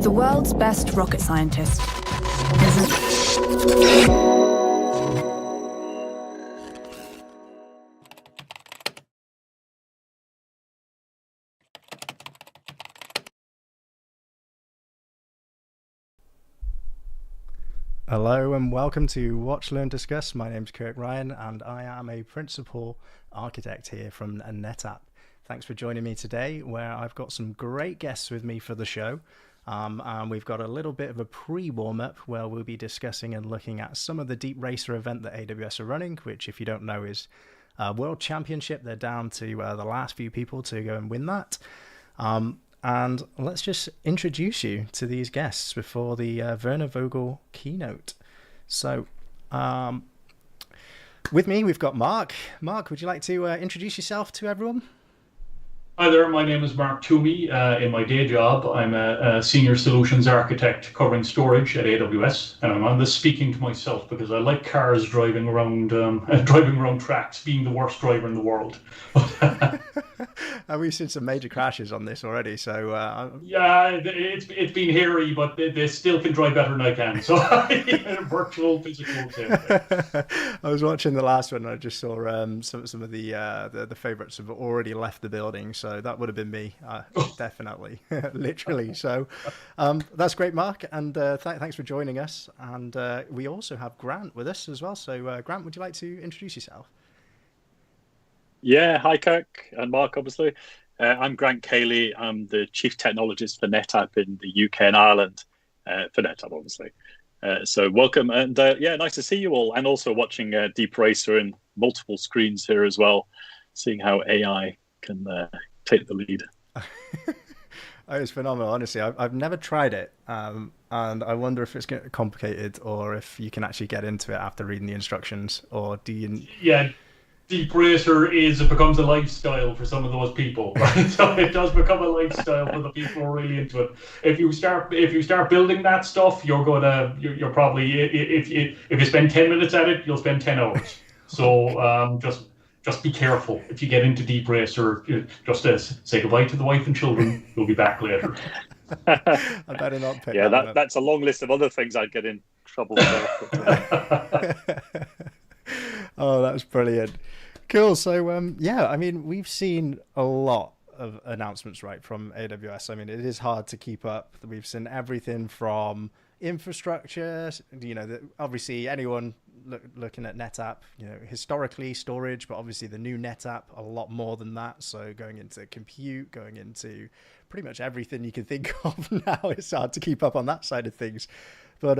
The world's best rocket scientist isn't... Hello and welcome to Watch, Learn, Discuss. My name's Kirk Ryan and I am a principal architect here from NetApp. Thanks for joining me today, where I've got some great guests with me for the show. And we've got a little bit of a pre-warm-up where we'll be discussing and looking at some of the Deep Racer event that AWS are running, which, if you don't know, is a World Championship. They're down to the last few people to go and win that. And let's just introduce you to these guests before the Werner Vogel keynote. So with me, we've got Mark. Mark, would you like to introduce yourself to everyone? Hi there, my name is Mark Toomey. In my day job, I'm a senior solutions architect covering storage at AWS, and I'm on this speaking to myself because I like cars driving around tracks, being the worst driver in the world. And we've seen some major crashes on this already, so yeah, it's been hairy, but they still can drive better than I can. So virtual, physical. I was watching the last one, and I just saw some of the favourites have already left the building. So that would have been me, definitely, literally. So that's great, Mark, and thanks for joining us. And we also have Grant with us as well. So Grant, would you like to introduce yourself? Yeah, hi Kirk and Mark, obviously. I'm Grant Cayley. I'm the Chief Technologist for NetApp in the UK and Ireland, for NetApp, obviously. So welcome, and yeah, nice to see you all, and also watching Deep Racer in multiple screens here as well, seeing how AI can take the lead. Oh, it's phenomenal, honestly. I've never tried it, and I wonder if it's getting complicated or if you can actually get into it after reading the instructions, or do you... Yeah, Deep Racer becomes a lifestyle for some of those people, right? So it does become a lifestyle for the people who are really into it. If you start building that stuff, you're probably, if you spend 10 minutes at it, you'll spend 10 hours. So just be careful if you get into Deep Racer. Just say goodbye to the wife and children. You'll be back later. I better not pick that's a long list of other things I'd get in trouble for. Oh, that's brilliant. Cool. So yeah, I mean, we've seen a lot of announcements, right, from AWS. I mean, it is hard to keep up. We've seen everything from infrastructure, obviously anyone looking at NetApp, historically storage, but obviously the new NetApp, a lot more than that. So going into compute, going into pretty much everything you can think of now. It's hard to keep up on that side of things. But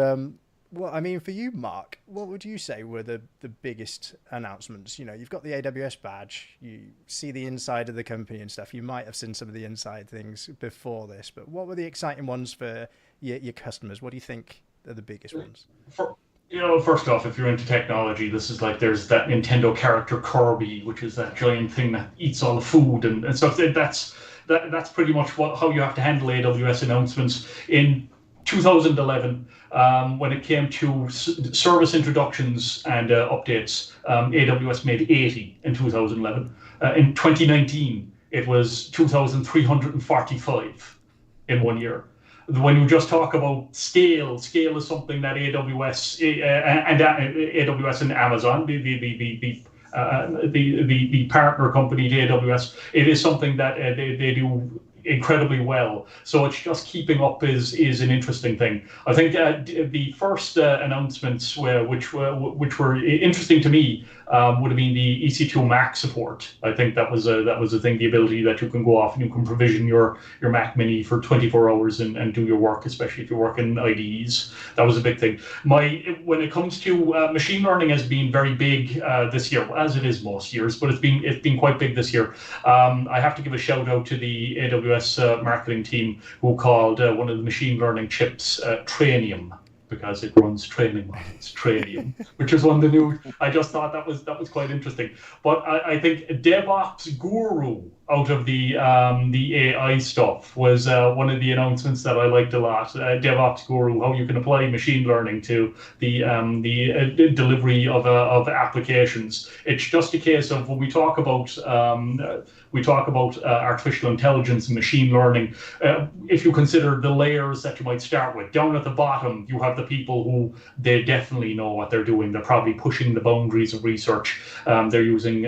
well, I mean, for you, Mark, what would you say were the biggest announcements? You've got the AWS badge, you see the inside of the company and stuff. You might have seen some of the inside things before this, but what were the exciting ones for your customers? What do you think are the biggest ones? First off, if you're into technology, this is like, there's that Nintendo character Kirby, which is that giant thing that eats all the food and stuff. That's pretty much how you have to handle AWS announcements. In 2011, when it came to service introductions and updates, AWS made 80 in 2011. In 2019, it was 2,345 in 1 year. When you just talk about scale is something that AWS and Amazon, the partner company to AWS, it is something that they do incredibly well. So it's just keeping up is an interesting thing. I think the first announcements which were interesting to me would have been the EC2 Mac support. I think that was a thing, the ability that you can go off and you can provision your Mac Mini for 24 hours and do your work, especially if you work in IDEs. That was a big thing. When it comes to machine learning has been very big this year, as it is most years, but it's been quite big this year. I have to give a shout out to the AWS marketing team who called one of the machine learning chips Trainium, because it runs training models, Trainium, which is one of the new. I just thought that was quite interesting. But I think DevOps guru out of the AI stuff was one of the announcements that I liked a lot. DevOps Guru, how you can apply machine learning to the delivery of applications. It's just a case of when we talk about artificial intelligence and machine learning. If you consider the layers that you might start with, down at the bottom you have the people who they definitely know what they're doing. They're probably pushing the boundaries of research. They're using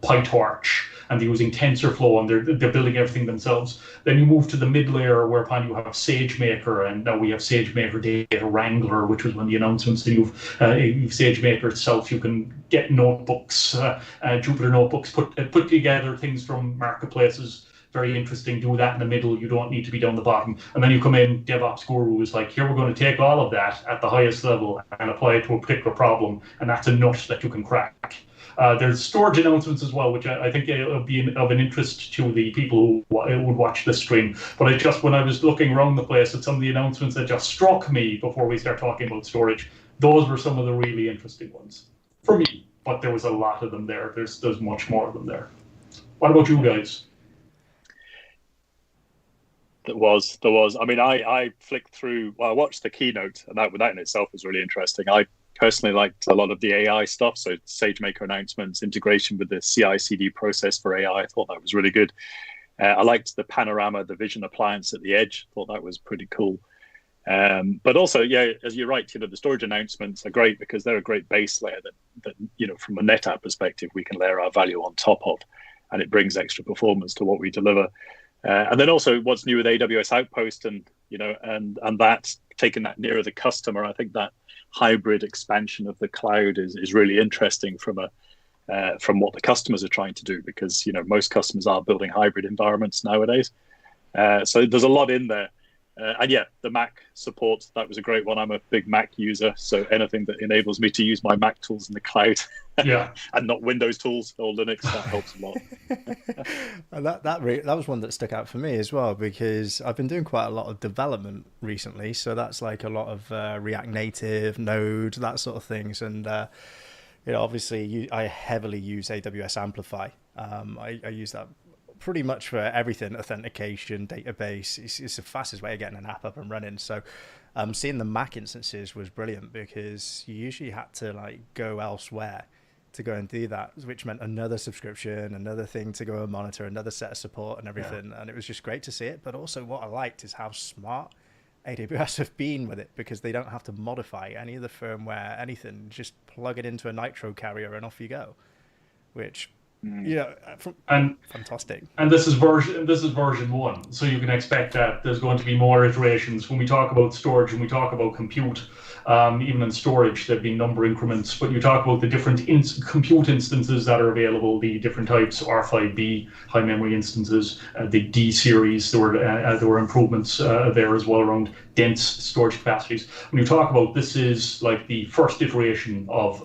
PyTorch, and they're using TensorFlow, and they're building everything themselves. Then you move to the mid layer, whereupon you have SageMaker, and now we have SageMaker Data Wrangler, which was one of the announcements. Then you've SageMaker itself. You can get notebooks, Jupyter notebooks, put together things from marketplaces. Very interesting. Do that in the middle. You don't need to be down the bottom. And then you come in, DevOps Guru is like, here we're going to take all of that at the highest level and apply it to a particular problem, and that's a nut that you can crack. There's storage announcements as well, which I think will be of an interest to the people who would watch this stream. But when I was looking around the place at some of the announcements that just struck me before we start talking about storage, those were some of the really interesting ones for me. But there was a lot of them there. There's much more of them there. What about you guys? There was. I mean, I flicked through. Well, I watched the keynote, and that in itself was really interesting. I personally liked a lot of the AI stuff. So SageMaker announcements, integration with the CI/CD process for AI. I thought that was really good. I liked the panorama, the vision appliance at the edge. Thought that was pretty cool. But also, yeah, as you're right, the storage announcements are great because they're a great base layer that from a NetApp perspective, we can layer our value on top of, and it brings extra performance to what we deliver. And then also what's new with AWS Outpost and that taking that nearer the customer. I think that hybrid expansion of the cloud is really interesting from what the customers are trying to do, because most customers are building hybrid environments nowadays. So there's a lot in there. And yeah, the Mac support, that was a great one. I'm a big Mac user, so anything that enables me to use my Mac tools in the cloud and not Windows tools or Linux, that helps a lot. And that was one that stuck out for me as well, because I've been doing quite a lot of development recently. So that's like a lot of React Native, Node, that sort of things. And obviously I heavily use AWS Amplify. I use that pretty much for everything: authentication, database. It's the fastest way of getting an app up and running. So seeing the Mac instances was brilliant, because you usually had to go elsewhere to go and do that, which meant another subscription, another thing to go and monitor, another set of support and everything. And it was just great to see it. But also what I liked is how smart AWS have been with it, because they don't have to modify any of the firmware, anything. Just plug it into a Nitro carrier and off you go, which fantastic. And this is version 1, so you can expect that there's going to be more iterations. When we talk about storage and we talk about compute, even in storage there've been number increments, but you talk about the different compute instances that are available, the different types, R5B high memory instances, the D series, there were improvements there as well around dense storage capacities. When you talk about, this is like the first iteration of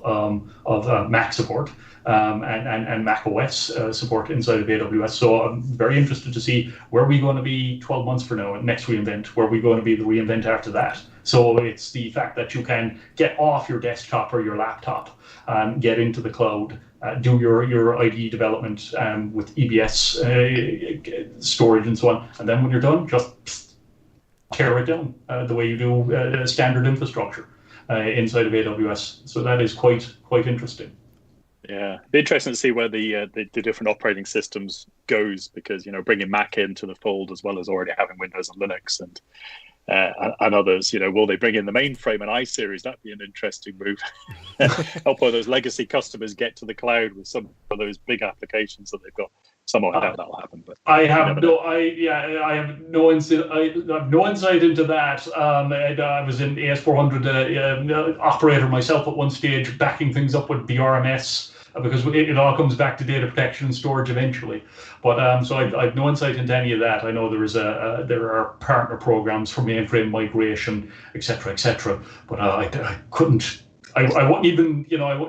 Mac support. And Mac OS support inside of AWS. So I'm very interested to see where we're going to be 12 months from now at next reInvent, where we're going to be the reInvent after that. So it's the fact that you can get off your desktop or your laptop and get into the cloud, do your IDE development with EBS storage and so on. And then when you're done, just tear it down the way you do standard infrastructure inside of AWS. So that is quite interesting. Yeah, it'd be interesting to see where the different operating systems goes, because bringing Mac into the fold as well as already having Windows and Linux and others. Will they bring in the mainframe and iSeries? That'd be an interesting move. Help all those legacy customers get to the cloud with some of those big applications that they've got. Somehow I doubt that'll happen, but I have no insight into that. I was in AS400 operator myself at one stage, backing things up with BRMS, because it all comes back to data protection and storage eventually. But so I've no insight into any of that. I know there are partner programs for mainframe migration, etc. But I couldn't. I wouldn't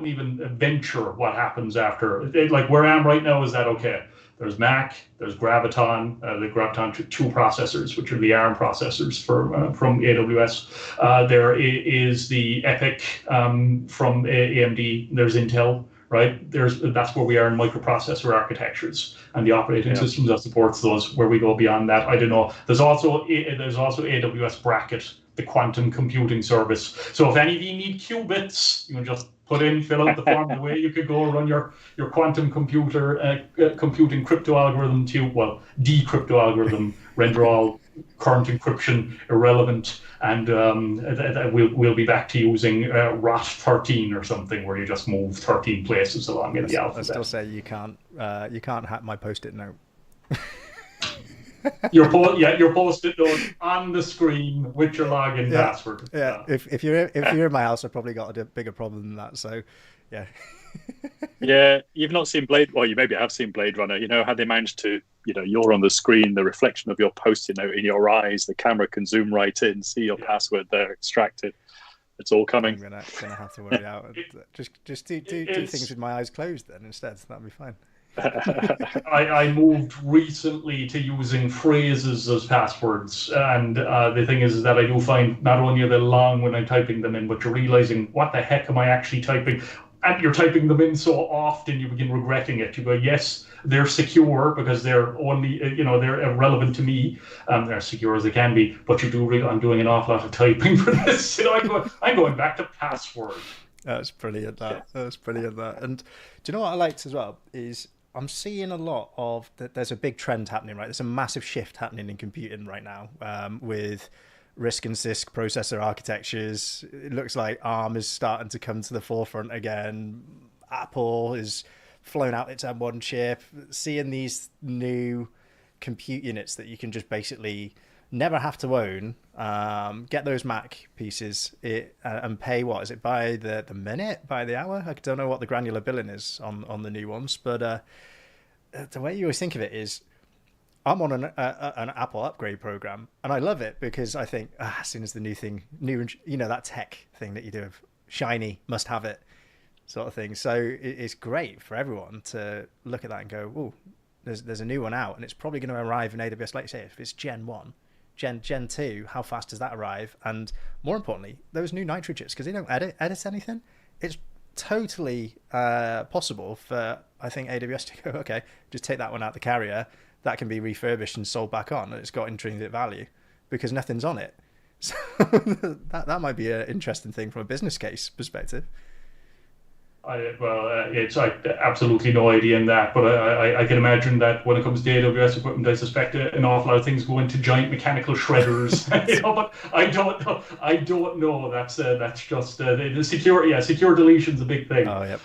even venture what happens after. Like where I am right now is that okay. There's Mac, there's Graviton, the Graviton 2 processors, which are the ARM processors from AWS. There is the EPYC from AMD. There's Intel, right? That's where we are in microprocessor architectures and the operating systems that supports those. Where we go beyond that, I don't know. There's also AWS Bracket, the quantum computing service. So if any of you need qubits, you can just fill out the form. The way you could go run your quantum computing crypto algorithm to, decrypto algorithm, render all current encryption irrelevant, and we'll be back to using ROT13 or something, where you just move 13 places along in the alphabet. I still say you can't hack my Post-it note. Your Post-it note on the screen with your login password. Yeah. If you're in my house, I've probably got a bigger problem than that. So, yeah. Yeah, you've not seen Blade. Well, you maybe have seen Blade Runner. You know how they managed to, you're on the screen, the reflection of your Post-it note in your eyes, the camera can zoom right in, see your password there, extract it. It's all coming. I'm gonna have to work it out. Just do things with my eyes closed then instead. That'll be fine. I moved recently to using phrases as passwords, and the thing is that I do find not only are they long when I'm typing them in, but you're realizing, what the heck am I actually typing? And you're typing them in so often you begin regretting it. You go, yes, they're secure because they're only, they're irrelevant to me. They're as secure as they can be, but I'm doing an awful lot of typing for this. I'm going back to password. That's brilliant. That's brilliant. And do you know what I liked as well is I'm seeing a lot of that. There's a big trend happening, right? There's a massive shift happening in computing right now with RISC and CISC processor architectures. It looks like ARM is starting to come to the forefront again. Apple has flown out its M1 chip. Seeing these new compute units that you can just basically never have to own, get those Mac pieces and pay, what is it, by the minute, by the hour? I don't know what the granular billing is on the new ones, but the way you always think of it is, I'm on an Apple upgrade program, and I love it because I think as soon as the that tech thing that you do of shiny, must have it sort of thing. So it's great for everyone to look at that and go, oh, there's a new one out, and it's probably going to arrive in AWS, like you say, if it's Gen 1. Gen 2, how fast does that arrive? And more importantly, those new Nitro chips, because they don't edit anything. It's totally possible for, I think, AWS to go, okay, just take that one out the carrier. That can be refurbished and sold back on, and it's got intrinsic value because nothing's on it. So that might be an interesting thing from a business case perspective. It's absolutely no idea in that, but I can imagine that when it comes to AWS equipment, I suspect an awful lot of things go into giant mechanical shredders. But I don't know. That's just the secure deletion is a big thing. Oh, yep.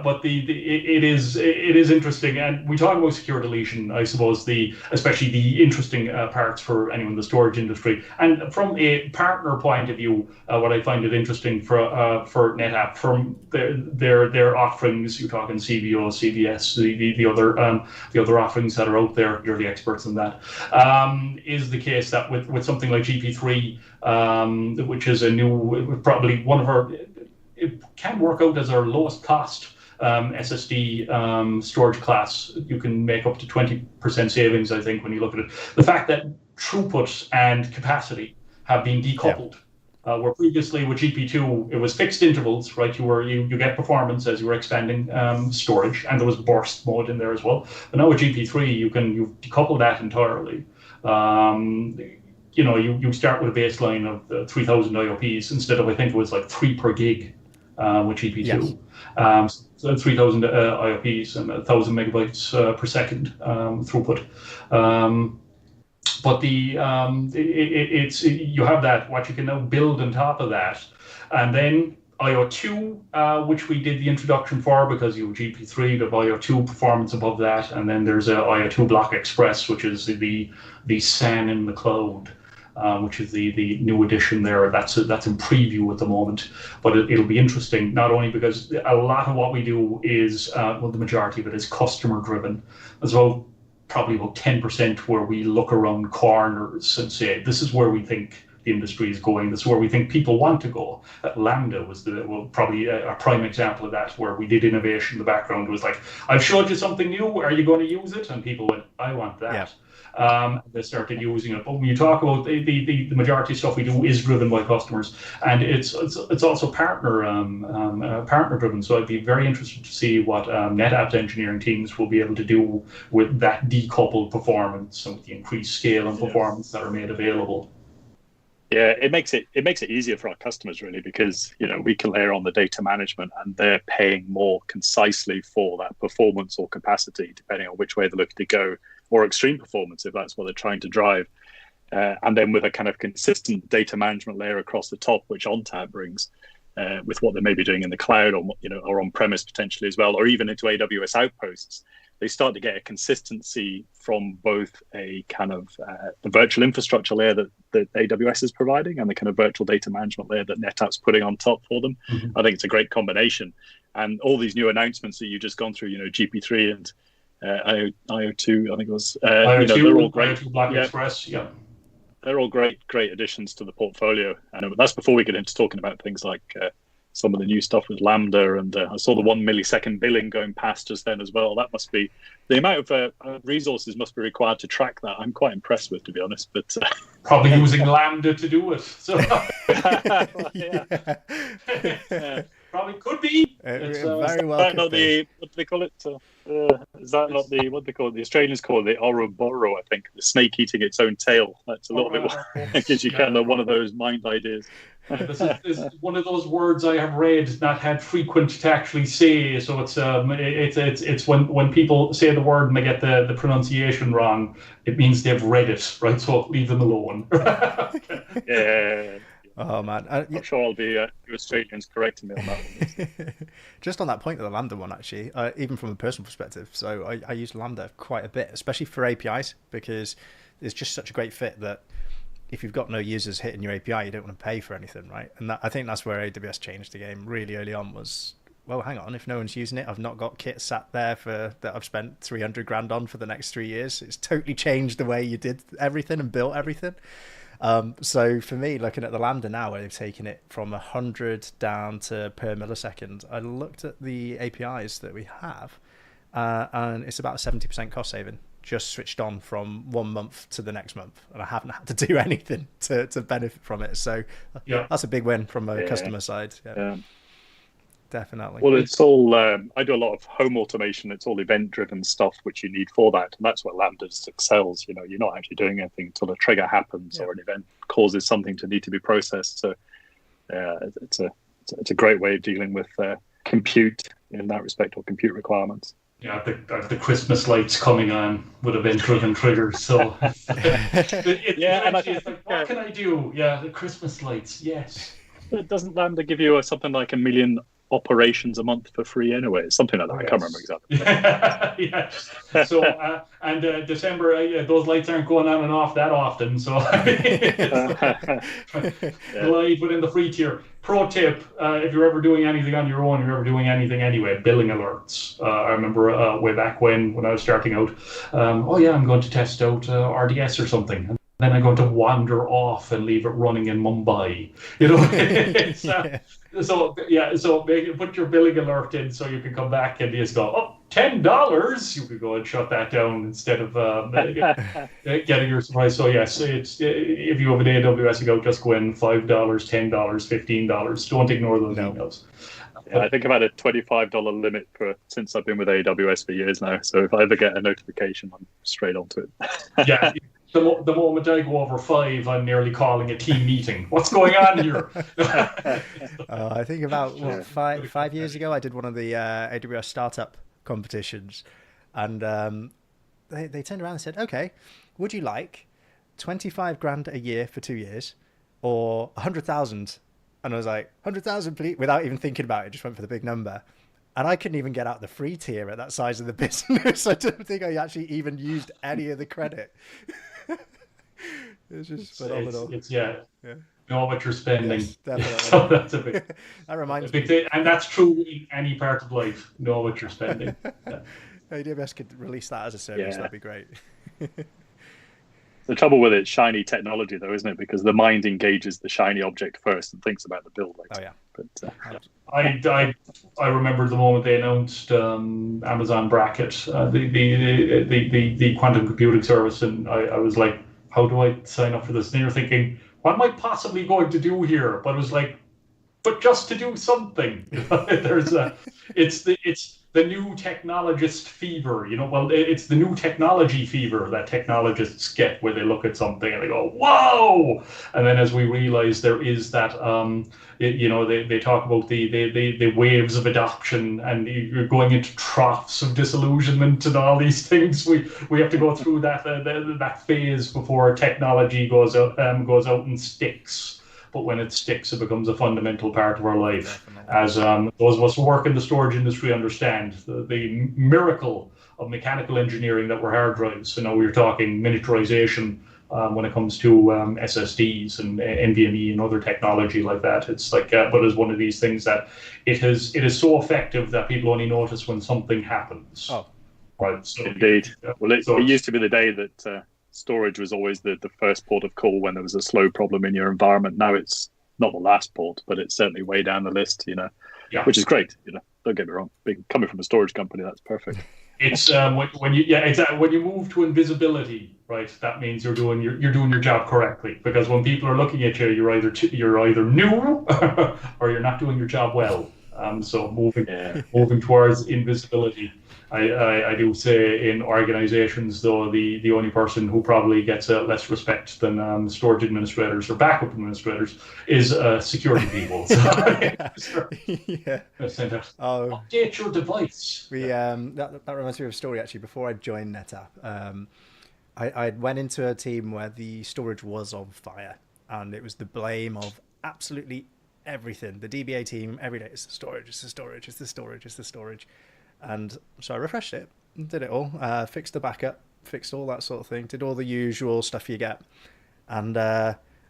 But it is interesting, and we talk about secure deletion. I suppose especially the interesting parts for anyone in the storage industry, and from a partner point of view, what I find it interesting for NetApp from their offerings. You're talking CBO, CBS, the other offerings that are out there. You're the experts in that. Is the case that with something like GP3, which is a new, probably one of our, it can work out as our lowest cost SSD storage class. You can make up to 20% savings, I think, when you look at it. The fact that throughput and capacity have been decoupled. Yeah. Where previously with GP2 it was fixed intervals, right? You get performance as you were expanding storage, and there was burst mode in there as well. But now with GP3 you decouple that entirely. You start with a baseline of 3,000 IOPs instead of, I think it was like 3 per gig with GP2. Yes. So 3,000 IOPs and 1,000 megabytes per second throughput. But you have that, what you can now build on top of that. And then IO2, which we did the introduction for because you have GP3, you have IO2 performance above that. And then there's a IO2 Block Express, which is the SAN in the cloud, which is the new addition there. That's in preview at the moment. But it'll be interesting, not only because a lot of what we do is, the majority of it is customer driven as well. Probably about 10% where we look around corners and say, this is where we think the industry is going. That's where we think people want to go. Lambda was probably a prime example of that, where we did innovation in the background. It was like, I've showed you something new. Are you going to use it? And people went, I want that. Yeah. They started using it. But when you talk about the majority of stuff we do is driven by customers, and it's also partner driven. So I'd be very interested to see what NetApp's engineering teams will be able to do with that decoupled performance and with the increased scale and performance that are made available. Yeah, it makes it easier for our customers, really, because we can layer on the data management, and they're paying more concisely for that performance or capacity, depending on which way they're looking to go, or extreme performance if that's what they're trying to drive. And then with a kind of consistent data management layer across the top, which ONTAP brings, with what they may be doing in the cloud, or on premise potentially as well, or even into AWS Outposts, they start to get a consistency from both a kind of the virtual infrastructure layer that AWS is providing and the kind of virtual data management layer that NetApp's putting on top for them. Mm-hmm. I think it's a great combination. And all these new announcements that you've just gone through, GP3 and IO2, I think it was. IO2, they're all great. IO2 Black Express, yeah. They're all great additions to the portfolio. And that's before we get into talking about things like some of the new stuff with Lambda, and I saw the 1 millisecond billing going past just then as well. That must be the amount of resources must be required to track that. I'm quite impressed with, to be honest. But probably using Lambda to do it. So probably could be. Very well. Not the, what do they call it? Is that not the what they call it? The Australians call it the Ouroboros, I think. The snake eating its own tail. That's a little bit more, gives you kind of one of those mind ideas. This is one of those words I have read, not had frequent to actually say. So it's when people say the word and they get the pronunciation wrong, it means they've read it, right? So leave them alone. Yeah. Oh man, I'm sure I'll be Australians correcting me on that one. Just on that point of the Lambda one, actually, even from a personal perspective, so I use Lambda quite a bit, especially for APIs, because it's just such a great fit that if you've got no users hitting your API, you don't want to pay for anything, right? And I think that's where AWS changed the game really early on. Was, well, hang on, if no one's using it, I've not got kit sat there that I've spent 300 grand on for the next 3 years. It's totally changed the way you did everything and built everything. So for me, looking at the Lambda now, where they've taken it from 100 down to per millisecond, I looked at the APIs that we have, and it's about a 70% cost saving, just switched on from 1 month to the next month, and I haven't had to do anything to benefit from it. So that's a big win from a customer side. Yeah. Definitely. Well, it's all, I do a lot of home automation. It's all event-driven stuff, which you need for that. And that's what Lambda excels. You're not actually doing anything until a trigger happens or an event causes something to need to be processed. So it's a great way of dealing with compute in that respect, or compute requirements. Yeah, the Christmas lights coming on with event-driven triggers. So what can I do? Yeah, the Christmas lights. Yes. Doesn't Lambda give you something like 1 million operations a month for free anyway? Something like that. I can't remember exactly. Yeah. So and December, those lights aren't going on and off that often. So live within the free tier. Pro tip: if you're ever doing anything on your own, you're ever doing anything anyway, billing alerts. I remember way back when I was starting out. I'm going to test out RDS or something. Then I'm going to wander off and leave it running in Mumbai. It's, so put your billing alert in so you can come back and just go, $10. You could go and shut that down instead of getting your surprise. So yes, it's if you have an AWS account, just go in $5, $10, $15. Don't ignore those emails. Yeah, I think I've had a $25 limit since I've been with AWS for years now. So if I ever get a notification, I'm straight onto it. Yeah. The moment I go over 5, I'm nearly calling a team meeting. What's going on here? I think about 5 years ago, I did one of the AWS startup competitions, and they turned around and said, "Okay, would you like 25 grand a year for 2 years, or 100,000?" And I was like, 100,000, please, without even thinking about it. Just went for the big number. And I couldn't even get out the free tier at that size of the business. I don't think I actually even used any of the credit. It's just phenomenal. Know what you're spending. Yes, definitely. So that's a big. That reminds me. Thing, and that's true in any part of life. Know what you're spending. AWS could release that as a service. That'd be great. The trouble with it's shiny technology, though, isn't it? Because the mind engages the shiny object first and thinks about the build later. Oh yeah. But I remember the moment they announced Amazon Bracket, the quantum computing service, and I was like, how do I sign up for this? And you're thinking, what am I possibly going to do here? But it was like, but just to do something. It's the new technologist fever, Well, it's the new technology fever that technologists get, where they look at something and they go, whoa! And then as we realize there is that, they talk about the waves of adoption, and you're going into troughs of disillusionment and all these things. We have to go through that phase before technology goes out and sticks. But when it sticks, it becomes a fundamental part of our life. Definitely. As those of us who work in the storage industry understand, the miracle of mechanical engineering that were hard drives. So now we're talking miniaturization when it comes to SSDs and NVMe and other technology like that. It's like, but it's one of these things that it is so effective that people only notice when something happens. Oh, right. So, indeed. Well, it used to be the day that storage was always the first port of call when there was a slow problem in your environment. Now it's not the last port, but it's certainly way down the list, which is great. Don't get me wrong. Coming from a storage company, that's perfect. It's when you move to invisibility, right? That means you're doing your job correctly. Because when people are looking at you, you're either new or you're not doing your job well. So moving towards invisibility. I do say in organizations, though, the only person who probably gets less respect than storage administrators or backup administrators is security people. So, yeah. Update your device. That reminds me of a story, actually. Before I joined NetApp, I went into a team where the storage was on fire, and it was the blame of absolutely everything. The DBA team, every day, it's the storage, it's the storage, it's the storage, it's the storage. And so I refreshed it, did it all, fixed the backup, fixed all that sort of thing, did all the usual stuff you get, and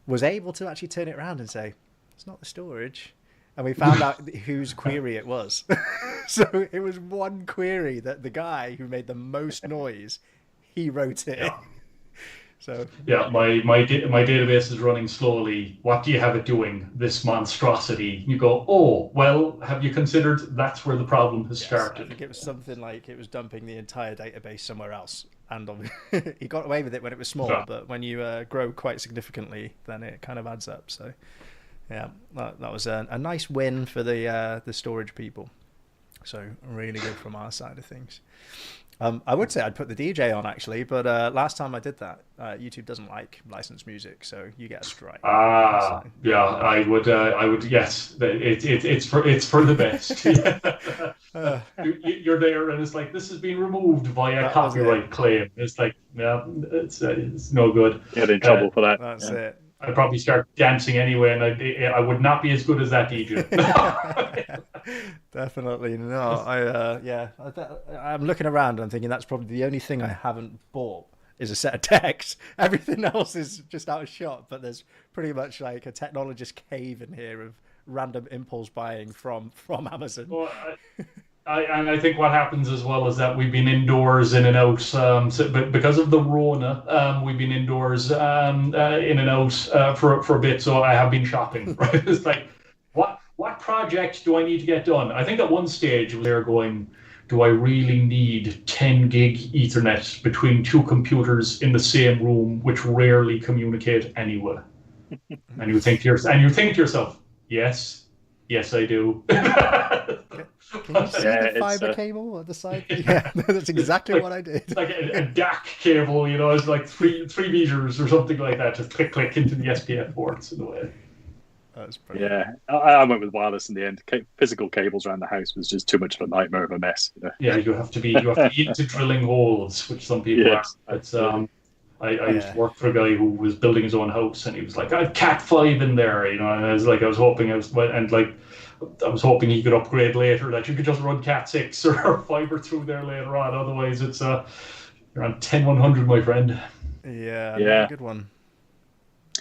was able to actually turn it around and say, it's not the storage. And we found out whose query it was. So it was one query that the guy who made the most noise, he wrote it. Yeah. So yeah, my database is running slowly. What do you have it doing? This monstrosity. You go, oh, well, have you considered that's where the problem has started? I think it was something like it was dumping the entire database somewhere else. And he got away with it when it was small, but when you grow quite significantly, then it kind of adds up. So yeah, that was a nice win for the storage people. So really good from our side of things. I would say I'd put the DJ on, actually, but last time I did that, YouTube doesn't like licensed music, so you get a strike. Yeah, I would. Yes, it's for the best. You're there, and it's like, this has been removed via copyright claim. It's like, yeah, it's no good. Get in trouble for that. That's it. I'd probably start dancing anyway, and I would not be as good as that DJ. Definitely not. I'm looking around and I'm thinking that's probably the only thing I haven't bought is a set of decks. Everything else is just out of shot, but there's pretty much like a technologist cave in here of random impulse buying from Amazon. Well, I think what happens as well is that we've been indoors in and out. But because of the Rona, we've been indoors in and out for a bit. So I have been shopping. Right? It's like, what project do I need to get done? I think at one stage they're going, do I really need 10 gig Ethernet between two computers in the same room, which rarely communicate anyway? And you think to yourself, yes, I do. Can you see the fiber cable at the side? Yeah, that's exactly what I did. It's like a DAC cable, it's like 3 meters or something like that. Just click into the SPF ports in a way. That's brilliant. Yeah, I went with wireless in the end. Physical cables around the house was just too much of a nightmare of a mess. Yeah, you have to be into drilling holes, which some people are. It's I used to work for a guy who was building his own house, and he was like, "I have Cat5 in there," and I was hoping he could upgrade later, that you could just run Cat6 or fiber through there later on. Otherwise, it's you're on 10100, my friend. Yeah, good one.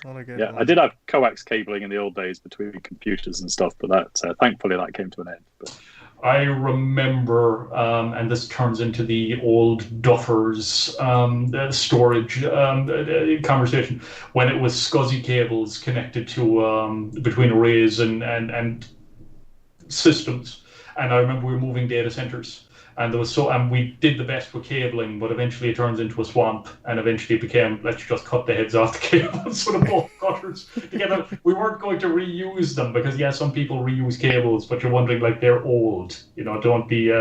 Yeah, I did have coax cabling in the old days between computers and stuff, but that thankfully that came to an end. But I remember, and this turns into the old Duffers storage conversation, when it was SCSI cables connected to between arrays and systems. And I remember we were moving data centers, and we did the best with cabling, but eventually it turns into a swamp, and eventually it became, let's just cut the heads off the cables for the bolt cutters together. We weren't going to reuse them because, yeah, some people reuse cables, but you're wondering, like, they're old. Don't be,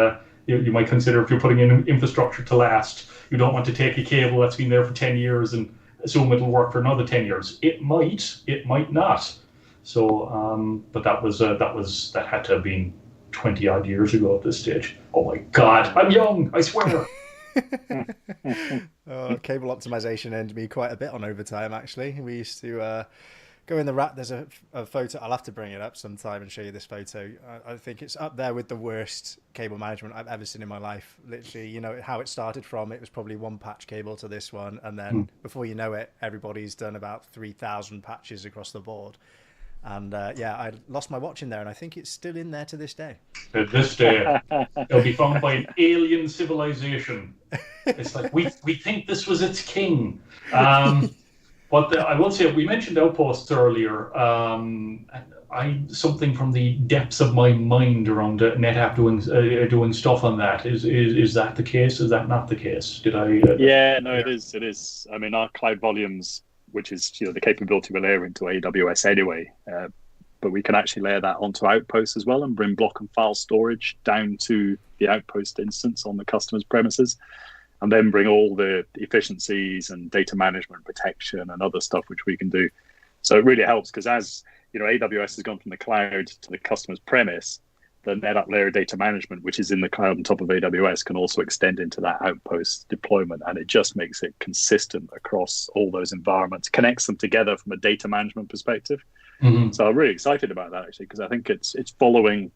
you might consider, if you're putting in infrastructure to last, you don't want to take a cable that's been there for 10 years and assume it'll work for another 10 years. It might not. So, but that had to have been 20 odd years ago at this stage. Oh my God, I'm young, I swear. Cable optimization earned me quite a bit on overtime, actually. We used to go in the rack. There's a photo. I'll have to bring it up sometime and show you this photo. I think it's up there with the worst cable management I've ever seen in my life. Literally, how it started from. It was probably one patch cable to this one. And then before you know it, everybody's done about 3,000 patches across the board. And I lost my watch in there, and I think it's still in there to this day. To this day, it'll be found by an alien civilization. It's like, we think this was its king. But I will say, we mentioned Outposts earlier. Something from the depths of my mind around NetApp doing stuff on that. Is that the case? Is that not the case? Did I? It is. It is. I mean, our cloud volumes, which is the capability we layer into AWS anyway, but we can actually layer that onto Outposts as well and bring block and file storage down to the Outpost instance on the customer's premises, and then bring all the efficiencies and data management protection and other stuff which we can do. So it really helps, because as AWS has gone from the cloud to the customer's premise, the NetApp layer data management, which is in the cloud on top of AWS, can also extend into that Outpost deployment, and it just makes it consistent across all those environments, connects them together from a data management perspective. So I'm really excited about that, actually, because I think it's following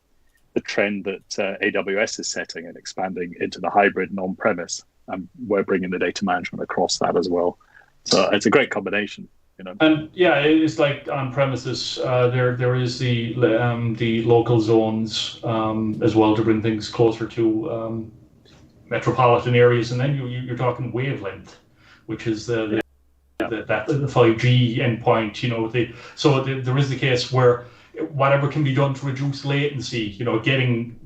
the trend that AWS is setting and expanding into the hybrid and on-premise, and we're bringing the data management across that as well. So it's a great combination. And yeah, it's like on premises. There is the local zones as well, to bring things closer to metropolitan areas, and then you're talking wavelength, which is the 5G endpoint. So there is the case where whatever can be done to reduce latency, getting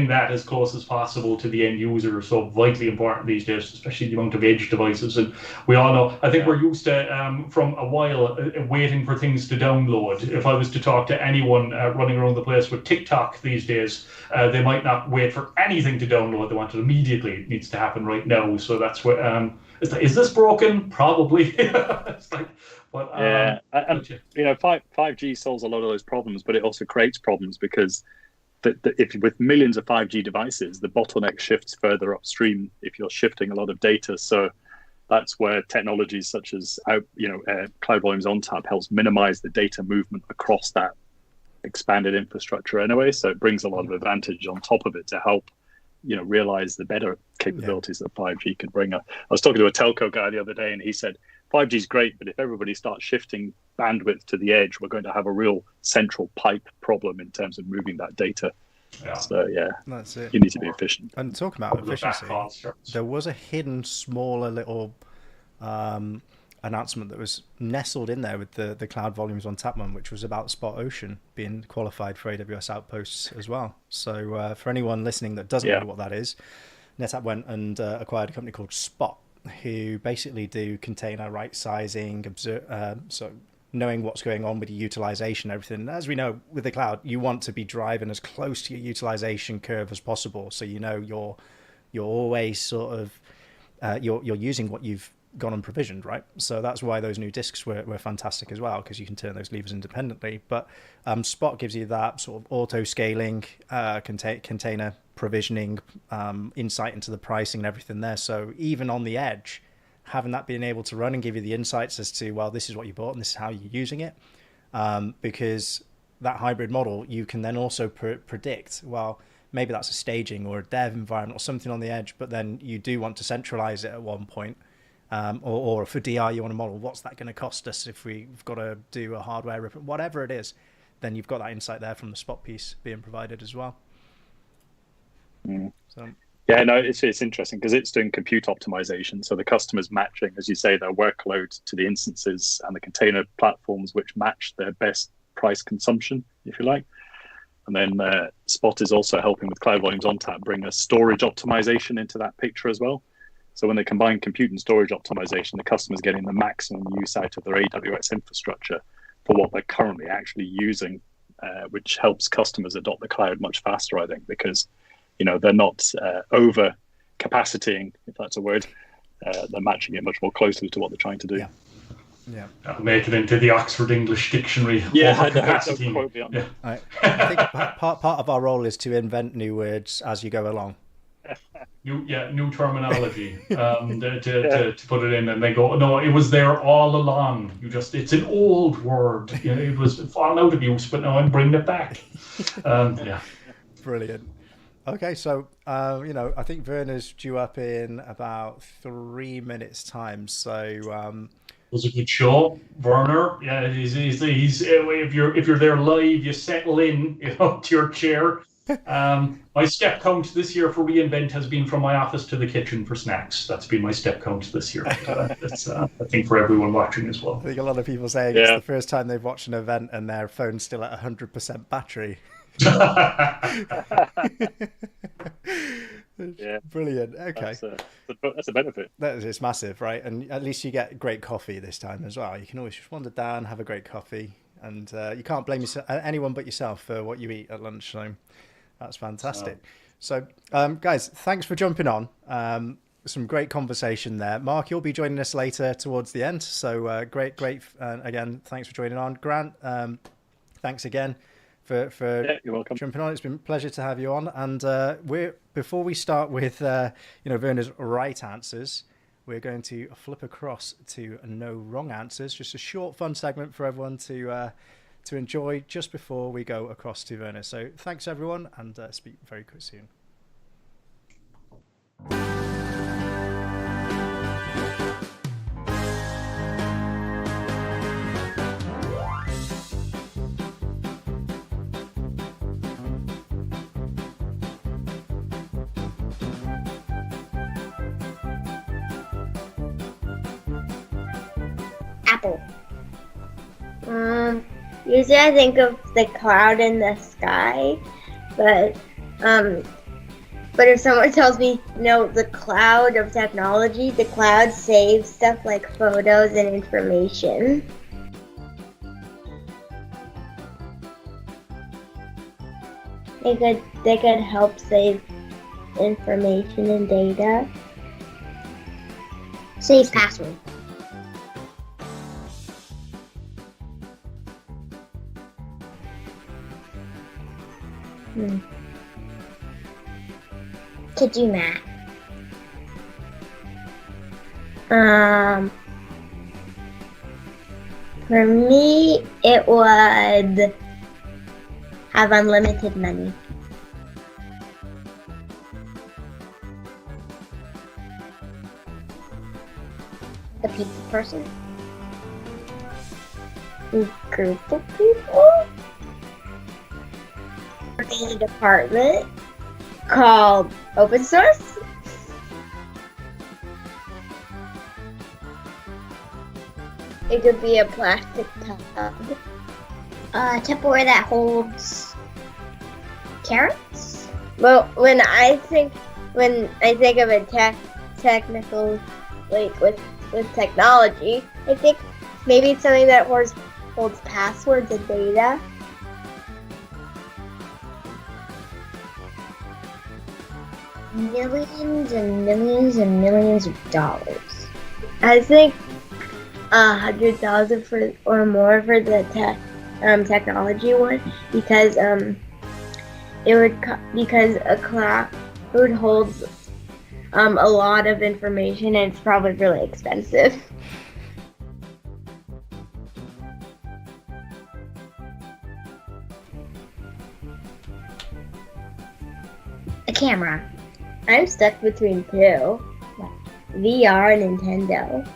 that as close as possible to the end user is so vitally important these days, especially the amount of edge devices. And we all know, I think we're used to, from a while, waiting for things to download. If I was to talk to anyone running around the place with TikTok these days, they might not wait for anything to download. They want it immediately. It needs to happen right now. So that's what, it's like, is this broken? Probably. It's like, but, and 5G solves a lot of those problems, but it also creates problems because if with millions of 5G devices, the bottleneck shifts further upstream if you're shifting a lot of data. So that's where technologies such as Cloud Volumes ONTAP helps minimize the data movement across that expanded infrastructure anyway. So it brings a lot of advantage on top of it to help realize the better capabilities that 5G can bring. I was talking to a telco guy the other day, and he said 5G is great, but if everybody starts shifting bandwidth to the edge, we're going to have a real central pipe problem in terms of moving that data. So that's it. You need to be efficient. And talking about efficiency, there was a hidden smaller little announcement that was nestled in there with the Cloud Volumes ONTAP one, which was about Spot Ocean being qualified for AWS Outposts as well. So for anyone listening that doesn't know what that is, NetApp went and acquired a company called Spot, who basically do container right sizing, so knowing what's going on with your utilization, everything. And as we know with the cloud, you want to be driving as close to your utilization curve as possible, so you're always sort of you're using what you've gone and provisioned, right? So that's why those new disks were fantastic as well, because you can turn those levers independently. But Spot gives you that sort of auto scaling, container provisioning, insight into the pricing and everything there. So even on the edge, having that being able to run and give you the insights as to, well, this is what you bought and this is how you're using it, because that hybrid model, you can then also predict, well, maybe that's a staging or a dev environment or something on the edge, but then you do want to centralize it at one point. Or for DR you want to model, what's that going to cost us if we've got to do a hardware rip, whatever it is, then you've got that insight there from the Spot piece being provided as well. So. Yeah, no, it's interesting because it's doing compute optimization. So the customer's matching, as you say, their workload to the instances and the container platforms which match their best price consumption, if you like. And then Spot is also helping with Cloud Volumes ONTAP bring a storage optimization into that picture as well. So when they combine compute and storage optimization, the customer's getting the maximum use out of their AWS infrastructure for what they're currently actually using, which helps customers adopt the cloud much faster, I think, because they're not over capacitating, if that's a word. They're matching it much more closely to what they're trying to do. Yeah. I'll make it into the Oxford English Dictionary. Yeah, capacity. don't quote me on that. I think part of our role is to invent new words as you go along. New terminology to put it in, and they go, no, it was there all along. It's an old word. It was fallen out of use, but now I'm bringing it back. Brilliant. Okay, so I think Werner's due up in about 3 minutes' time. So it was a good show, Werner. Yeah, he's if you're there live, you settle in, to your chair. My step count this year for reInvent has been from my office to the kitchen for snacks. That's been my step count this year. That's I think for everyone watching as well. I think a lot of people saying it's the first time they've watched an event and their phone's still at 100% battery. Brilliant. Okay, that's a benefit. It's massive, right? And at least you get great coffee this time as well. You can always just wander down, have a great coffee, and you can't blame anyone but yourself for what you eat at lunch. So that's fantastic. So guys, thanks for jumping on. Some great conversation there. Mark, you'll be joining us later towards the end. So great. Again, thanks for joining on. Grant, thanks again for you're welcome. Jumping on. It's been a pleasure to have you on. And before we start with Werner's right answers, we're going to flip across to no wrong answers. Just a short, fun segment for everyone to enjoy just before we go across to Werner. So thanks everyone, and speak very quick soon. Apple. Usually I think of the cloud in the sky, but if someone tells me, the cloud of technology, the cloud saves stuff like photos and information. They could help save information and data. Save password. To do math. For me, it would have unlimited money. The people person. A group of people. In a department called open source. It could be a plastic tub. Tupperware that holds carrots. Well, when I think of a technical, like with technology, I think maybe it's something that holds passwords and data. Millions and millions and millions of dollars. I think 100,000 or more for the technology one, because a cloud holds a lot of information and it's probably really expensive. A camera. I'm stuck between two, VR and Nintendo.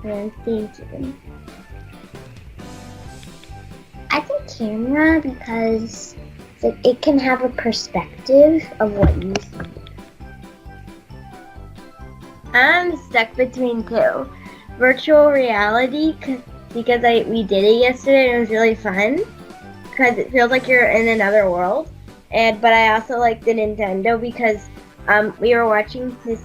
And I'm thinking, I think camera because So it can have a perspective of what you see. I'm stuck between two. Virtual reality, because we did it yesterday and it was really fun. Because it feels like you're in another world. But I also like the Nintendo because we were watching this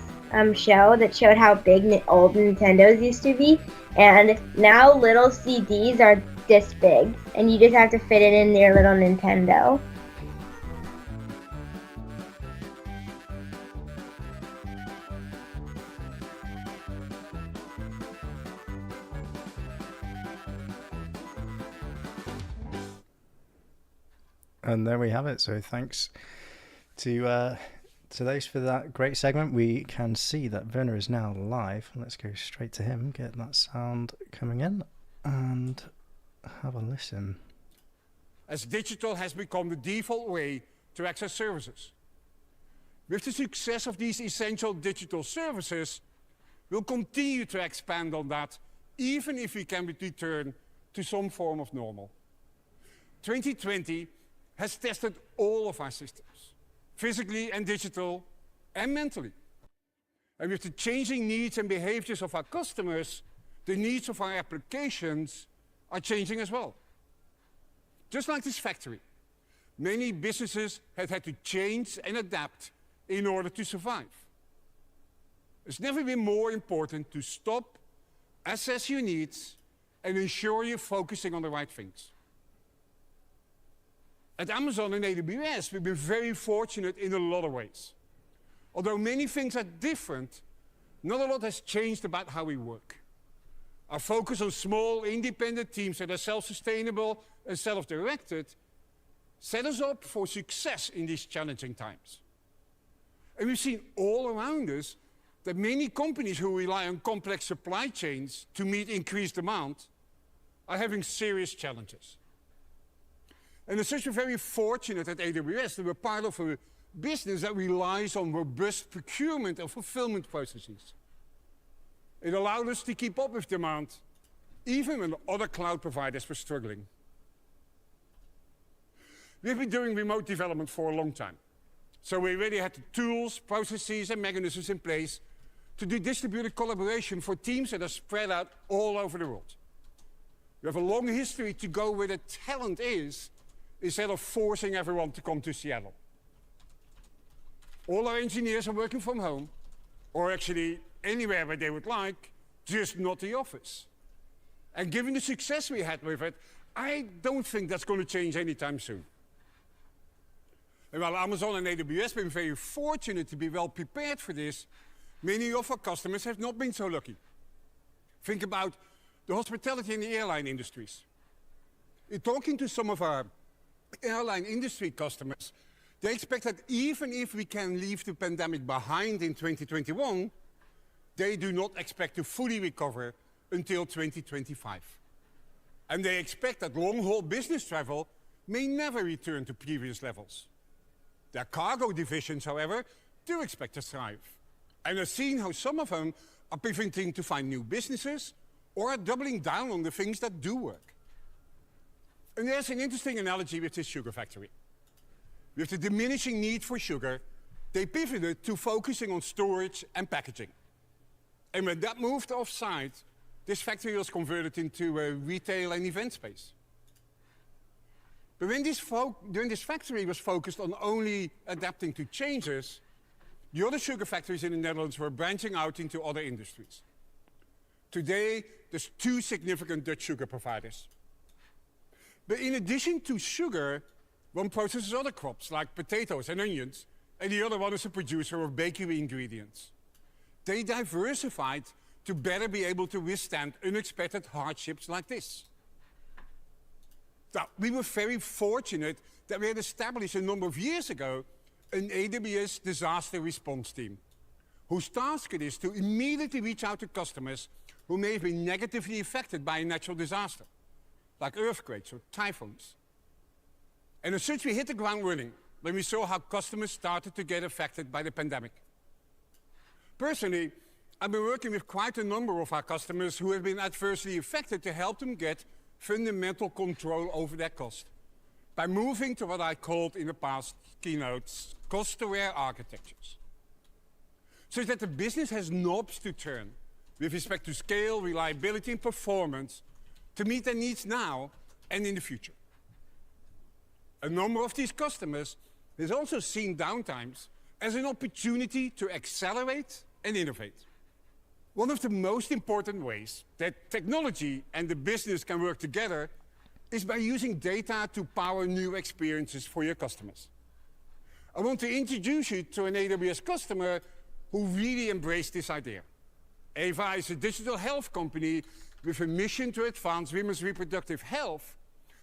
show that showed how big old Nintendos used to be. And now little CDs are this big. And you just have to fit it in your little Nintendo. And there we have it. So thanks to those for that great segment. We can see that Werner is now live. Let's go straight to him, get that sound coming in, and have a listen. As digital has become the default way to access services. With the success of these essential digital services, we'll continue to expand on that, even if we can return to some form of normal. 2020 has tested all of our systems, physically and digital, and mentally. And with the changing needs and behaviors of our customers, the needs of our applications are changing as well. Just like this factory, many businesses have had to change and adapt in order to survive. It's never been more important to stop, assess your needs, and ensure you're focusing on the right things. At Amazon and AWS, we've been very fortunate in a lot of ways. Although many things are different, not a lot has changed about how we work. Our focus on small, independent teams that are self-sustainable and self-directed set us up for success in these challenging times. And we've seen all around us that many companies who rely on complex supply chains to meet increased demand are having serious challenges. And as such, we're very fortunate at AWS that we're part of a business that relies on robust procurement and fulfillment processes. It allowed us to keep up with demand, even when other cloud providers were struggling. We've been doing remote development for a long time. So we already had the tools, processes, and mechanisms in place to do distributed collaboration for teams that are spread out all over the world. We have a long history to go where the talent is, instead of forcing everyone to come to Seattle. All our engineers are working from home, or actually anywhere where they would like, just not the office. And given the success we had with it, I don't think that's going to change anytime soon. And while Amazon and AWS have been very fortunate to be well prepared for this, many of our customers have not been so lucky. Think about the hospitality and the airline industries. In talking to some of our airline industry customers, they expect that even if we can leave the pandemic behind in 2021, they do not expect to fully recover until 2025. And they expect that long-haul business travel may never return to previous levels. Their cargo divisions, however, do expect to thrive, and have seen how some of them are pivoting to find new businesses or are doubling down on the things that do work. And there's an interesting analogy with this sugar factory. With the diminishing need for sugar, they pivoted to focusing on storage and packaging. And when that moved off-site, this factory was converted into a retail and event space. But when this factory was focused on only adapting to changes, the other sugar factories in the Netherlands were branching out into other industries. Today, there's 2 significant Dutch sugar providers. But in addition to sugar, one processes other crops like potatoes and onions, and the other one is a producer of bakery ingredients. They diversified to better be able to withstand unexpected hardships like this. Now, we were very fortunate that we had established a number of years ago an AWS disaster response team, whose task it is to immediately reach out to customers who may have been negatively affected by a natural disaster, like earthquakes or typhoons. And as such, we hit the ground running when we saw how customers started to get affected by the pandemic. Personally, I've been working with quite a number of our customers who have been adversely affected to help them get fundamental control over their cost, by moving to what I called in the past keynotes cost-aware architectures, so that the business has knobs to turn with respect to scale, reliability, and performance to meet their needs now and in the future. A number of these customers has also seen downtimes as an opportunity to accelerate and innovate. One of the most important ways that technology and the business can work together is by using data to power new experiences for your customers. I want to introduce you to an AWS customer who really embraced this idea. Ava is a digital health company with a mission to advance women's reproductive health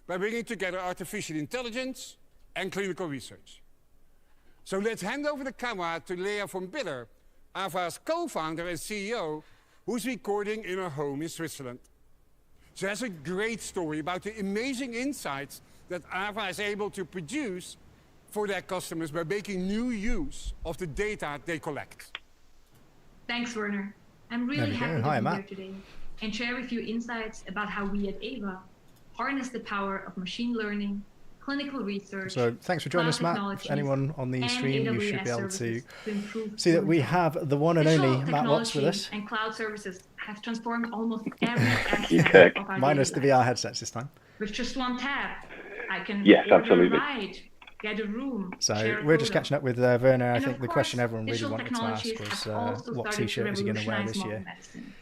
by bringing together artificial intelligence and clinical research. So let's hand over the camera to Lea von Biller, Ava's co-founder and CEO, who's recording in her home in Switzerland. She has a great story about the amazing insights that Ava is able to produce for their customers by making new use of the data they collect. Thanks, Werner. I'm really happy Hi, to be Matt. here today and share with you insights about how we at Ava harness the power of machine learning, clinical research. So thanks for joining us, Matt. For anyone on the stream, you should be able to see that we have the one and only Matt Watts with us. And cloud services have transformed almost every aspect of our Minus the daily VR lives. headsets this time. With just one tap, I can Yes, order absolutely. a ride, get a room, So share a we're just photo. catching up with Werner. I And think of the course, question everyone really digital wanted to ask technologies was have also what started to t-shirt is he going to wear revolutionize this modern year? medicine.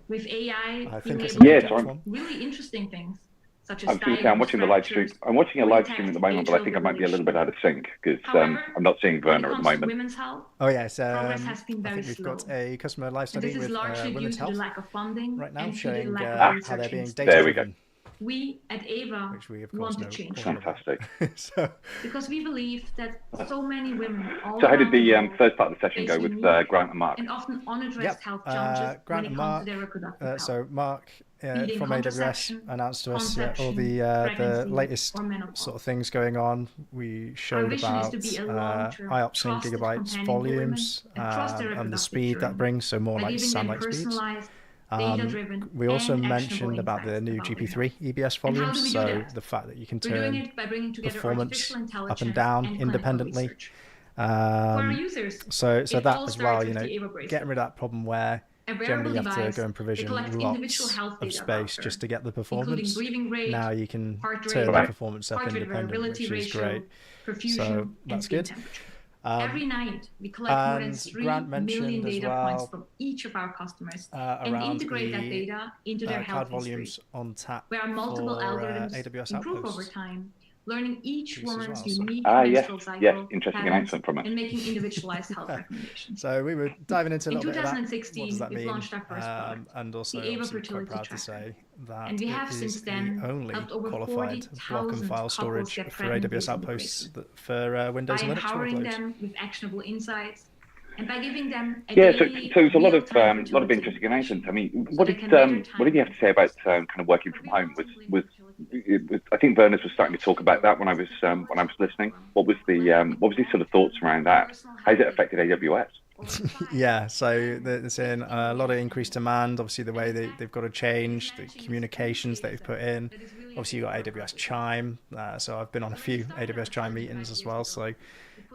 With AI, I being think it's able a to Yes, do I'm- really interesting things, such as I was going to say, I'm watching the live stream. I'm watching a live stream at the moment, but I think I might be a little bit out of sync because I'm not seeing when it Werner at the comes to moment. women's health, Oh yes, progress has been I very think we've slow. got a customer live And study this is with largely due women's to the health lack of funding right now, and to the showing lack of how research they're being insight. There we data-driven, We at Ava which we of course want to know change all that about. Fantastic. So because we believe that so many women all So how did around the the world first part of the session face go with unique Grant and Mark? and often unaddressed Yep, health challenges Grant when and it comes Mark. to their reproductive health. So Mark Be it from AWS contraception, announced to us all conception, the pregnancy, latest or menopause. sort of things going on. We Our showed vision is about to be a long-term, IOPS in trusted gigabytes companion for women volumes across their and the reproductive speed that journey brings, so more by like giving them satellite speeds. personalized, data-driven, We also and mentioned actionable about the insights new about their GP3 health. EBS And how do volumes, we do so that? the fact that you can We're doing turn it by bringing together performance artificial up intelligence and down clinical independently. research. For our Um, users, so it that all as starts well, with you know, the Ava bracelet. getting rid of that problem where A wearable generally you have to device, go and they provision collect individual lots health of data space about just her, to get the including performance. breathing rate, Now you can heart turn rate, the performance up heart rate independent, variability which is ratio, great. perfusion, So and that's sleep good. temperature. Every night, we collect more than and 3 Grant million mentioned as data well, points from each of our customers and around integrate that the data into their cloud health history, volumes on tap where multiple for algorithms AWS improve over Outposts. time, learning each Piece as woman's well, so- unique Yes, menstrual cycle yes, interesting patterns announcement from us. and making individualized health recommendations. So we were diving into a In little bit of that. What 2016, does that we mean? launched our first product, And also, the Ava obviously, quite Fertility proud to Tracker. say that And we have it since is then the only helped over qualified block and 40,000 file couples storage get for pregnant AWS using the Outposts bracelet. for Windows By and Linux empowering workloads. them with actionable insights and by giving them a Yeah, so daily, there's a lot of real-time fertility interesting announcements. I mean, so what they did can measure what did you have to say about kind of working from home? I think Werner's was starting to talk about that when I was listening. What was the sort of thoughts around that? How's it affected AWS? Yeah, so they're saying a lot of increased demand. Obviously, the way they've got to change the communications that they've put in. Obviously, you got AWS Chime. So I've been on a few AWS Chime meetings as well. So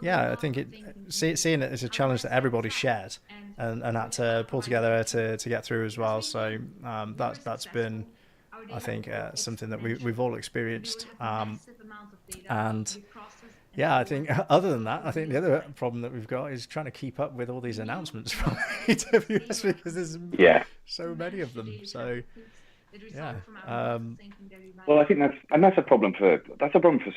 yeah, I think seeing it as a challenge that everybody shared and had to pull together to get through as well. So that's been, I think, something that we've all experienced. And yeah, I think other than that, I think the other problem that we've got is trying to keep up with all these announcements from AWS because there's so many of them. So yeah. Well, I think that's a problem for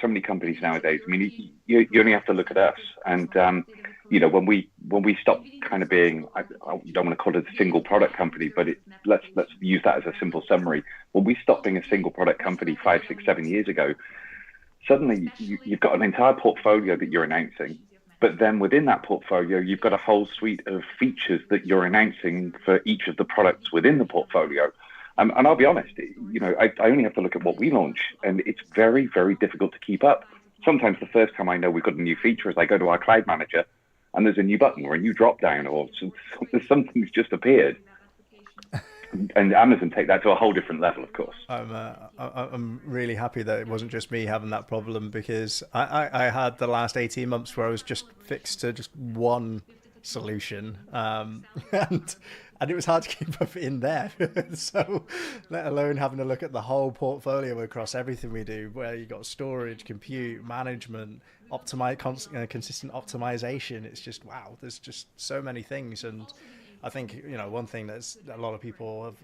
so many companies nowadays. I mean, you only have to look at us, and when we stop kind of being, I don't want to call it a single product company, but let's use that as a simple summary. When we stopped being a single product company 5, 6, 7 years ago, suddenly you've got an entire portfolio that you're announcing, but then within that portfolio, you've got a whole suite of features that you're announcing for each of the products within the portfolio. And I'll be honest, I only have to look at what we launch, and it's very, very difficult to keep up. Sometimes the first time I know we've got a new feature is I go to our cloud manager, and there's a new button or a new drop down, or something's just appeared. and Amazon take that to a whole different level, of course. I'm really happy that it wasn't just me having that problem, because I had the last 18 months where I was just fixed to just one solution, and it was hard to keep up in there. So let alone having to look at the whole portfolio across everything we do, where you got storage, compute, management, consistent optimization. It's just, wow, there's just so many things. And I think, one thing that's a lot of people have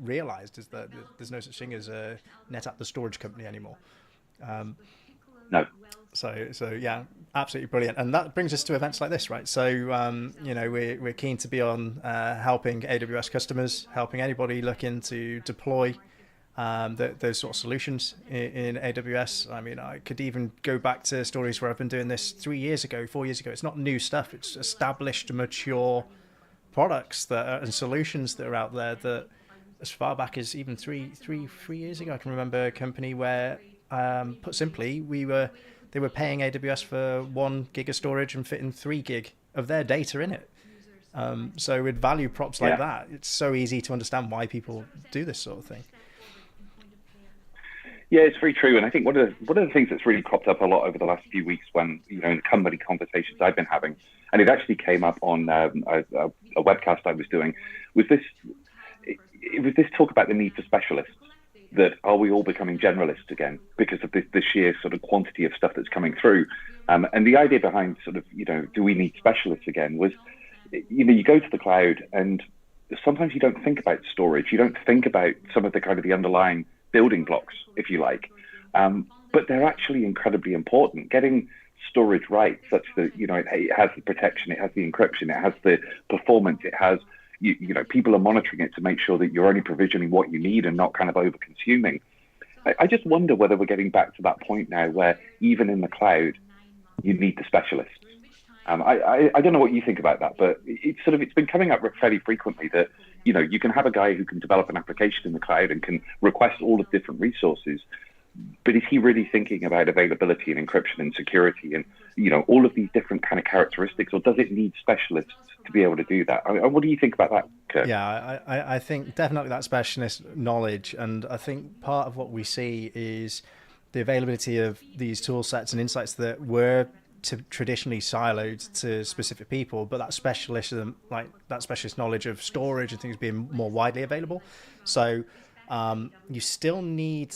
realized is that there's no such thing as a NetApp the storage company anymore. No. So yeah, absolutely brilliant. And that brings us to events like this, right? So, we're keen to be on helping AWS customers, helping anybody looking to deploy those sort of solutions in AWS. I mean, I could even go back to stories where I've been doing this 3 years ago, 4 years ago. It's not new stuff. It's established, mature products and solutions that are out there that, as far back as even three years ago, I can remember a company where, put simply, they were paying AWS for 1 gig of storage and fitting 3 gig of their data in it. So with value props like that, it's so easy to understand why people do this sort of thing. Yeah, it's very true. And I think one of the things that's really cropped up a lot over the last few weeks when, in company conversations I've been having, and it actually came up on a webcast I was doing, was this talk about the need for specialists. That are we all becoming generalists again because of the sheer sort of quantity of stuff that's coming through? And the idea behind sort of, do we need specialists again was, you go to the cloud and sometimes you don't think about storage. You don't think about some of the kind of the underlying building blocks, if you like. But they're actually incredibly important. Getting storage right such that, it has the protection, it has the encryption, it has the performance, it has, people are monitoring it to make sure that you're only provisioning what you need and not kind of over consuming. I just wonder whether we're getting back to that point now where even in the cloud, you need the specialists. I don't know what you think about that, but it's been coming up fairly frequently that, you can have a guy who can develop an application in the cloud and can request all of different resources. But is he really thinking about availability and encryption and security and, all of these different kind of characteristics, or does it need specialists to be able to do that? What do you think about that, Kirk? Yeah, I think definitely that specialist knowledge. And I think part of what we see is the availability of these tool sets and insights that were traditionally siloed to specific people, but that specialism, like that specialist knowledge of storage and things being more widely available. So you still need,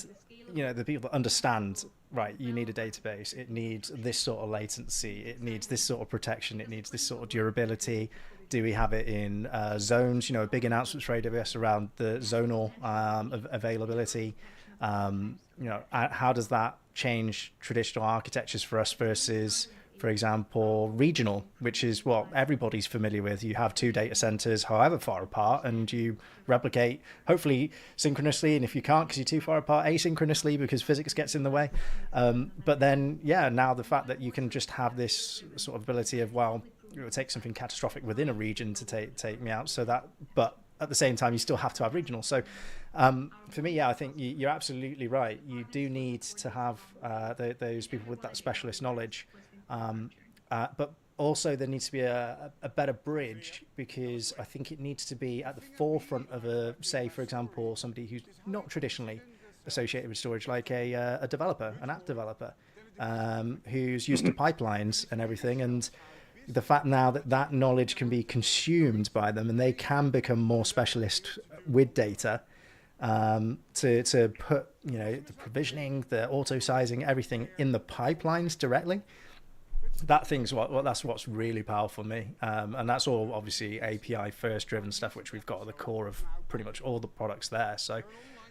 the people that understand, right, you need a database, it needs this sort of latency, it needs this sort of protection, it needs this sort of durability. Do we have it in zones? Big announcements for AWS around the zonal availability. How does that change traditional architectures for us versus, for example, regional, which is what everybody's familiar with. You have 2 data centers, however far apart, and you replicate, hopefully synchronously, and if you can't because you're too far apart, asynchronously because physics gets in the way. But then, now the fact that you can just have this sort of ability of, it would take something catastrophic within a region to take me out. So that, but at the same time, you still have to have regional. So for me, I think you're absolutely right. You do need to have those people with that specialist knowledge. But also there needs to be a better bridge, because I think it needs to be at the forefront of say, for example, somebody who's not traditionally associated with storage, like a developer, an app developer, who's used to pipelines and everything. And the fact now that knowledge can be consumed by them and they can become more specialist with data, to put, the provisioning, the auto sizing, everything in the pipelines directly. That's what's really powerful for me. And that's all obviously API first driven stuff, which we've got at the core of pretty much all the products there. So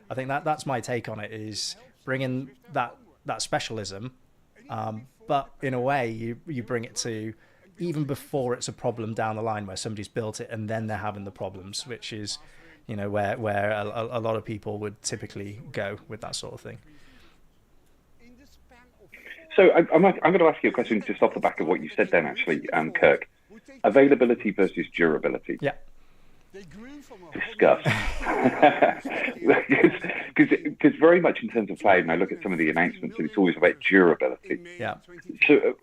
I think that's my take on it, is bringing that specialism. But in a way you bring it to even before it's a problem down the line where somebody's built it and then they're having the problems, which is, where a lot of people would typically go with that sort of thing. So I'm going to ask you a question just off the back of what you said then, actually, Kirk. Availability versus durability. Yeah. discuss. Because very much in terms of cloud, and I look at some of the announcements, and it's always about durability. Yeah. So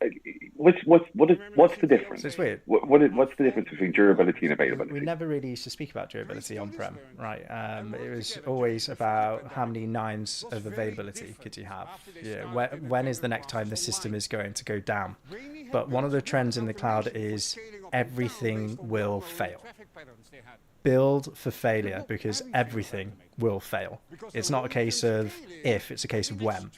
what's the difference? So it's weird. What's the difference between durability and availability? We never really used to speak about durability on-prem, right? It was always about how many nines of availability could you have. Yeah. When is the next time the system is going to go down? But one of the trends in the cloud is everything will fail. Build for failure, because everything will fail. It's not a case of if, it's a case of when.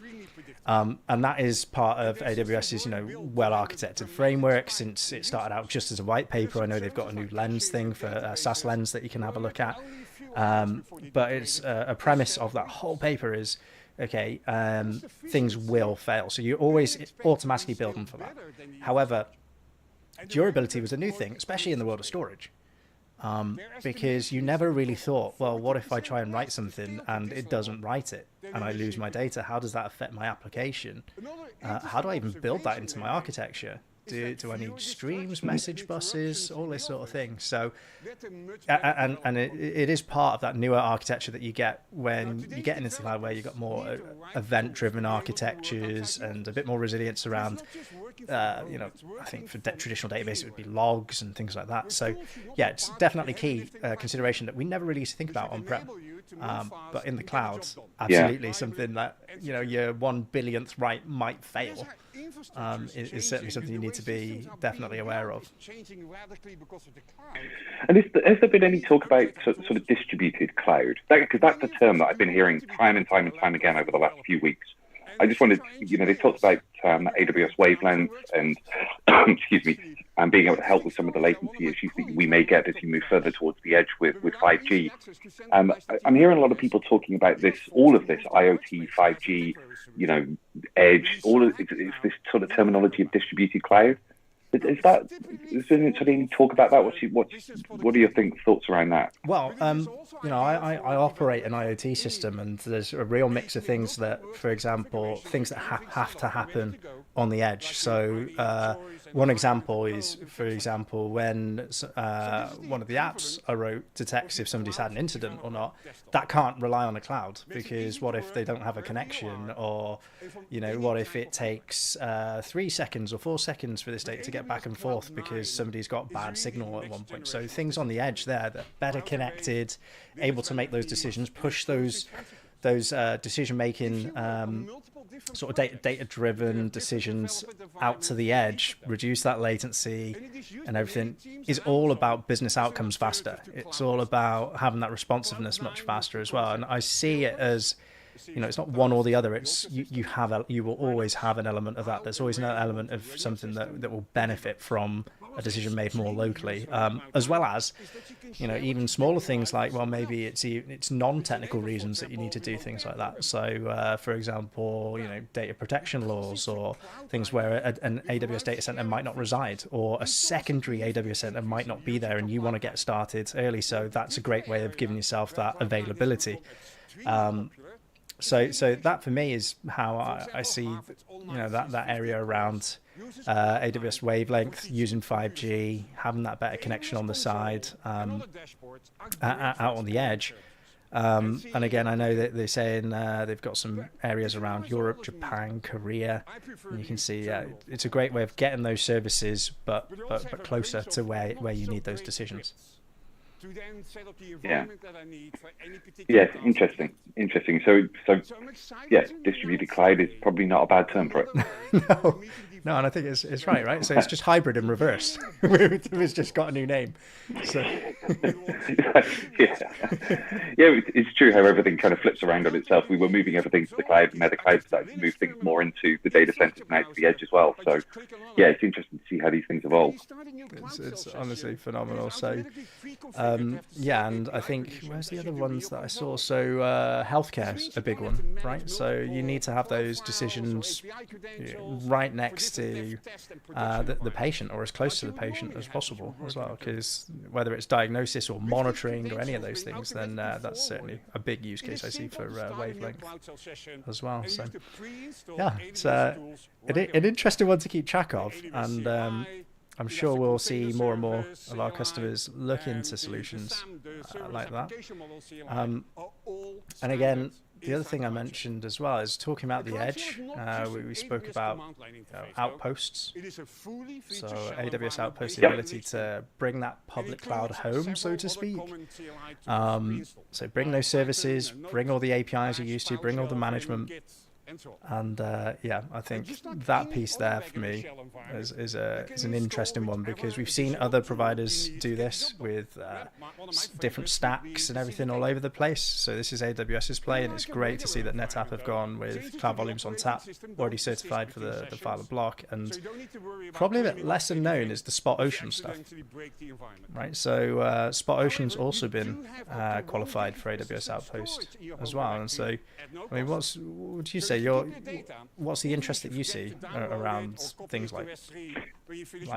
And that is part of AWS's, well-architected framework since it started out just as a white paper. I know they've got a new lens thing for SaaS lens that you can have a look at. But it's a premise of that whole paper is, okay, things will fail. So you always automatically build them for that. However, durability was a new thing, especially in the world of storage. Because you never really thought, well, what if I try and write something and it doesn't write it and I lose my data? How does that affect my application? How do I even build that into my architecture? Do I need streams, message buses, all this sort of thing? So, and it is part of that newer architecture that you get when you get into the cloud, where you've got more event-driven architectures and a bit more resilience around, I think for traditional databases it would be logs and things like that. So, yeah, it's definitely key consideration that we never really used to think about on-prem. But in the cloud, absolutely something that, your 1 billionth write might fail. Is certainly something you need to be definitely aware of. And has there been any talk about sort of distributed cloud? Because that's a term that I've been hearing time and time again over the last few weeks. I just wanted, they talked about AWS wavelength and, excuse me, and being able to help with some of the latency issues that we may get as you move further towards the edge with 5G. I'm hearing a lot of people talking about all of this IoT, 5G, edge, it's this sort of terminology of distributed cloud. Is there any talk about that? What are your thoughts around that? Well, I operate an IoT system, and there's a real mix of things that, for example, things that have to happen on the edge. So one example is, for example, when one of the apps I wrote detects if somebody's had an incident or not, that can't rely on the cloud, because what if they don't have a connection, or what if it takes 3 seconds or 4 seconds for this data to get back and forth because somebody's got bad signal at one point. So things on the edge there that are better connected, able to make those decisions, push those decision making sort of data driven decisions out to the edge, reduce that latency and everything, is all about business outcomes faster. It's all about having that responsiveness much faster as well. And I see it as, it's not one or the other. It's you will always have an element of that. There's always an element of something that will benefit from a decision made more locally, as well as, even smaller things like, well, maybe it's non-technical reasons that you need to do things like that. So, for example, data protection laws, or things where an AWS data center might not reside, or a secondary AWS center might not be there, and you want to get started early. So that's a great way of giving yourself that availability. So that for me is how I see, that area around AWS wavelength, using 5G, having that better connection on the side, out on the edge. And again, I know that they're saying they've got some areas around Europe, Japan, Korea, and you can see it's a great way of getting those services, but closer to where you need those decisions. Yeah. Yes, interesting. So yes, distributed cloud is probably not a bad term for it. No, and I think it's right. So it's just hybrid in reverse. It's just got a new name. So it's true how everything kind of flips around on itself. We were moving everything to the cloud, and now the cloud started to move things more into the data centers and out to the edge as well. So yeah, it's interesting to see how these things evolve. It's honestly phenomenal. So and I think, where's the other ones that I saw? So healthcare's a big one, right? So you need to have those decisions right next to the patient, or as close to the patient as possible as well, because whether it's diagnosis or monitoring or any of those things, then that's certainly a big use case I see for wavelength as well. So yeah, it's an interesting one to keep track of, and I'm sure we'll see more and more of our customers look into solutions like that. And again, the other thing I mentioned as well is talking about the edge. We spoke about Outposts. So AWS Outposts, the ability to bring that public cloud home, so to speak. So bring those services, bring all the APIs you're used to, bring all the management. And yeah, I think that piece there for me is an interesting one, because we've seen other providers do this with different stacks and everything all over the place. So this is AWS's play, and it's great to see that NetApp have gone with Cloud Volumes on Tap, already certified for the file of block. And probably a bit lesser known is the Spot Ocean stuff, right? So Spot Ocean's also been qualified for AWS Outpost as well. And so, I mean, what would you say? What's the interest that you see around things like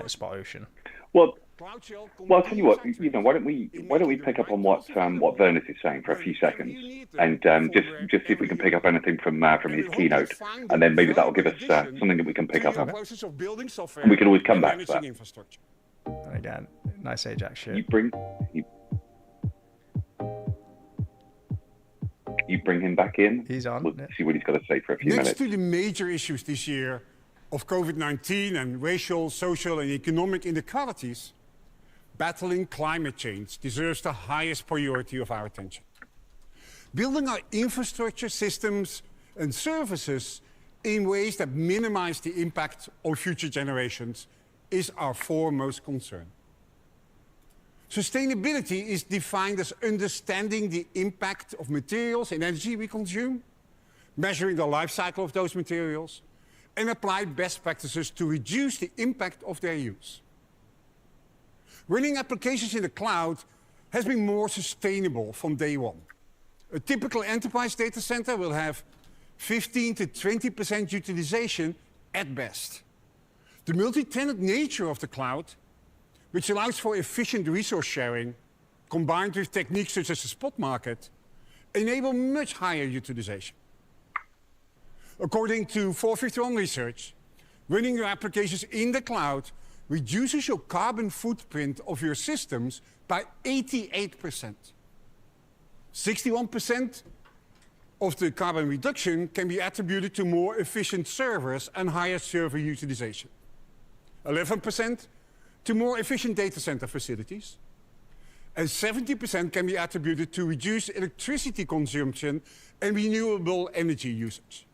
Spot Ocean? Well, I'll tell you what. Why don't we pick up on what Werner's is saying for a few seconds, and just see if we can pick up anything from his keynote, and then maybe that'll give us something that we can pick up on it. And we can always come back to that. And again, nice Ajax shit. You bring him back in. He's on. We'll see what he's got to say for a few minutes. Next to the major issues this year of COVID-19 and racial, social, and economic inequalities, battling climate change deserves the highest priority of our attention. Building our infrastructure, systems, and services in ways that minimize the impact on future generations is our foremost concern. Sustainability is defined as understanding the impact of materials and energy we consume, measuring the life cycle of those materials, and apply best practices to reduce the impact of their use. Running applications in the cloud has been more sustainable from day one. A typical enterprise data center will have 15 to 20% utilization at best. The multi-tenant nature of the cloud, which allows for efficient resource sharing, combined with techniques such as the spot market, enable much higher utilization. According to 451 Research, running your applications in the cloud reduces your carbon footprint of your systems by 88%. 61% of the carbon reduction can be attributed to more efficient servers and higher server utilization. 11% to more efficient data center facilities, and 70% can be attributed to reduced electricity consumption and renewable energy usage.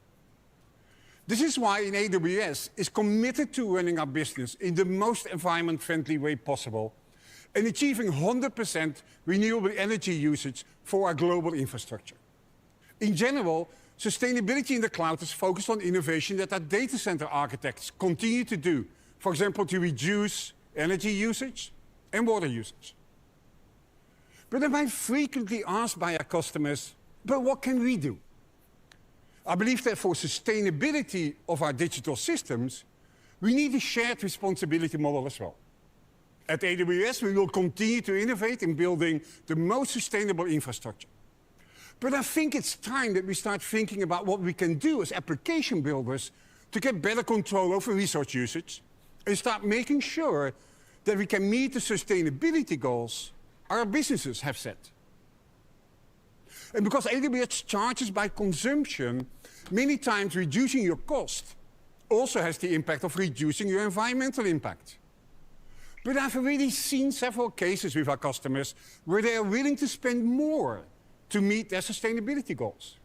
This is why AWS is committed to running our business in the most environment-friendly way possible and achieving 100% renewable energy usage for our global infrastructure. In general, sustainability in the cloud is focused on innovation that our data center architects continue to do, for example, to reduce energy usage and water usage. But I'm frequently asked by our customers, but what can we do? I believe that for sustainability of our digital systems, we need a shared responsibility model as well. At AWS, we will continue to innovate in building the most sustainable infrastructure. But I think it's time that we start thinking about what we can do as application builders to get better control over resource usage and start making sure that we can meet the sustainability goals our businesses have set. And because AWS charges by consumption, many times reducing your cost also has the impact of reducing your environmental impact. But I've already seen several cases with our customers where they are willing to spend more to meet their sustainability goals.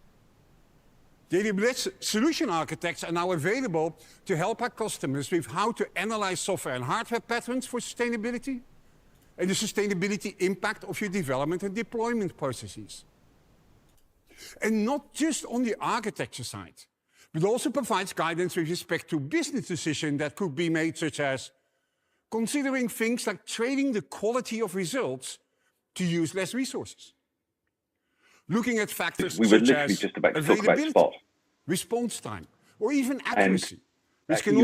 The AWS solution architects are now available to help our customers with how to analyze software and hardware patterns for sustainability and the sustainability impact of your development and deployment processes. And not just on the architecture side, but also provides guidance with respect to business decisions that could be made, such as considering things like trading the quality of results to use less resources. Looking at factors such as just about to talk about Spot, response time, or even accuracy. I think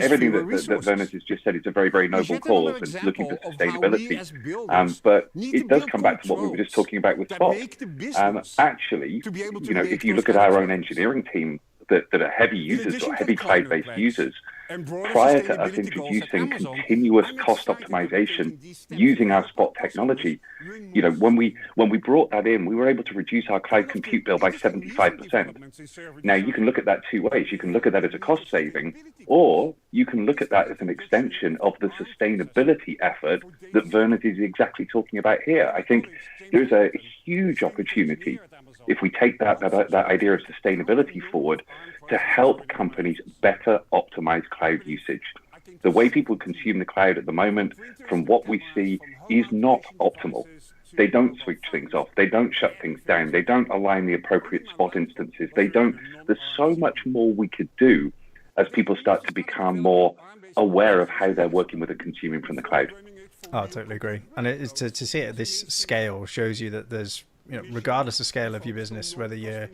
everything that Werner has just said is a very, very noble cause and looking for sustainability. But it does come back to what we were just talking about with Spot. Actually, if you look at our own engineering team that are heavy users or heavy cloud-based users, prior to us introducing continuous cost optimization using our Spot technology, when we brought that in, we were able to reduce our cloud compute bill by 75%. Now, you can look at that two ways. You can look at that as a cost saving, or you can look at that as an extension of the sustainability effort that Werner is exactly talking about here. I think there's a huge opportunity if we take that idea of sustainability forward to help companies better optimize cloud usage. The way people consume the cloud at the moment, from what we see, is not optimal. They don't switch things off. They don't shut things down. They don't align the appropriate Spot instances. There's so much more we could do as people start to become more aware of how they're working with and consuming from the cloud. Oh, I totally agree. And it is to see it at this scale shows you that there's, regardless of scale of your business, whether you're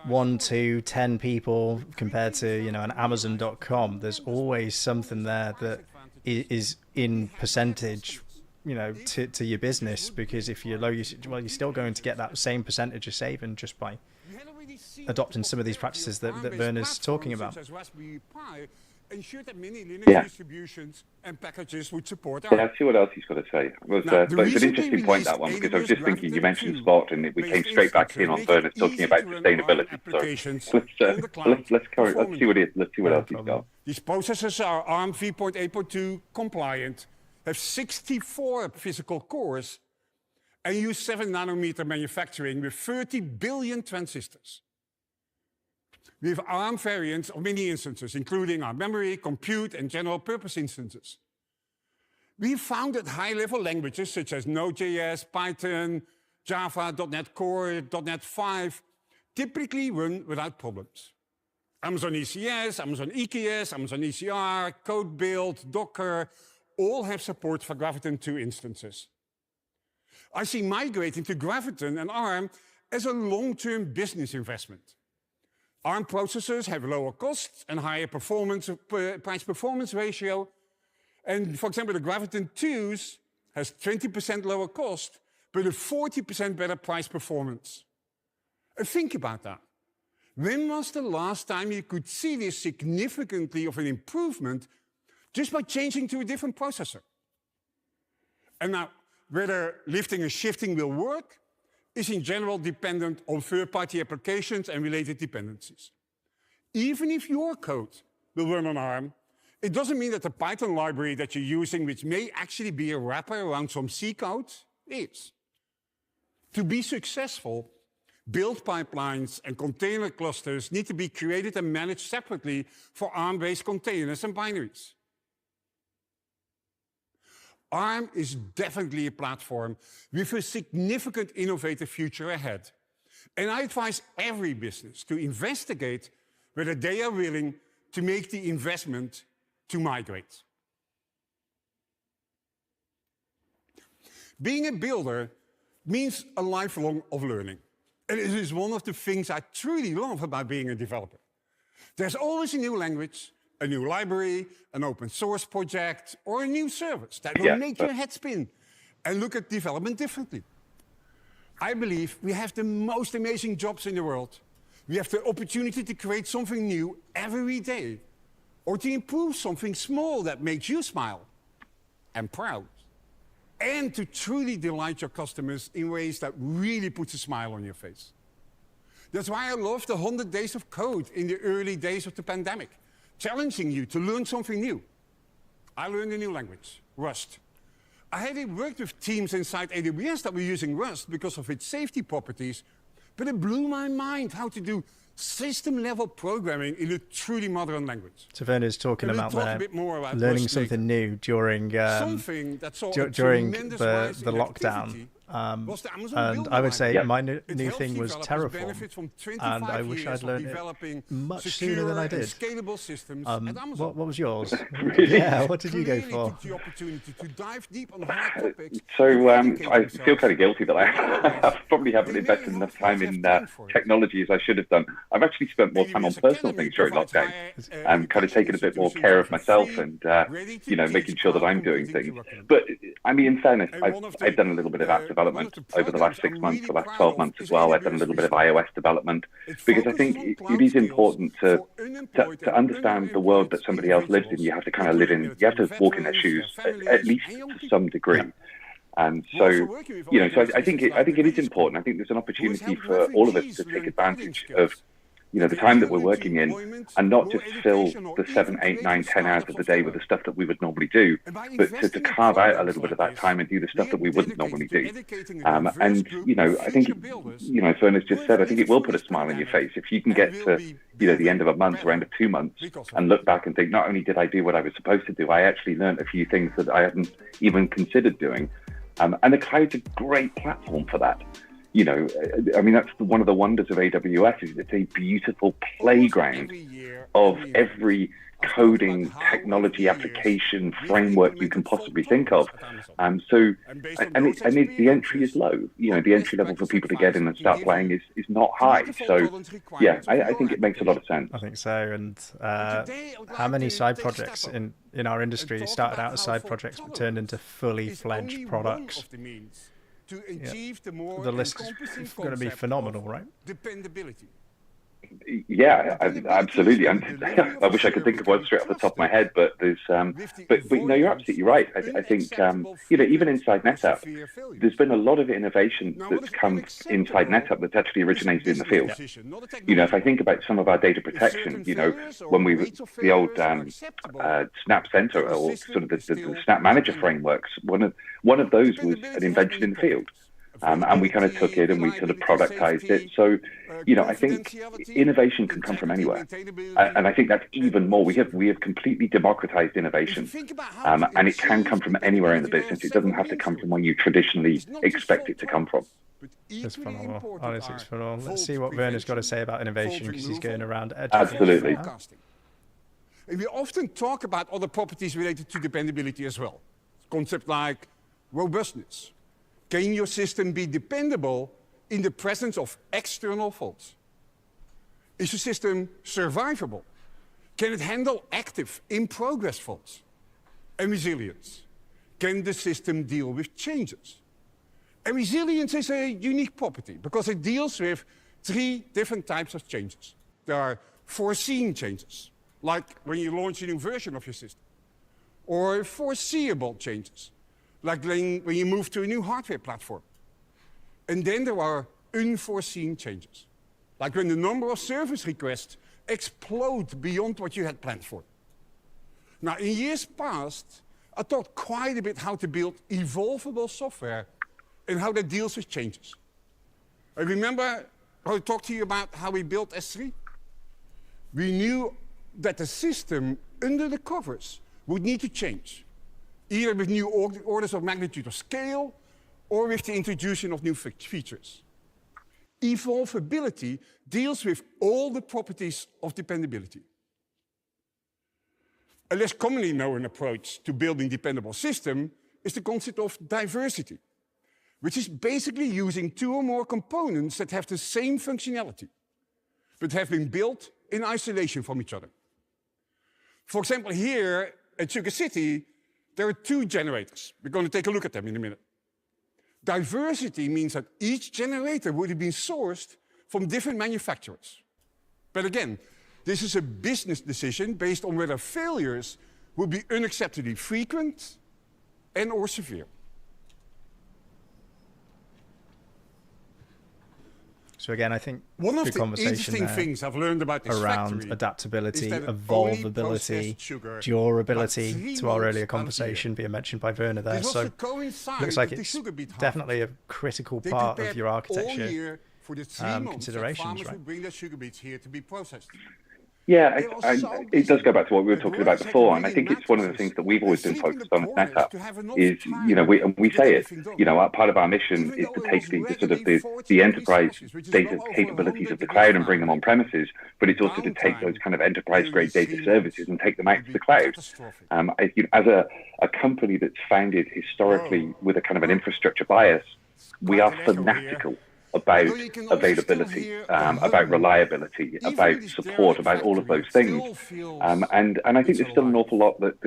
1, 2, 10 people compared to, an Amazon.com, there's always something there that is in percentage, to your business, because if you're low usage, well, you're still going to get that same percentage of saving just by adopting some of these practices that Werner's talking about. Ensured that many Linux distributions and packages would support our... Let's see what else he's got to say. But it's an interesting point, that one, because I was just thinking, you mentioned Spot, and we came straight back in on Werner talking about sustainability. So let's see what else he's got. These processors are ARM 3.8.2 compliant, have 64 physical cores, and use 7 nanometer manufacturing with 30 billion transistors. We have ARM variants of many instances, including our memory, compute, and general purpose instances. We found that high-level languages such as Node.js, Python, Java, .NET Core, .NET 5 typically run without problems. Amazon ECS, Amazon EKS, Amazon ECR, Code Build, Docker, all have support for Graviton 2 instances. I see migrating to Graviton and ARM as a long-term business investment. ARM processors have lower costs and higher price-performance ratio. And for example, the Graviton 2s has 20% lower cost, but a 40% better price performance. And think about that. When was the last time you could see this significantly of an improvement just by changing to a different processor? And now, whether lifting and shifting will work is in general dependent on third-party applications and related dependencies. Even if your code will run on ARM, it doesn't mean that the Python library that you're using, which may actually be a wrapper around some C code, is. To be successful, build pipelines and container clusters need to be created and managed separately for ARM-based containers and binaries. ARM is definitely a platform with a significant innovative future ahead. And I advise every business to investigate whether they are willing to make the investment to migrate. Being a builder means a lifelong of learning. And it is one of the things I truly love about being a developer. There's always a new language, a new library, an open source project, or a new service that will make your head spin and look at development differently. I believe we have the most amazing jobs in the world. We have the opportunity to create something new every day, or to improve something small that makes you smile and proud, and to truly delight your customers in ways that really puts a smile on your face. That's why I loved the 100 days of code in the early days of the pandemic, challenging you to learn something new. I learned a new language, Rust. I had worked with teams inside AWS that were using Rust because of its safety properties, but it blew my mind how to do system-level programming in a truly modern language. So Werner's talking about learning something new during the lockdown. And I would say my new thing was Terraform, and I wish I'd learned it much sooner than I did. What was yours? Yeah, what did you go for? So I feel kind of guilty that I probably haven't invested enough time in technology as I should have done. I've actually spent more time on personal things during lockdown, and kind of taken a bit more care of myself, and making sure that I'm doing things. But I mean, in fairness, I've done a little bit of app development over the last 6 months, the last 12 months as well. I've done a little bit of iOS development because I think it is important to understand the world that somebody else lives in. You have to kind of you have to walk in their shoes, at least to some degree. And so, so I think it is important. I think there's an opportunity for all of us to take advantage of, the time that we're working in, and not just fill the 7, 8, 9, 10 hours of the day with the stuff that we would normally do, but to carve out a little bit of that time and do the stuff that we wouldn't normally do. And, I think, as Werner's just said, I think it will put a smile on your face. If you can get to, the end of a month or end of 2 months and look back and think, not only did I do what I was supposed to do, I actually learned a few things that I hadn't even considered doing. And the cloud's a great platform for that. That's one of the wonders of AWS is it's a beautiful playground of every coding, technology, application, framework you can possibly think of. The entry is low. The entry level for people to get in and start playing is not high. So, yeah, I think it makes a lot of sense. I think so. And how many side projects in our industry started out as side projects but turned into fully fledged products? The list is going to be phenomenal, right? Dependability. Yeah, absolutely. I wish I could think of one straight off the top of my head, but there's, but no, you're absolutely right. I think, even inside NetApp, there's been a lot of innovation that's come inside NetApp that's actually originated in the field. If I think about some of our data protection, when the old Snap Center or sort of the Snap Manager frameworks, one of those was an invention in the field. And we kind of took it and we sort of productized it. So, I think innovation can come from anywhere. And I think that's even more. We have completely democratized innovation. And it can come from anywhere in the business. It doesn't have to come from where you traditionally expect it to come from. It's phenomenal. Honestly, it's phenomenal. Let's see what Werner's got to say about innovation because he's going around education. Absolutely. And we often talk about other properties related to dependability as well. Concepts like robustness. Can your system be dependable in the presence of external faults? Is your system survivable? Can it handle active, in-progress faults? And resilience. Can the system deal with changes? And resilience is a unique property because it deals with 3 different types of changes. There are foreseen changes, like when you launch a new version of your system, or foreseeable changes, like when you move to a new hardware platform. And then there are unforeseen changes, like when the number of service requests explode beyond what you had planned for. Now, in years past, I taught quite a bit how to build evolvable software and how that deals with changes. I remember how I talked to you about how we built S3. We knew that the system under the covers would need to change, either with new orders of magnitude of scale or with the introduction of new features. Evolvability deals with all the properties of dependability. A less commonly known approach to building dependable system is the concept of diversity, which is basically using 2 or more components that have the same functionality, but have been built in isolation from each other. For example, here at Sugar City, there are 2 generators. We're going to take a look at them in a minute. Diversity means that each generator would have been sourced from different manufacturers. But again, this is a business decision based on whether failures would be unacceptably frequent and or severe. So again, I think one of good the conversation interesting things I've learned about this around factory adaptability, is that evolvability, durability to our earlier conversation being mentioned by Werner there. So looks like it's definitely a critical part of your architecture considerations, right? Bring their sugar beets here to be processed. Yeah, it does go back to what we were talking about before, and I think it's one of the things that we've always been focused on at NetApp is, we say it, part of our mission is to take the enterprise data capabilities of the cloud and bring them on premises, but it's also to take those kind of enterprise-grade data services and take them out to the cloud. As a company that's founded historically with a kind of an infrastructure bias, we are fanatical about availability, about reliability, about support, about all of those things. And I think there's still an awful lot that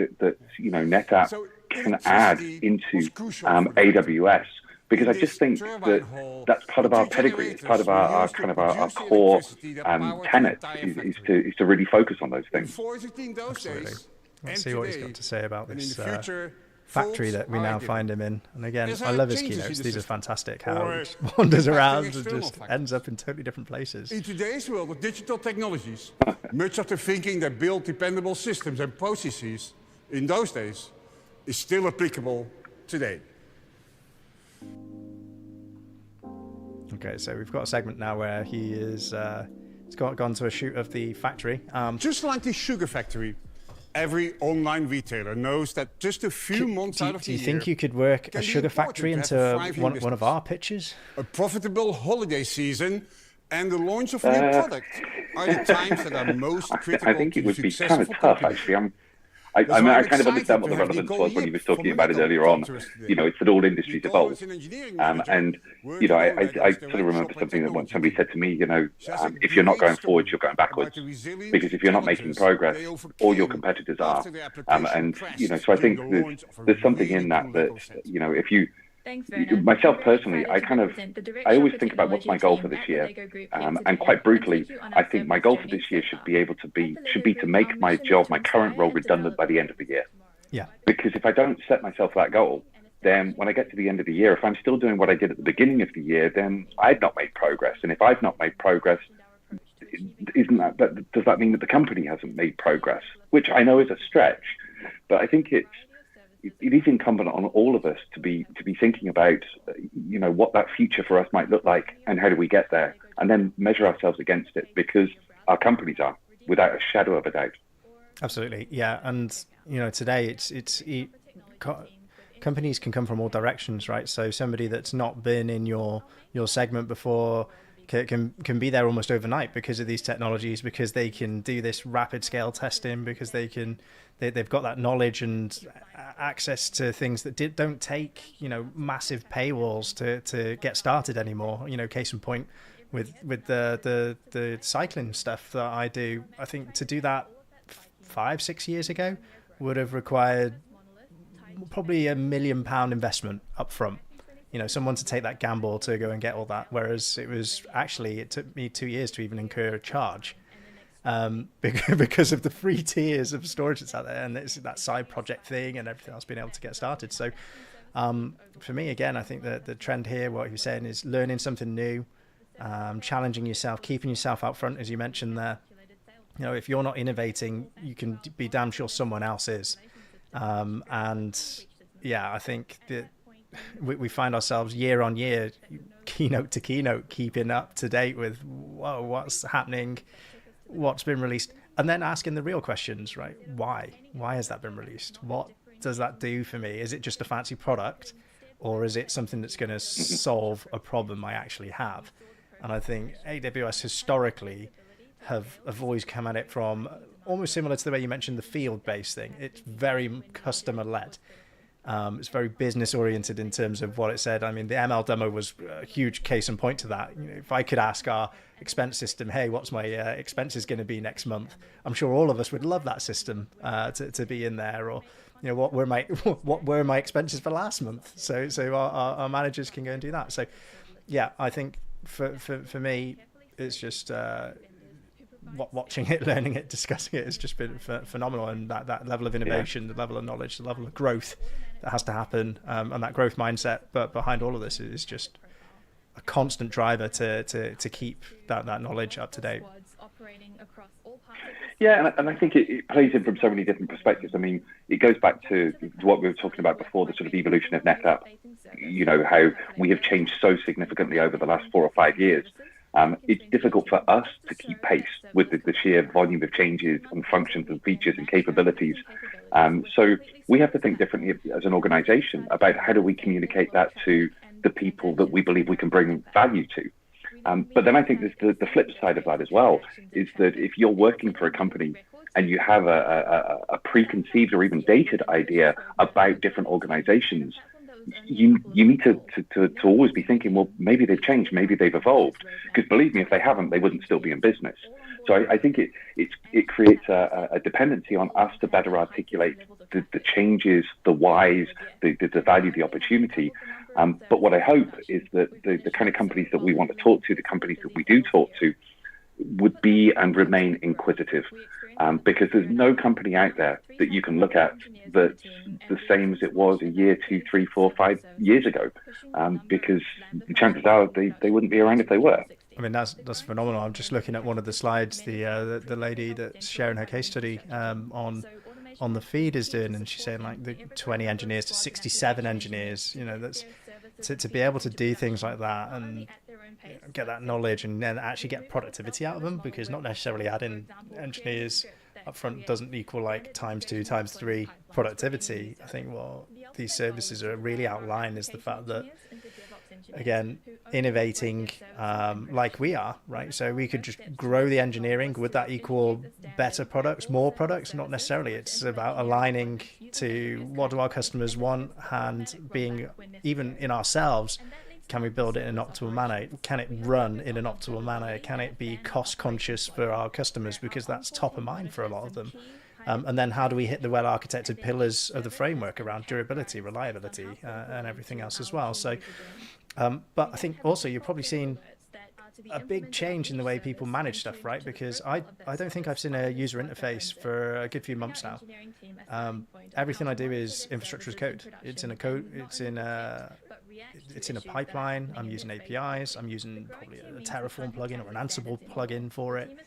NetApp can add into AWS because I just think that that's part of our pedigree. It's part of our kind of our core tenet is to really focus on those things. Absolutely. Let's see what he's got to say about this factory that we now find him in. And again, I love his keynotes. These are fantastic. How he just wanders around and just ends up in totally different places. In today's world of digital technologies, much of the thinking that built dependable systems and processes in those days is still applicable today. Okay, so we've got a segment now where he is he's gone to a shoot of the factory. Just like the sugar factory, every online retailer knows that just a few months out of the year... Do you think you could work a sugar factory into one of our pitches? A profitable holiday season and the launch of a new product are the times that are most critical. I think it would be kind of tough, actually. I kind of understand what the relevance was when you were talking about it earlier on. You know, it's that all industries evolve. And, you know, I sort of remember something that once somebody said to me, you know, if you're not going forwards, you're going backwards. Because if you're not making progress, all your competitors are. And, you know, so I think there's something in that, you know, if you... Myself personally, I always think about what's my goal for this year, and quite brutally, I think my goal for this year should be to make my job, my current role, redundant by the end of the year. Yeah. Because if I don't set myself that goal, then when I get to the end of the year, if I'm still doing what I did at the beginning of the year, then I've not made progress. And if I've not made progress, does that mean that the company hasn't made progress? Which I know is a stretch, but I think it is incumbent on all of us to be thinking about, you know, what that future for us might look like and how do we get there, and then measure ourselves against it, because our companies are, without a shadow of a doubt. Absolutely, yeah. And you know, today companies can come from all directions, right? So somebody that's not been in your segment before can be there almost overnight because of these technologies, because they can do this rapid scale testing, because they've got that knowledge and access to things that don't take, you know, massive paywalls to get started anymore. You know, case in point with the cycling stuff that I do, I think to do that 5-6 years ago would have required probably £1 million investment up front. You know, someone to take that gamble to go and get all that, whereas it took me 2 years to even incur a charge. Because of the free tiers of storage that's out there, and it's that side project thing and everything else being able to get started. So for me, again, I think that the trend here, what you're saying, is learning something new, challenging yourself, keeping yourself out front, as you mentioned there. You know, if you're not innovating, you can be damn sure someone else is. And yeah, I think that we find ourselves year on year, keynote to keynote, keeping up to date with what's happening, what's been released, and then asking the real questions, right? Why has that been released? What does that do for me? Is it just a fancy product, or is it something that's going to solve a problem I actually have? And I think AWS historically have always come at it from almost similar to the way you mentioned the field-based thing. It's very customer-led. It's very business oriented in terms of what it said. I mean, the ML demo was a huge case in point to that. You know, if I could ask our expense system, hey, what's my expenses going to be next month? I'm sure all of us would love that system to be in there. Or, you know, what were my expenses for last month? So our managers can go and do that. So, yeah, I think for me, it's just watching it, learning it, discussing it has just been phenomenal. And that level of innovation, the level of knowledge, the level of growth that has to happen, and that growth mindset, but behind all of this is just a constant driver to keep that knowledge up to date. Yeah, and I think it plays in from so many different perspectives. I mean, it goes back to what we were talking about before, the sort of evolution of NetApp. You know, how we have changed so significantly over the last 4 or 5 years. It's difficult for us to keep pace with the sheer volume of changes and functions and features and capabilities. So we have to think differently as an organization about how do we communicate that to the people that we believe we can bring value to. But then I think there's the flip side of that as well, is that if you're working for a company and you have a preconceived or even dated idea about different organizations, you need to always be thinking, well, maybe they've changed, maybe they've evolved. Because believe me, if they haven't, they wouldn't still be in business. So I think it creates a dependency on us to better articulate the changes, the whys, the value, the opportunity. But what I hope is that the kind of companies that we want to talk to, the companies that we do talk to, would be and remain inquisitive, because there's no company out there that you can look at that's the same as it was a year, 2, 3, 4, 5 years ago, because chances are they wouldn't be around if they were. I mean, that's phenomenal. I'm just looking at one of the slides, the lady that's sharing her case study on the feed is doing, and she's saying like the 20 engineers to 67 engineers. You know, that's to be able to do things like that and get that knowledge and then actually get productivity out of them, because not necessarily adding engineers up front doesn't equal like ×2, ×3 productivity. I think what these services are really outlined is the fact that, again, innovating like we are, right? So we could just grow the engineering. Would that equal better products, more products? Not necessarily. It's about aligning to what do our customers want, and being even in ourselves. Can we build it in an optimal manner? Can it run in an optimal manner? Can it be cost conscious for our customers? Because that's top of mind for a lot of them. And then how do we hit the well-architected pillars of the framework around durability, reliability, and everything else as well? So, but I think also you're probably seeing a big change in the way people manage stuff, right? Because I don't think I've seen a user interface for a good few months now. Everything I do is infrastructure as code. It's in a pipeline. I'm using APIs. I'm using probably a Terraform plugin or an Ansible plugin for it.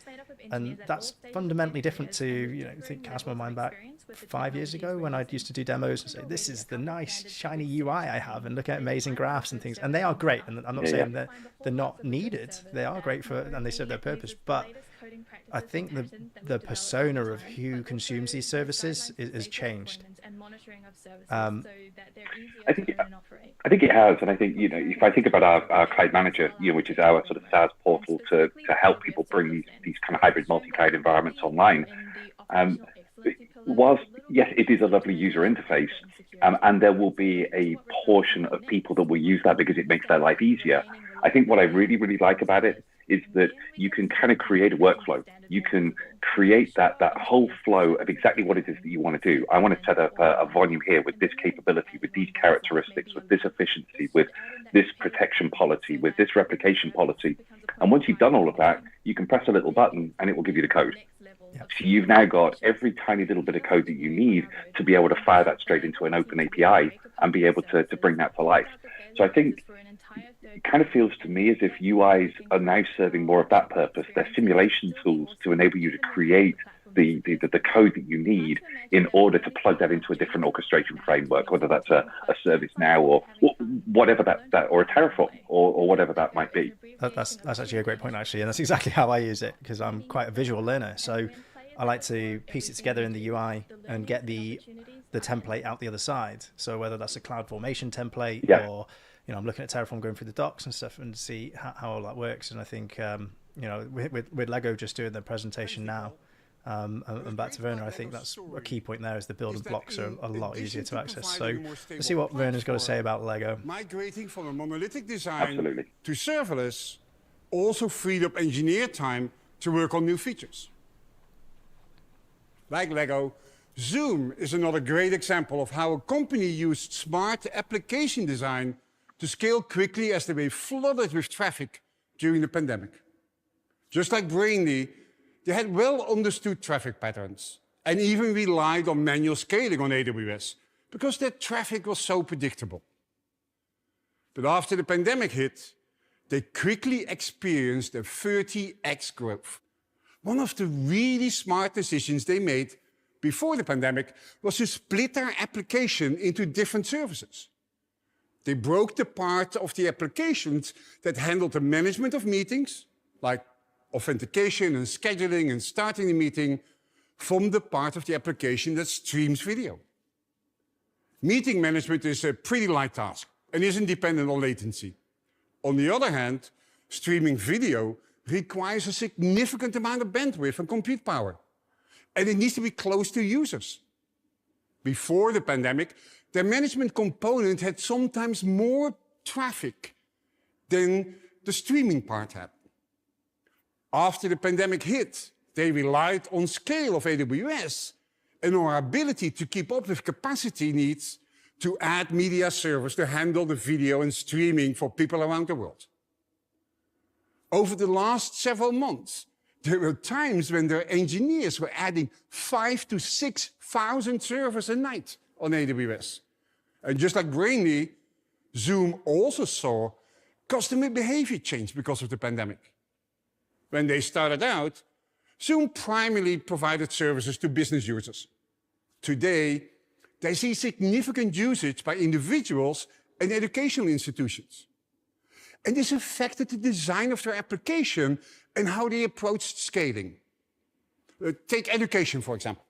And that's fundamentally different to, you know, cast my mind back 5 years ago when I used to do demos and say, this is the nice shiny UI I have, and look at amazing graphs and things. And they are great. And I'm not saying that they're not needed. They are great and they serve their purpose. But I think the persona of who consumes these services has changed. I think it has, and I think, you know, if I think about our Cloud Manager, you know, which is our sort of SaaS portal to help people bring these kind of hybrid multi-cloud environments online. Whilst yes, it is a lovely user interface, and there will be a portion of people that will use that because it makes their life easier. I think what I really, really like about it is that you can kind of create a workflow. You can create that whole flow of exactly what it is that you want to do. I want to set up a volume here with this capability, with these characteristics, with this efficiency, with this protection policy, with this replication policy. And once you've done all of that, you can press a little button and it will give you the code. So you've now got every tiny little bit of code that you need to be able to fire that straight into an open API and be able to bring that to life. So I think it kind of feels to me as if UIs are now serving more of that purpose. They're simulation tools to enable you to create the code that you need in order to plug that into a different orchestration framework, whether that's a ServiceNow or whatever that or a Terraform or whatever that might be. That's actually a great point, actually, and that's exactly how I use it, because I'm quite a visual learner. So I like to piece it together in the UI and get the template out the other side. So whether that's a CloudFormation template or, you know, I'm looking at Terraform, going through the docs and stuff and see how all that works. And I think, you know, with Lego just doing the presentation now, and back to Werner, I think that's a key point there, is the building blocks are a lot easier to access. So let's see what Werner's got to say about Lego. Migrating from a monolithic design to serverless also freed up engineer time to work on new features. Like Lego, Zoom is another great example of how a company used smart application design to scale quickly as they were flooded with traffic during the pandemic. Just like Brainly, they had well understood traffic patterns and even relied on manual scaling on AWS because their traffic was so predictable. But after the pandemic hit, they quickly experienced a 30x growth. One of the really smart decisions they made before the pandemic was to split their application into different services. They broke the part of the applications that handled the management of meetings, like authentication and scheduling and starting the meeting, from the part of the application that streams video. Meeting management is a pretty light task and isn't dependent on latency. On the other hand, streaming video requires a significant amount of bandwidth and compute power, and it needs to be close to users. Before the pandemic, their management component had sometimes more traffic than the streaming part had. After the pandemic hit, they relied on scale of AWS and our ability to keep up with capacity needs to add media servers to handle the video and streaming for people around the world. Over the last several months, there were times when their engineers were adding 5,000 to 6,000 servers a night on AWS. And just like Brainly, Zoom also saw customer behavior change because of the pandemic. When they started out, Zoom primarily provided services to business users. Today, they see significant usage by individuals and educational institutions. And this affected the design of their application and how they approached scaling. Take education, for example.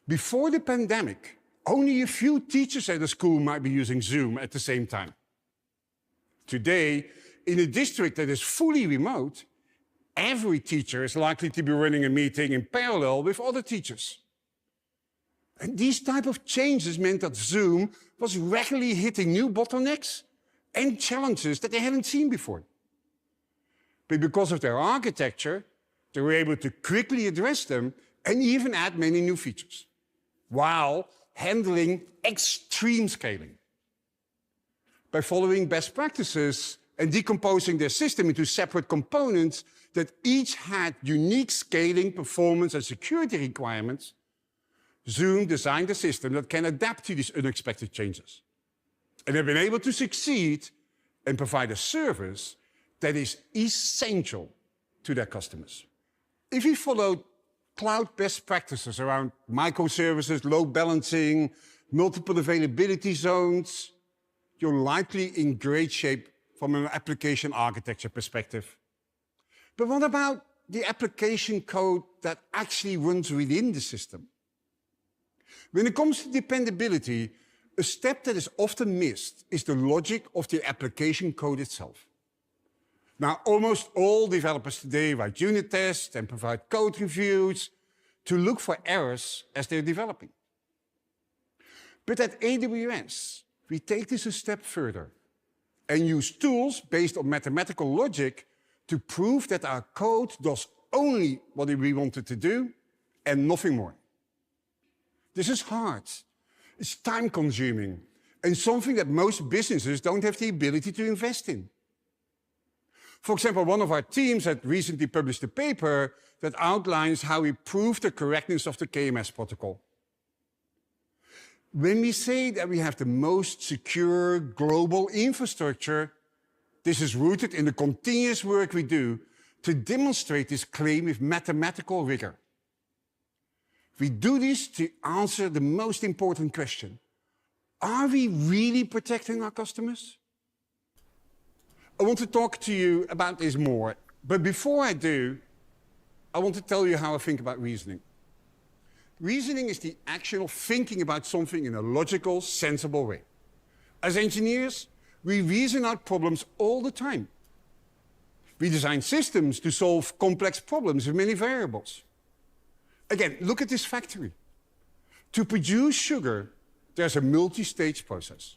Before the pandemic, only a few teachers at a school might be using Zoom at the same time. Today, in a district that is fully remote, every teacher is likely to be running a meeting in parallel with other teachers. And these type of changes meant that Zoom was regularly hitting new bottlenecks and challenges that they hadn't seen before. But because of their architecture, they were able to quickly address them and even add many new features, while handling extreme scaling. By following best practices and decomposing their system into separate components that each had unique scaling, performance, and security requirements, Zoom designed a system that can adapt to these unexpected changes. And they've been able to succeed and provide a service that is essential to their customers. If you follow cloud best practices around microservices, load balancing, multiple availability zones, you're likely in great shape from an application architecture perspective. But what about the application code that actually runs within the system? When it comes to dependability, a step that is often missed is the logic of the application code itself. Now, almost all developers today write unit tests and provide code reviews to look for errors as they're developing. But at AWS, we take this a step further and use tools based on mathematical logic to prove that our code does only what we want it to do and nothing more. This is hard, it's time-consuming, and something that most businesses don't have the ability to invest in. For example, one of our teams had recently published a paper that outlines how we prove the correctness of the KMS protocol. When we say that we have the most secure global infrastructure, this is rooted in the continuous work we do to demonstrate this claim with mathematical rigor. We do this to answer the most important question. Are we really protecting our customers? I want to talk to you about this more, but before I do, I want to tell you how I think about reasoning. Reasoning is the action of thinking about something in a logical, sensible way. As engineers, we reason out problems all the time. We design systems to solve complex problems with many variables. Again, look at this factory. To produce sugar, there's a multi-stage process.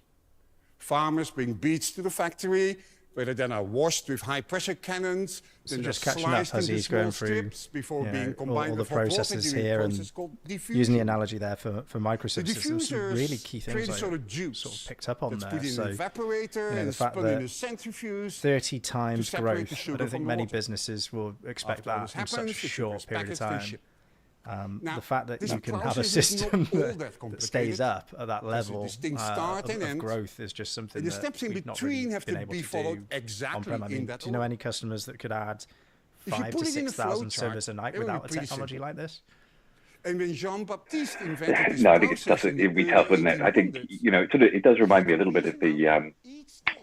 Farmers bring beets to the factory, where they then are washed with high-pressure cannons, So then just they're catching up sliced as into he's small going through strips before being combined all the with hot water processes during a here process and called using diffusion. the analogy there for microservices. The There's some really diffusers key create things a I sort of juice sort of picked up on that's there. put in So an evaporator the and fact spun in that a centrifuge 30 times separate the growth, I sugar don't from think the many water. businesses will expect After all that this in such a happens, the sugar short is period of packaged and time. shipped. The Now, fact that this you can have a process is not system all that that complicated. stays up at that There's a level distinct start and of end, growth is just something and the that steps in we've not between really have been to able be to followed do exactly on-prem. I in mean, that do you know order. any customers that could add If you 5 to put it in a 6,000 flowchart, servers a night it would be without a pretty technology simple. like this? And when Jean-Baptiste invented this No, I think it's process just, in the it'd be early tough, wouldn't it? I think, 1800s, it does remind me a little bit of the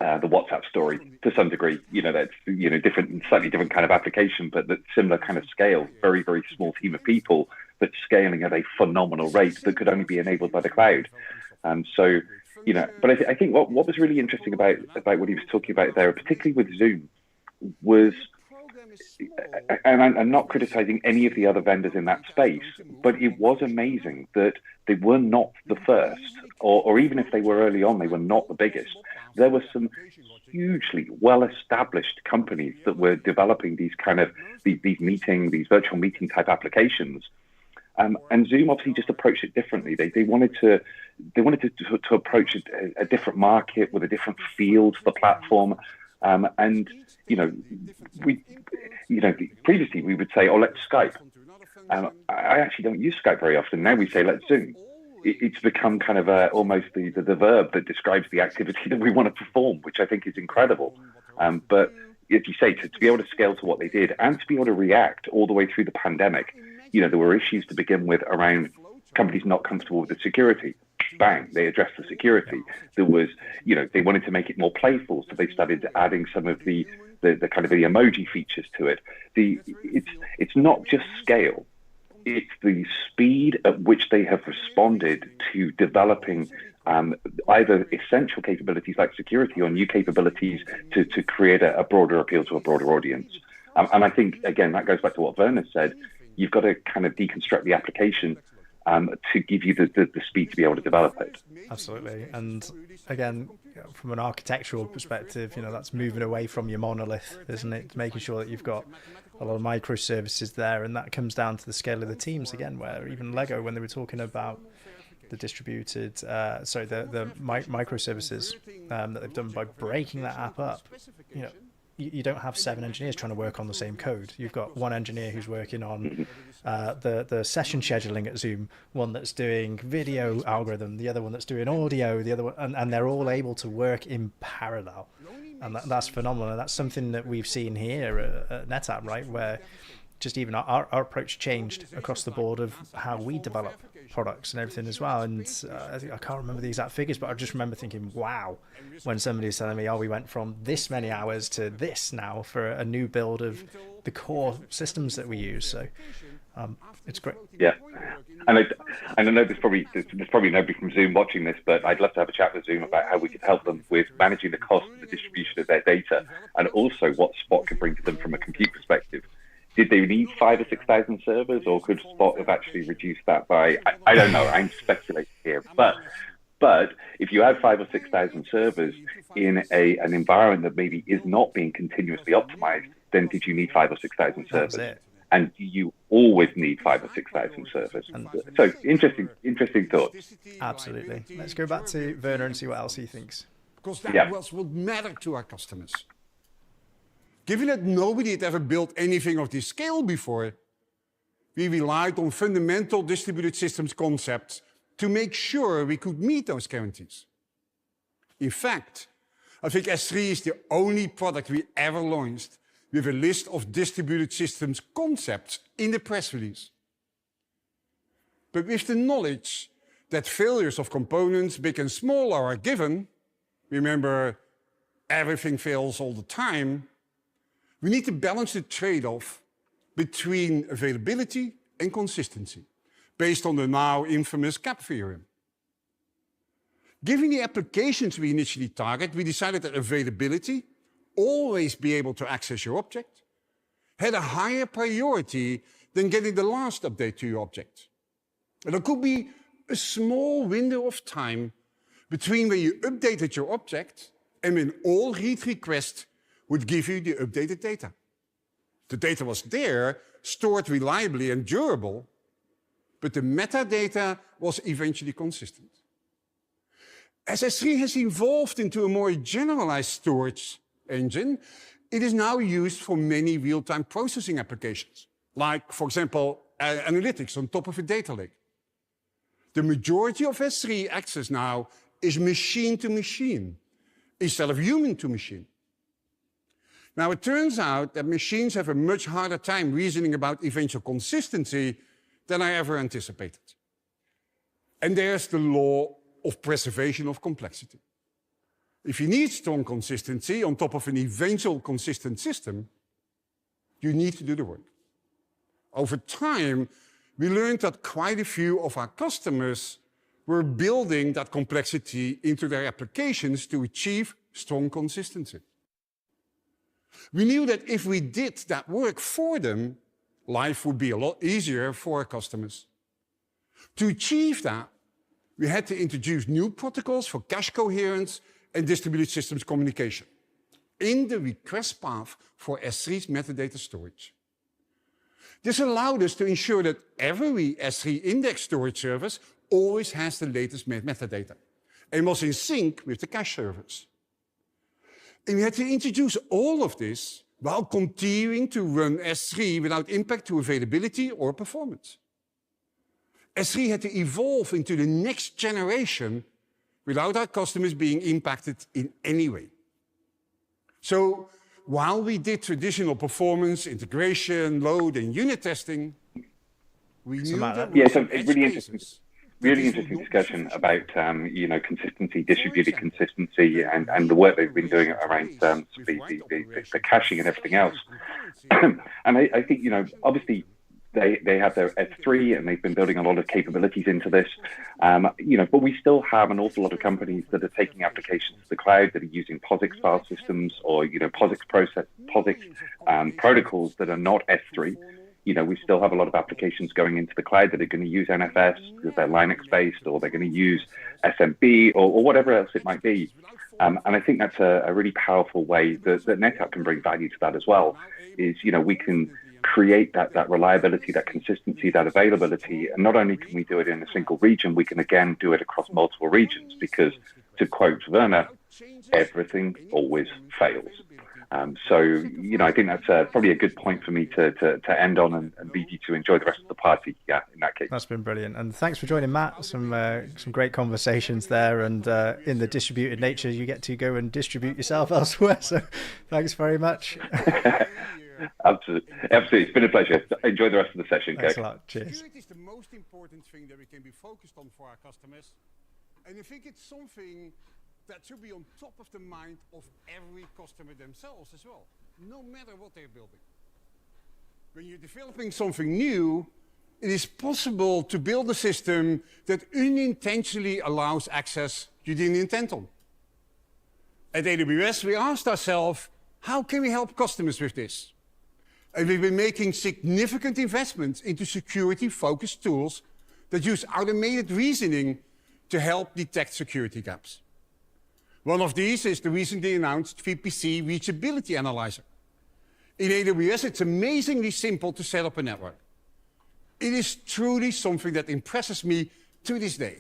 WhatsApp story to some degree. That's different, slightly different kind of application, but that similar kind of scale. Very, very small team of people, but scaling at a phenomenal rate that could only be enabled by the cloud. But I think what was really interesting about what he was talking about there, particularly with Zoom, was, and I'm not criticizing any of the other vendors in that space, but it was amazing that they were not the first, or even if they were early on, they were not the biggest. There were some hugely well-established companies that were developing these kind of these virtual meeting type applications. And Zoom obviously just approached it differently. They wanted to approach a different market with a different feel to the platform. And previously we would say, oh, let's Skype. I actually don't use Skype very often. Now we say, let's Zoom. It's become kind of almost the verb that describes the activity that we want to perform, which I think is incredible. But if you say to be able to scale to what they did and to be able to react all the way through the pandemic, there were issues to begin with around companies not comfortable with the security. Bang, they addressed the security. There was, they wanted to make it more playful, so they started adding some of the kind of the emoji features to it. It's not just scale. It's the speed at which they have responded to developing either essential capabilities like security or new capabilities to create a broader appeal to a broader audience. And I think, again, that goes back to what Werner said. You've got to kind of deconstruct the application to give you the speed to be able to develop it. Absolutely. And again, from an architectural perspective, that's moving away from your monolith, isn't it? Making sure that you've got a lot of microservices there, and that comes down to the scale of the teams again, where even Lego, when they were talking about the distributed, the microservices that they've done by breaking that app up, you don't have 7 engineers trying to work on the same code. You've got one engineer who's working on the session scheduling at Zoom, one that's doing video algorithm, the other one that's doing audio, the other one, and they're all able to work in parallel. And that's phenomenal. And that's something that we've seen here at NetApp, right? Where just even our approach changed across the board of how we develop products and everything as well. And I can't remember the exact figures, but I just remember thinking, wow, when somebody's telling me, we went from this many hours to this now for a new build of the core systems that we use. So it's great. Yeah. And I know there's probably nobody from Zoom watching this, but I'd love to have a chat with Zoom about how we could help them with managing the cost of the distribution of their data, and also what Spot could bring to them from a compute perspective. Did they need 5,000 or 6,000 servers, or could Spot have actually reduced that by? I don't know. I'm speculating here, but if you had 5,000 or 6,000 servers in an environment that maybe is not being continuously optimized, then did you need 5,000 or 6,000 servers? And you always need 5,000 or 6,000 servers. So interesting thought. Absolutely. Let's go back to Werner and see what else he thinks. Because that was what mattered to our customers. Given that nobody had ever built anything of this scale before, we relied on fundamental distributed systems concepts to make sure we could meet those guarantees. In fact, I think S3 is the only product we ever launched with a list of distributed systems concepts in the press release. But with the knowledge that failures of components, big and small, are a given, remember, everything fails all the time, we need to balance the trade-off between availability and consistency, based on the now infamous CAP theorem. Given the applications we initially target, we decided that availability, always be able to access your object, had a higher priority than getting the last update to your object. And there could be a small window of time between when you updated your object and when all read requests would give you the updated data. The data was there, stored reliably and durable, but the metadata was eventually consistent. As S3 has evolved into a more generalized storage engine, it is now used for many real-time processing applications, like, for example, analytics on top of a data lake. The majority of S3 access now is machine to machine instead of human to machine. Now, it turns out that machines have a much harder time reasoning about eventual consistency than I ever anticipated. And there's the law of preservation of complexity. If you need strong consistency on top of an eventual consistent system, you need to do the work. Over time, we learned that quite a few of our customers were building that complexity into their applications to achieve strong consistency. We knew that if we did that work for them, life would be a lot easier for our customers. To achieve that, we had to introduce new protocols for cache coherence and distributed systems communication in the request path for S3's metadata storage. This allowed us to ensure that every S3 index storage service always has the latest metadata and was in sync with the cache servers. And we had to introduce all of this while continuing to run S3 without impact to availability or performance. S3 had to evolve into the next generation without our customers being impacted in any way. So while we did traditional performance, integration, load, and unit testing, we knew that yeah, so it's really interesting discussion about consistency, distributed consistency, and the work they've been doing around the caching and everything else. And I think obviously they have their S3 and they've been building a lot of capabilities into this, but we still have an awful lot of companies that are taking applications to the cloud that are using POSIX file systems or POSIX protocols that are not S3. We still have a lot of applications going into the cloud that are going to use NFS because they're Linux-based, or they're going to use SMB or whatever else it might be. And I think that's a really powerful way that NetApp can bring value to that as well, is, we can create that reliability, that consistency, that availability. And not only can we do it in a single region, we can again do it across multiple regions because, to quote Werner, everything always fails. So, I think that's probably a good point for me to end on and leave you to enjoy the rest of the party. Yeah, in that case. That's been brilliant. And thanks for joining, Matt. Some great conversations there. And in the distributed nature, you get to go and distribute yourself elsewhere. So thanks very much. Absolutely. It's been a pleasure. Enjoy the rest of the session. Thanks a lot. Cheers. Security is the most important thing that we can be focused on for our customers. And I think it's something that should be on top of the mind of every customer themselves as well, no matter what they're building. When you're developing something new, it is possible to build a system that unintentionally allows access you didn't intend on. At AWS, we asked ourselves, how can we help customers with this? And we've been making significant investments into security-focused tools that use automated reasoning to help detect security gaps. One of these is the recently announced VPC Reachability Analyzer. In AWS, it's amazingly simple to set up a network. It is truly something that impresses me to this day.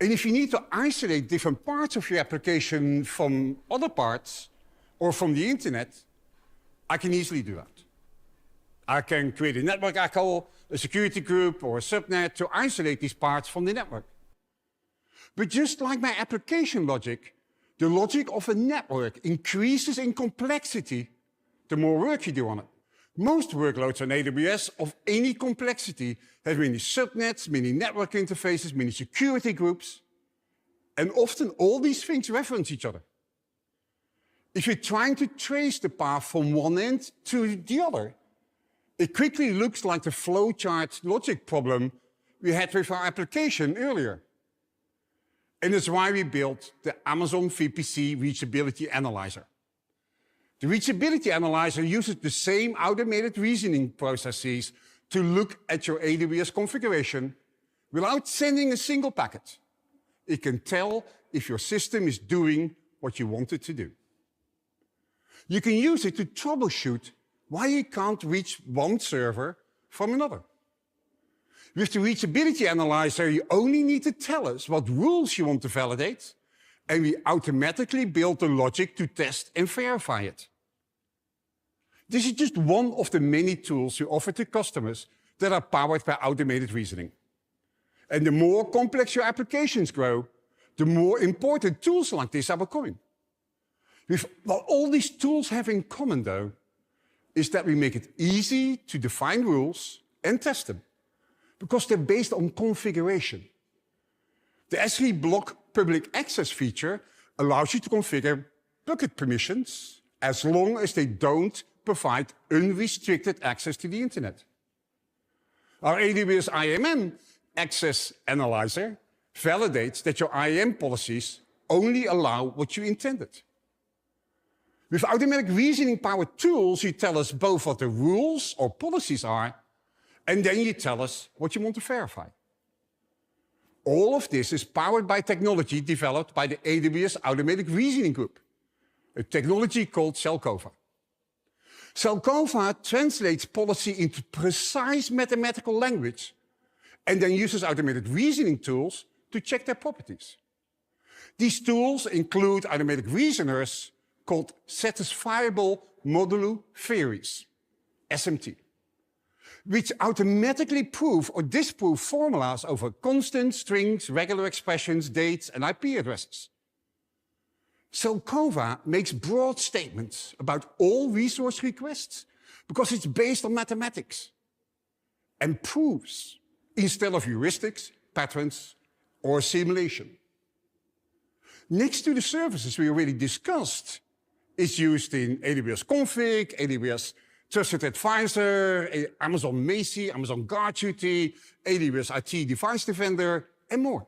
And if you need to isolate different parts of your application from other parts or from the internet, I can easily do that. I can create a network echo, a security group, or a subnet to isolate these parts from the network. But just like my application logic, the logic of a network increases in complexity the more work you do on it. Most workloads on AWS of any complexity have many subnets, many network interfaces, many security groups, and often all these things reference each other. If you're trying to trace the path from one end to the other, it quickly looks like the flowchart logic problem we had with our application earlier. And that's why we built the Amazon VPC Reachability Analyzer. The Reachability Analyzer uses the same automated reasoning processes to look at your AWS configuration without sending a single packet. It can tell if your system is doing what you want it to do. You can use it to troubleshoot why you can't reach one server from another. With the Reachability Analyzer, you only need to tell us what rules you want to validate, and we automatically build the logic to test and verify it. This is just one of the many tools we offer to customers that are powered by automated reasoning. And the more complex your applications grow, the more important tools like this are becoming. What all these tools have in common, though, is that we make it easy to define rules and test them, because they're based on configuration. The S3 block public access feature allows you to configure bucket permissions as long as they don't provide unrestricted access to the internet. Our AWS IAM Access Analyzer validates that your IAM policies only allow what you intended. With automatic reasoning-powered tools, you tell us both what the rules or policies are, and then you tell us what you want to verify. All of this is powered by technology developed by the AWS Automatic Reasoning Group, a technology called Zelkova. Zelkova translates policy into precise mathematical language and then uses automated reasoning tools to check their properties. These tools include automatic reasoners called satisfiable modulo theories, SMT, which automatically prove or disprove formulas over constants, strings, regular expressions, dates, and IP addresses. Zelkova makes broad statements about all resource requests because it's based on mathematics and proves instead of heuristics, patterns, or simulation. Next to the services we already discussed, it's used in AWS Config, AWS Trusted Advisor, Amazon Macie, Amazon Guard Duty, AWS IT Device Defender, and more.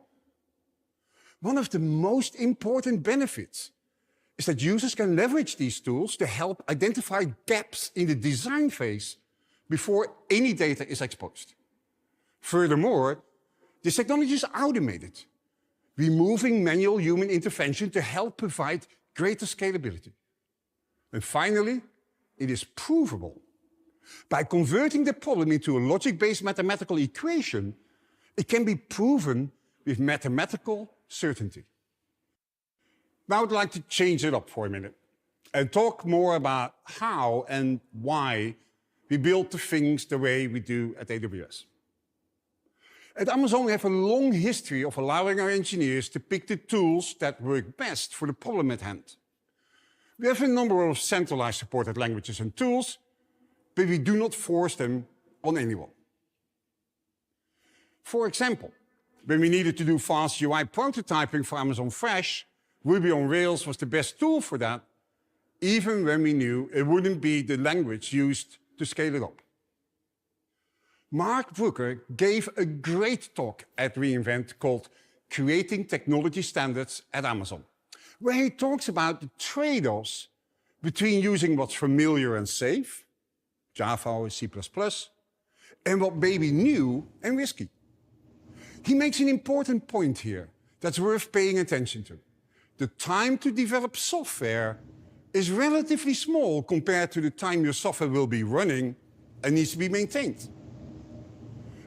One of the most important benefits is that users can leverage these tools to help identify gaps in the design phase before any data is exposed. Furthermore, this technology is automated, removing manual human intervention to help provide greater scalability. And finally, it is provable. By converting the problem into a logic-based mathematical equation, it can be proven with mathematical certainty. Now I'd like to change it up for a minute and talk more about how and why we build the things the way we do at AWS. At Amazon, we have a long history of allowing our engineers to pick the tools that work best for the problem at hand. We have a number of centralized supported languages and tools, but we do not force them on anyone. For example, when we needed to do fast UI prototyping for Amazon Fresh, Ruby on Rails was the best tool for that, even when we knew it wouldn't be the language used to scale it up. Mark Brooker gave a great talk at reInvent called Creating Technology Standards at Amazon, where he talks about the trade-offs between using what's familiar and safe, Java or C++, and what may be new and risky. He makes an important point here that's worth paying attention to. The time to develop software is relatively small compared to the time your software will be running and needs to be maintained.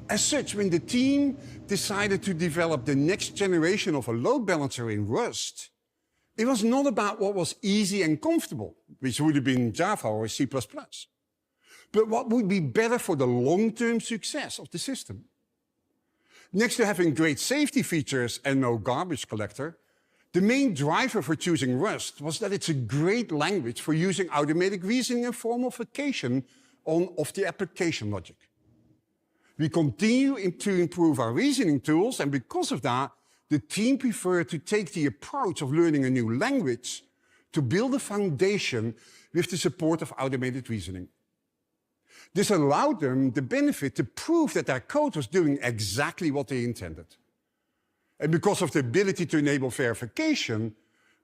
As such, when the team decided to develop the next generation of a load balancer in Rust, it was not about what was easy and comfortable, which would have been Java or C++, but what would be better for the long-term success of the system. Next to having great safety features and no garbage collector, the main driver for choosing Rust was that it's a great language for using automatic reasoning and formalification of the application logic. We continue to improve our reasoning tools, and because of that, the team preferred to take the approach of learning a new language to build a foundation with the support of automated reasoning. This allowed them the benefit to prove that their code was doing exactly what they intended. And because of the ability to enable verification,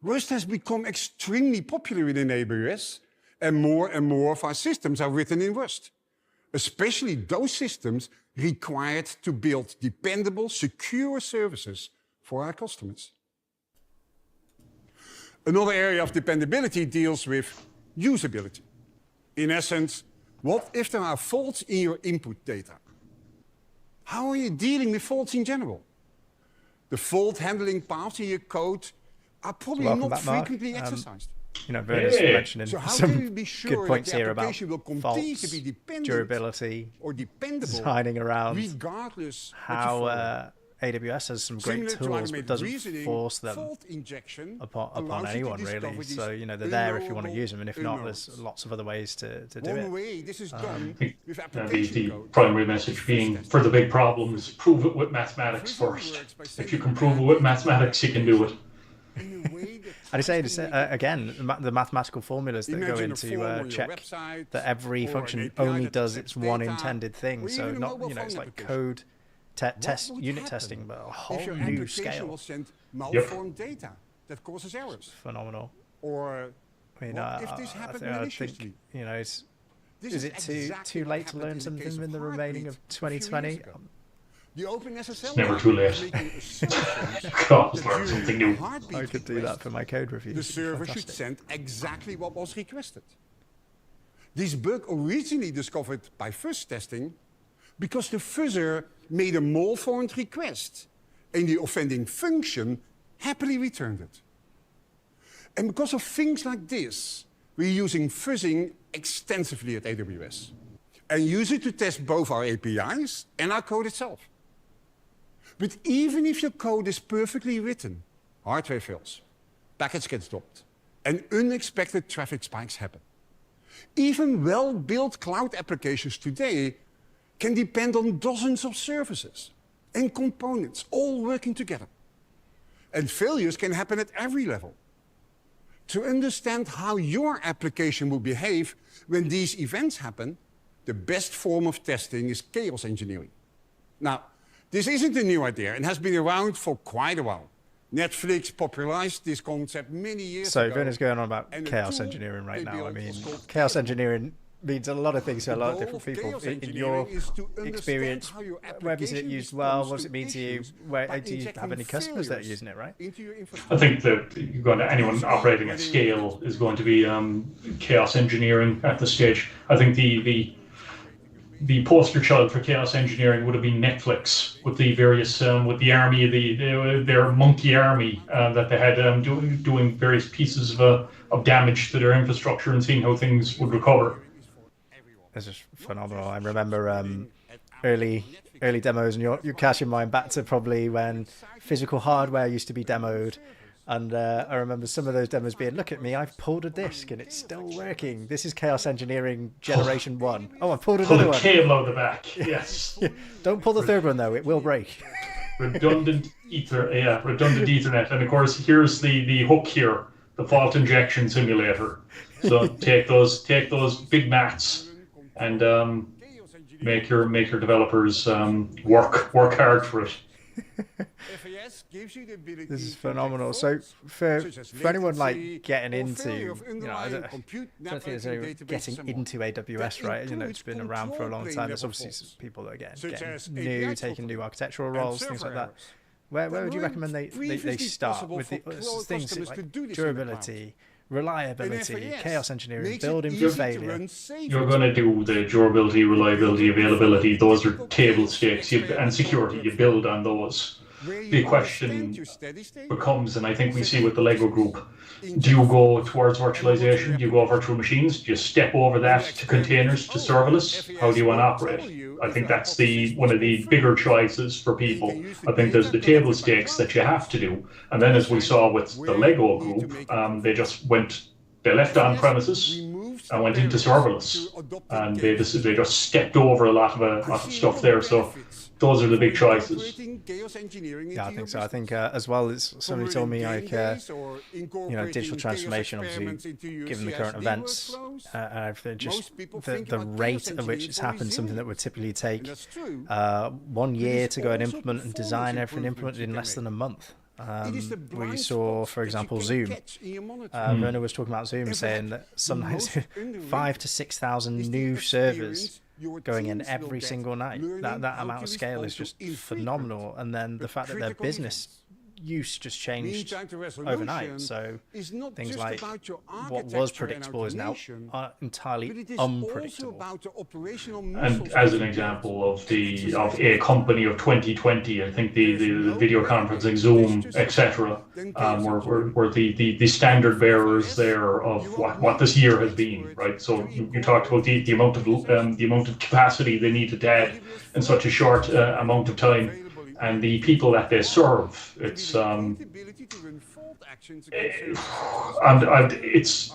Rust has become extremely popular within AWS, and more of our systems are written in Rust, especially those systems required to build dependable, secure services for our customers. Another area of dependability deals with usability. In essence, what if there are faults in your input data? How are you dealing with faults in general? The fault handling paths in your code are probably not frequently exercised. You know, Werner's mentioning So how some can we be sure good points that the here about application will continue faults, to be dependent durability, or dependable designing around regardless how AWS has some great Similar to tools, but automated doesn't reasoning, force them fault injection upon allows you to anyone discover really. these So, you know, they're there if you want to unknowable use them, and if not, unknowns. there's lots of other ways to do One it. way this is done with The application code. primary message being, for the big problems, prove it with mathematics first. If you can prove it with mathematics, you can do it. In a way that And I say again, the mathematical formulas that go Imagine a form into on your check website that every or an function API only that does detects its one data, intended thing. or So even a not, mobile you know, it's phone like application. code test would unit happen testing, but a if whole your new application scale. will send malformed data that causes errors? Phenomenal. Or I mean, what if this happened I maliciously? think, you know, is This it too exactly what late to happened learn in the something case in the remaining of Heartbeat a few years 2020? ago. The OpenSSL It's never too late. making assumptions You can always that learn during something a new. heartbeat I could do that request, for my code reviews. the It'd be server should fantastic. send exactly what was requested. This bug originally discovered by fuzz testing because the fuzzer made a malformed request and the offending function happily returned it. And because of things like this, we're using fuzzing extensively at AWS and use it to test both our APIs and our code itself. But even if your code is perfectly written, hardware fails, packets get dropped, and unexpected traffic spikes happen. Even well-built cloud applications today can depend on dozens of services and components all working together. And failures can happen at every level. To understand how your application will behave when these events happen, the best form of testing is chaos engineering. Now, this isn't a new idea and has been around for quite a while. Netflix popularized this concept many years ago. So Werner's going on about chaos engineering right now. I mean, chaos engineering means a lot of things to a lot of different people. In your experience, where have you seen it used well? What does it mean to you? Do you have any customers that are using it, right? I think that anyone operating at scale is going to be chaos engineering at this stage. I think the poster child for chaos engineering would have been Netflix with the various with the army, their monkey army that they had doing various pieces of damage to their infrastructure and seeing how things would recover. This is phenomenal. I remember early demos, and you're cashing mine back to probably when physical hardware used to be demoed. And I remember some of those demos being, look at me, I've pulled a disk and it's still working. This is chaos engineering generation 1. Oh, I've pulled another one. Pull a cable out the back, yes. Yeah. Don't pull the third one though, it will break. Redundant Ethernet. And of course, here's the hook here, the fault injection simulator. So take those big mats and make your developers work hard for it. This is phenomenal. So for anyone like getting into, I don't think there's anyone getting into AWS, right? It's been around for a long time. There's obviously some people that are getting new, taking new architectural roles, things like that. Where would you recommend they start with the things like durability, reliability, chaos engineering, building for failure? You're going to do the durability, reliability, availability. Those are table stakes, and security. You build on those. The question becomes, and I think we see with the Lego group, do you go towards virtualization? Do you go virtual machines? Do you step over that to containers, to serverless? How do you want to operate? I think that's one of the bigger choices for people. I think there's the table stakes that you have to do. And then as we saw with the Lego group, they left on premises and went into serverless. And they just stepped over a lot of stuff there. So those are the big choices. Yeah, I think so. I think as well as somebody told me, like, digital transformation, obviously, given the current events and everything, just the rate at which it's happened, something that would typically take 1 year to go and implement and design everything implemented in less than a month. We saw, for example, Zoom. Werner was talking about Zoom, saying that sometimes 5,000 to 6,000 new servers going in every single night. That amount of scale is just phenomenal. And then the fact that their business use just changed overnight. So things like what was predictable is now entirely unpredictable. And as an example of a company of 2020, I think the video conferencing, Zoom, etc., were the standard bearers there of what this year has been, right? So you talked about the amount of capacity they needed to add in such a short amount of time. And the people that they serve, it's it's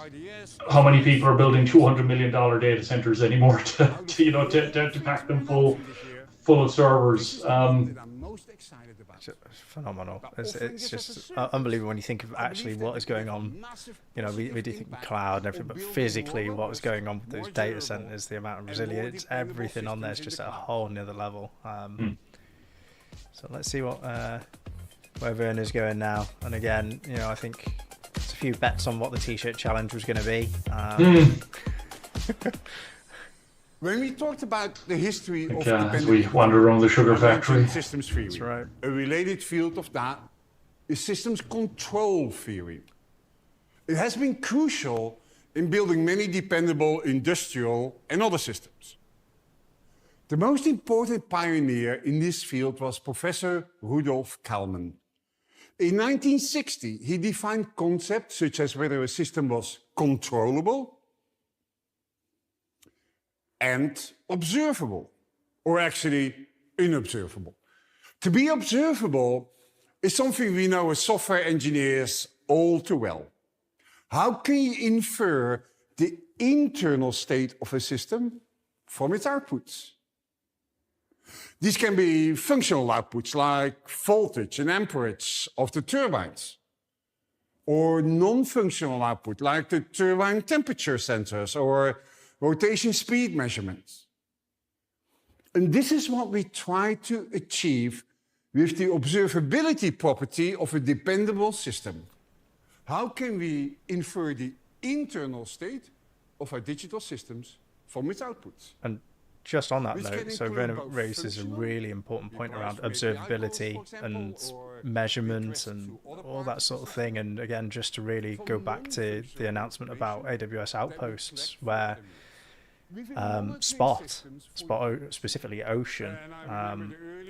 how many people are building $200 million data centers anymore to pack them full of servers. Phenomenal. It's just unbelievable when you think of actually what is going on. We do think cloud and everything, but physically what is going on with those data centers, the amount of resilience, everything on there is just at a whole nother level. So let's see where Werner's going now. And again, I think there's a few bets on what the T-shirt challenge was going to be. When we talked about the history of as we wander around the sugar factory, systems theory, that's right. A related field of that is systems control theory. It has been crucial in building many dependable industrial and other systems. The most important pioneer in this field was Professor Rudolf Kalman. In 1960, he defined concepts such as whether a system was controllable and observable, or actually unobservable. To be observable is something we know as software engineers all too well. How can you infer the internal state of a system from its outputs? These can be functional outputs like voltage and amperage of the turbines, or non-functional output like the turbine temperature sensors or rotation speed measurements. And this is what we try to achieve with the observability property of a dependable system. How can we infer the internal state of our digital systems from its outputs? And just on that note, so Werner raises a really important point around observability and measurement and all that sort of thing. And again, just to really go back to the announcement about AWS Outposts, where Spot, specifically Ocean,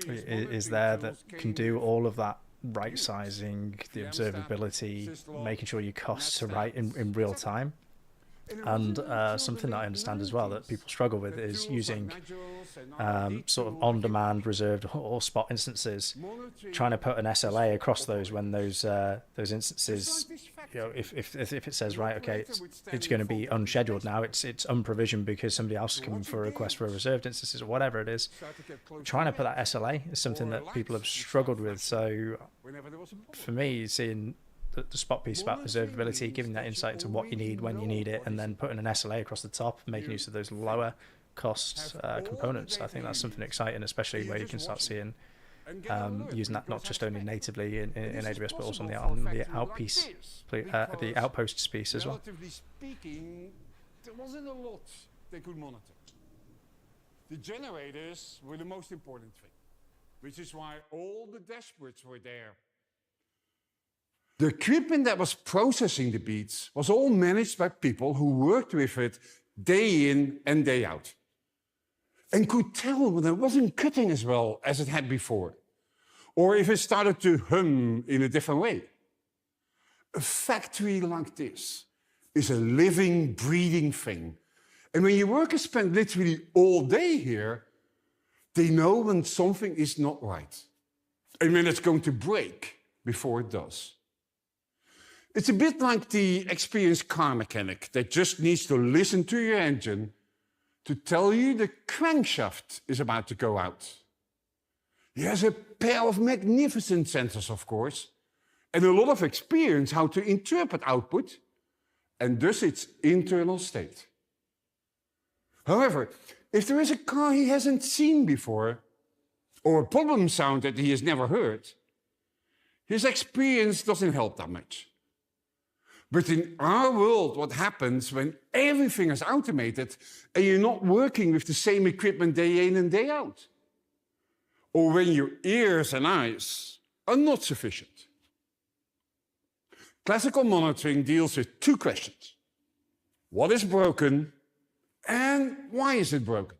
is there that can do all of that right sizing, the observability, making sure your costs are right in real time. And something that I understand as well that people struggle with is using sort of on-demand, reserved, or spot instances, trying to put an SLA across those when those instances, you know, if it says, right, okay, it's going to be unscheduled now, it's unprovisioned because somebody else is coming for a request for a reserved instances or whatever it is. Trying to put that SLA is something that people have struggled with. So for me, seeing the spot piece about observability, giving that insight into what you need, when you need it, and then putting an SLA across the top, making use of those lower cost components. I think that's something exciting, especially where you can start seeing using that not just only natively in AWS, but also on the Outposts piece as well. Relatively speaking, there wasn't a lot they could monitor. The generators were the most important thing, which is why all the dashboards were there. The equipment that was processing the beats was all managed by people who worked with it day in and day out, and could tell when it wasn't cutting as well as it had before, or if it started to hum in a different way. A factory like this is a living, breathing thing. And when your workers spend literally all day here, they know when something is not right, and when it's going to break before it does. It's a bit like the experienced car mechanic that just needs to listen to your engine to tell you the crankshaft is about to go out. He has a pair of magnificent sensors, of course, and a lot of experience how to interpret output and thus its internal state. However, if there is a car he hasn't seen before, or a problem sound that he has never heard, his experience doesn't help that much. But in our world, what happens when everything is automated and you're not working with the same equipment day in and day out? Or when your ears and eyes are not sufficient? Classical monitoring deals with two questions. What is broken and why is it broken?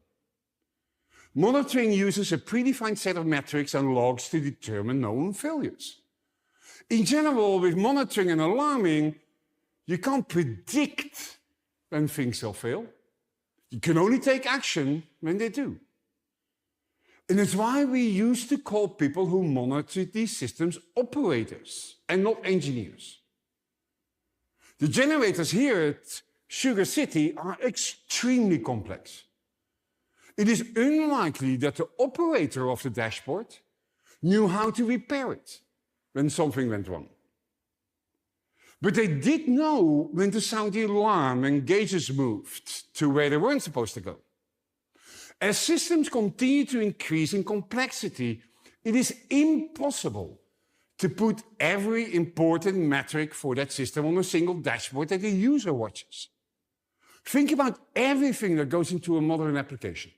Monitoring uses a predefined set of metrics and logs to determine known failures. In general, with monitoring and alarming, you can't predict when things will fail. You can only take action when they do. And it's why we used to call people who monitor these systems operators and not engineers. The generators here at Sugar City are extremely complex. It is unlikely that the operator of the dashboard knew how to repair it when something went wrong. But they did know when to sound the alarm and gauges moved to where they weren't supposed to go. As systems continue to increase in complexity, it is impossible to put every important metric for that system on a single dashboard that the user watches. Think about everything that goes into a modern application.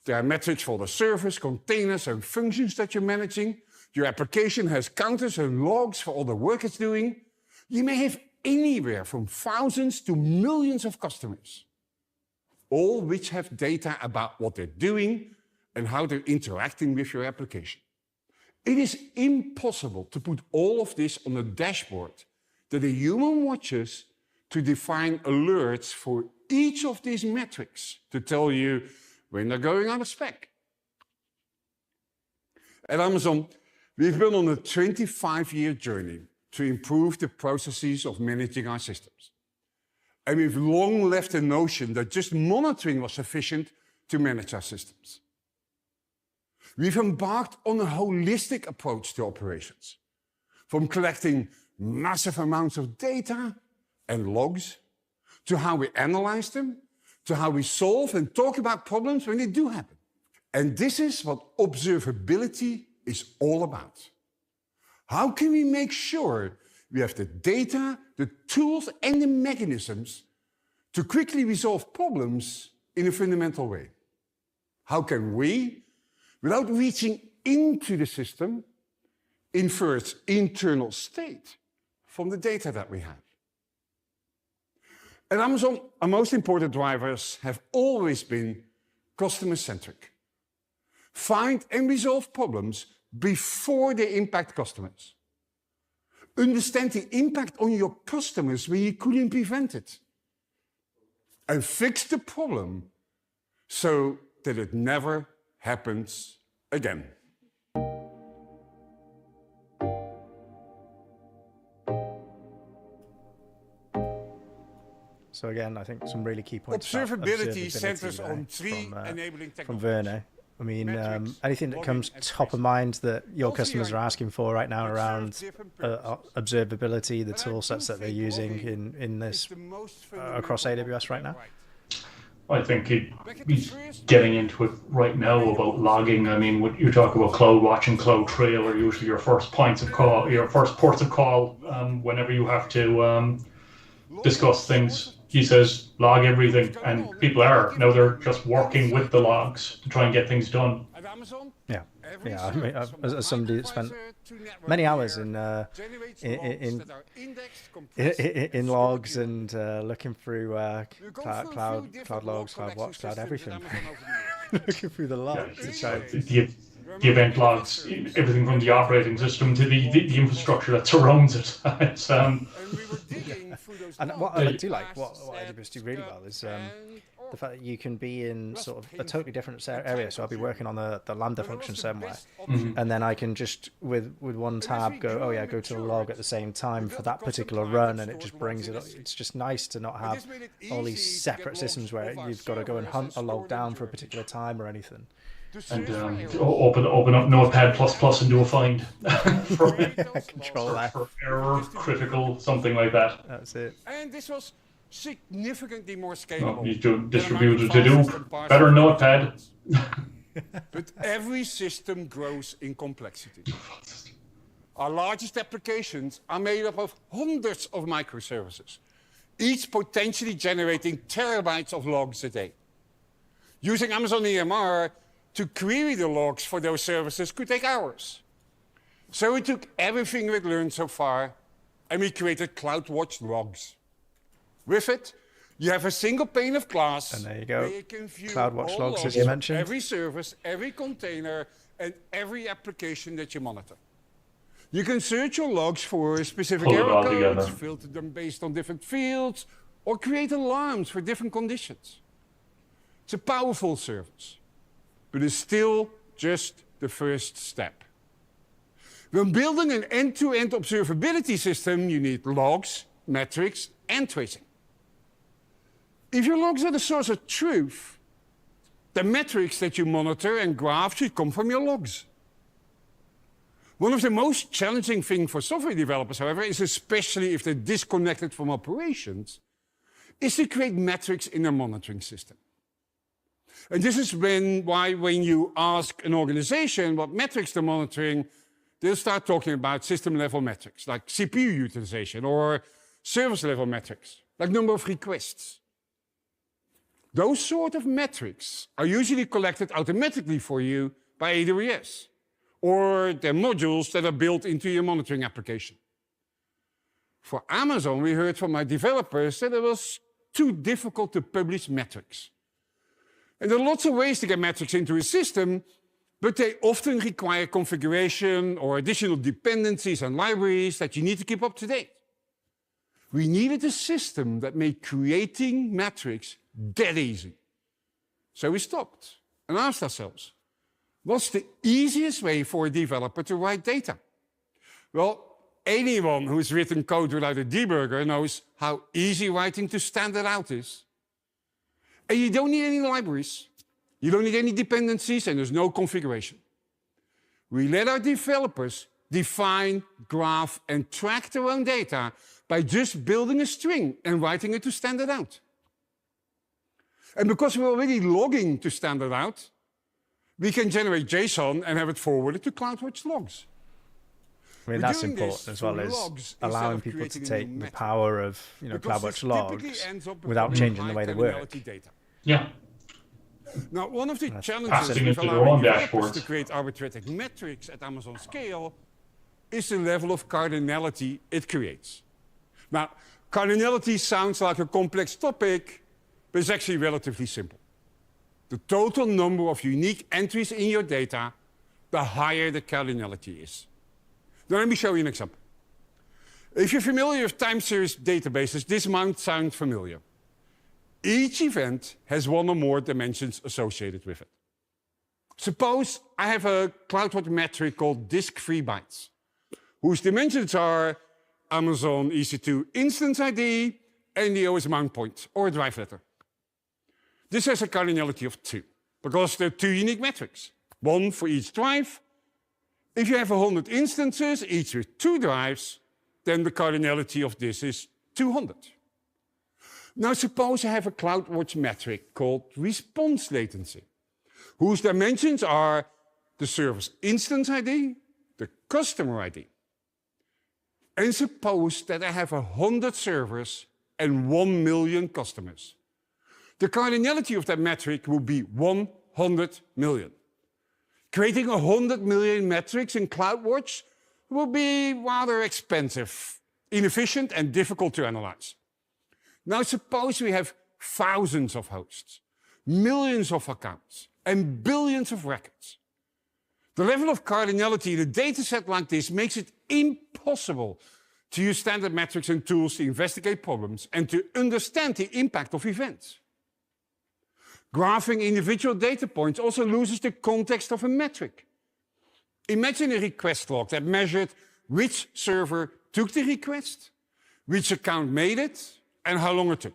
There are metrics for the servers, containers, and functions that you're managing. Your application has counters and logs for all the work it's doing. You may have anywhere from thousands to millions of customers, all which have data about what they're doing and how they're interacting with your application. It is impossible to put all of this on a dashboard that a human watches to define alerts for each of these metrics to tell you when they're going out of spec. At Amazon, we've been on a 25-year journey to improve the processes of managing our systems. And we've long left the notion that just monitoring was sufficient to manage our systems. We've embarked on a holistic approach to operations, from collecting massive amounts of data and logs, to how we analyze them, to how we solve and talk about problems when they do happen. And this is what observability is all about. How can we make sure we have the data, the tools, and the mechanisms to quickly resolve problems in a fundamental way? How can we, without reaching into the system, infer its internal state from the data that we have? At Amazon, our most important drivers have always been customer-centric. Find and resolve problems before they impact customers. Understand the impact on your customers when you couldn't prevent it. And fix the problem so that it never happens again. So again, I think some really key points. Observability centers on three enabling technologies. From Werner. I mean, anything that comes top of mind that your customers are asking for right now around observability, the tool sets that they're using in this across AWS right now? I think he's getting into it right now about logging. I mean, when you talk about CloudWatch and CloudTrail are usually your first points of call, your first ports of call whenever you have to discuss things. He says log everything, and people are now. They're just working with the logs to try and get things done. Yeah. I mean, as somebody that spent many hours in logs and looking through cloud logs, CloudWatch, Cloud everything, looking through the logs. The event logs, everything from the operating system to the infrastructure that surrounds it. It's, and what I do like, what AWS do really well is the fact that you can be in sort of a totally different area. So I'll be working on the lambda function somewhere, and then I can just with one tab go to the log at the same time for that particular run, and it just brings it up. It's just nice to not have all these separate systems where you've got to go and hunt a log down for a particular time or anything. And open up Notepad++ and do a find for Control F for error, critical, something like that. That's it. And this was significantly more scalable. You do distributed to do better Notepad. But every system grows in complexity. Our largest applications are made up of hundreds of microservices, each potentially generating terabytes of logs a day. Using Amazon EMR to query the logs for those services could take hours. So we took everything we'd learned so far and we created CloudWatch logs. With it, you have a single pane of glass. And there you go. You can view CloudWatch all logs, as you mentioned. Every service, every container, and every application that you monitor. You can search your logs for specific error codes, filter them based on different fields, or create alarms for different conditions. It's a powerful service, but it's still just the first step. When building an end-to-end observability system, you need logs, metrics, and tracing. If your logs are the source of truth, the metrics that you monitor and graph should come from your logs. One of the most challenging things for software developers, however, is especially if they're disconnected from operations, is to create metrics in their monitoring system. And this is why when you ask an organization what metrics they're monitoring, they'll start talking about system-level metrics, like CPU utilization, or service-level metrics, like number of requests. Those sort of metrics are usually collected automatically for you by AWS, or they're modules that are built into your monitoring application. For Amazon, we heard from our developers that it was too difficult to publish metrics. And there are lots of ways to get metrics into a system, but they often require configuration or additional dependencies and libraries that you need to keep up to date. We needed a system that made creating metrics dead easy. So we stopped and asked ourselves, what's the easiest way for a developer to write data? Well, anyone who's written code without a debugger knows how easy writing to standard out is. And you don't need any libraries. You don't need any dependencies, and there's no configuration. We let our developers define, graph, and track their own data by just building a string and writing it to standard out. And because we're already logging to standard out, we can generate JSON and have it forwarded to CloudWatch logs. I mean, that's important as well as allowing people to take the power of CloudWatch logs without changing the way they work. Yeah. Now, one of the challenges with allowing developers to create arbitrary metrics at Amazon scale is the level of cardinality it creates. Now, cardinality sounds like a complex topic, but it's actually relatively simple. The total number of unique entries in your data, the higher the cardinality is. Now, let me show you an example. If you're familiar with time series databases, this might sound familiar. Each event has one or more dimensions associated with it. Suppose I have a CloudWatch metric called disk-free bytes, whose dimensions are Amazon EC2 instance ID and the OS mount point, or a drive letter. This has a cardinality of 2, because there are 2 unique metrics, one for each drive. If you have 100 instances, each with 2 drives, then the cardinality of this is 200. Now suppose I have a CloudWatch metric called response latency, whose dimensions are the server's instance ID, the customer ID. And suppose that I have 100 servers and 1 million customers. The cardinality of that metric will be 100 million. Creating 100 million metrics in CloudWatch will be rather expensive, inefficient, and difficult to analyze. Now suppose we have thousands of hosts, millions of accounts, and billions of records. The level of cardinality in a dataset like this makes it impossible to use standard metrics and tools to investigate problems and to understand the impact of events. Graphing individual data points also loses the context of a metric. Imagine a request log that measured which server took the request, which account made it, and how long it took.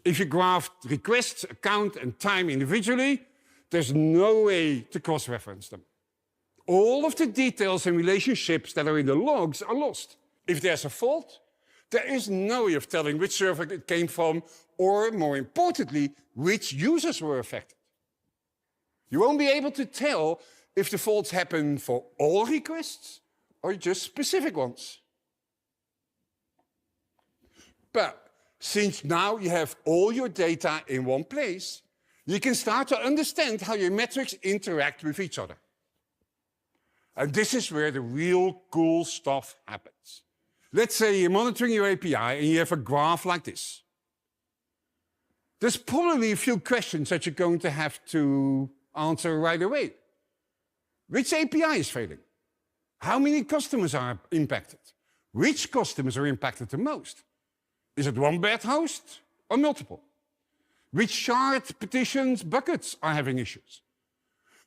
If you graphed requests, account, and time individually, there's no way to cross-reference them. All of the details and relationships that are in the logs are lost. If there's a fault, there is no way of telling which server it came from, or more importantly, which users were affected. You won't be able to tell if the faults happen for all requests or just specific ones. But since now you have all your data in one place, you can start to understand how your metrics interact with each other. And this is where the real cool stuff happens. Let's say you're monitoring your API and you have a graph like this. There's probably a few questions that you're going to have to answer right away. Which API is failing? How many customers are impacted? Which customers are impacted the most? Is it one bad host or multiple? Which shard, petitions, buckets are having issues?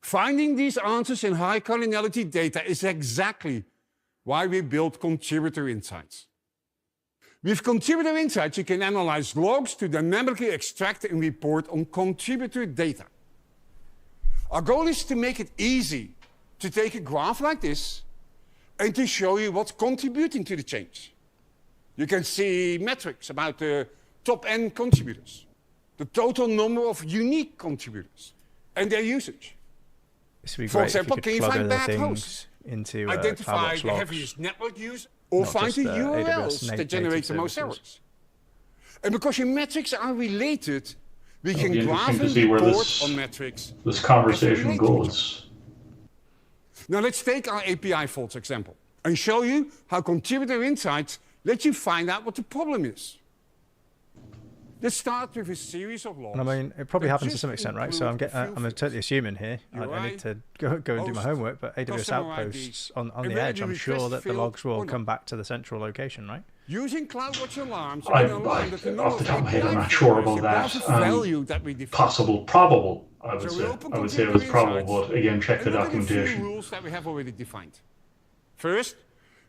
Finding these answers in high cardinality data is exactly why we built Contributor Insights. With Contributor Insights, you can analyze logs to dynamically extract and report on contributor data. Our goal is to make it easy to take a graph like this and to show you what's contributing to the change. You can see metrics about the top-end contributors, the total number of unique contributors, and their usage. For example, can you find bad hosts? Into identify the heaviest network use, or find the URLs that generate the most errors. And because your metrics are related, we can graph and report on metrics. This conversation goes. Now let's take our API faults example and show you how Contributor Insights lets you find out what the problem is. Let's start with a series of logs. And I mean, it probably happens to some extent, right? So I'm totally assuming here. I need to go and do my homework, but AWS Outposts on the edge, I'm sure that the logs will come back to the central location, right? Using CloudWatch alarms, Off the top of my head, I'm not sure about that. Possible, probable. I would say it was probable, but again, check the documentation. Rules that we have already defined. First,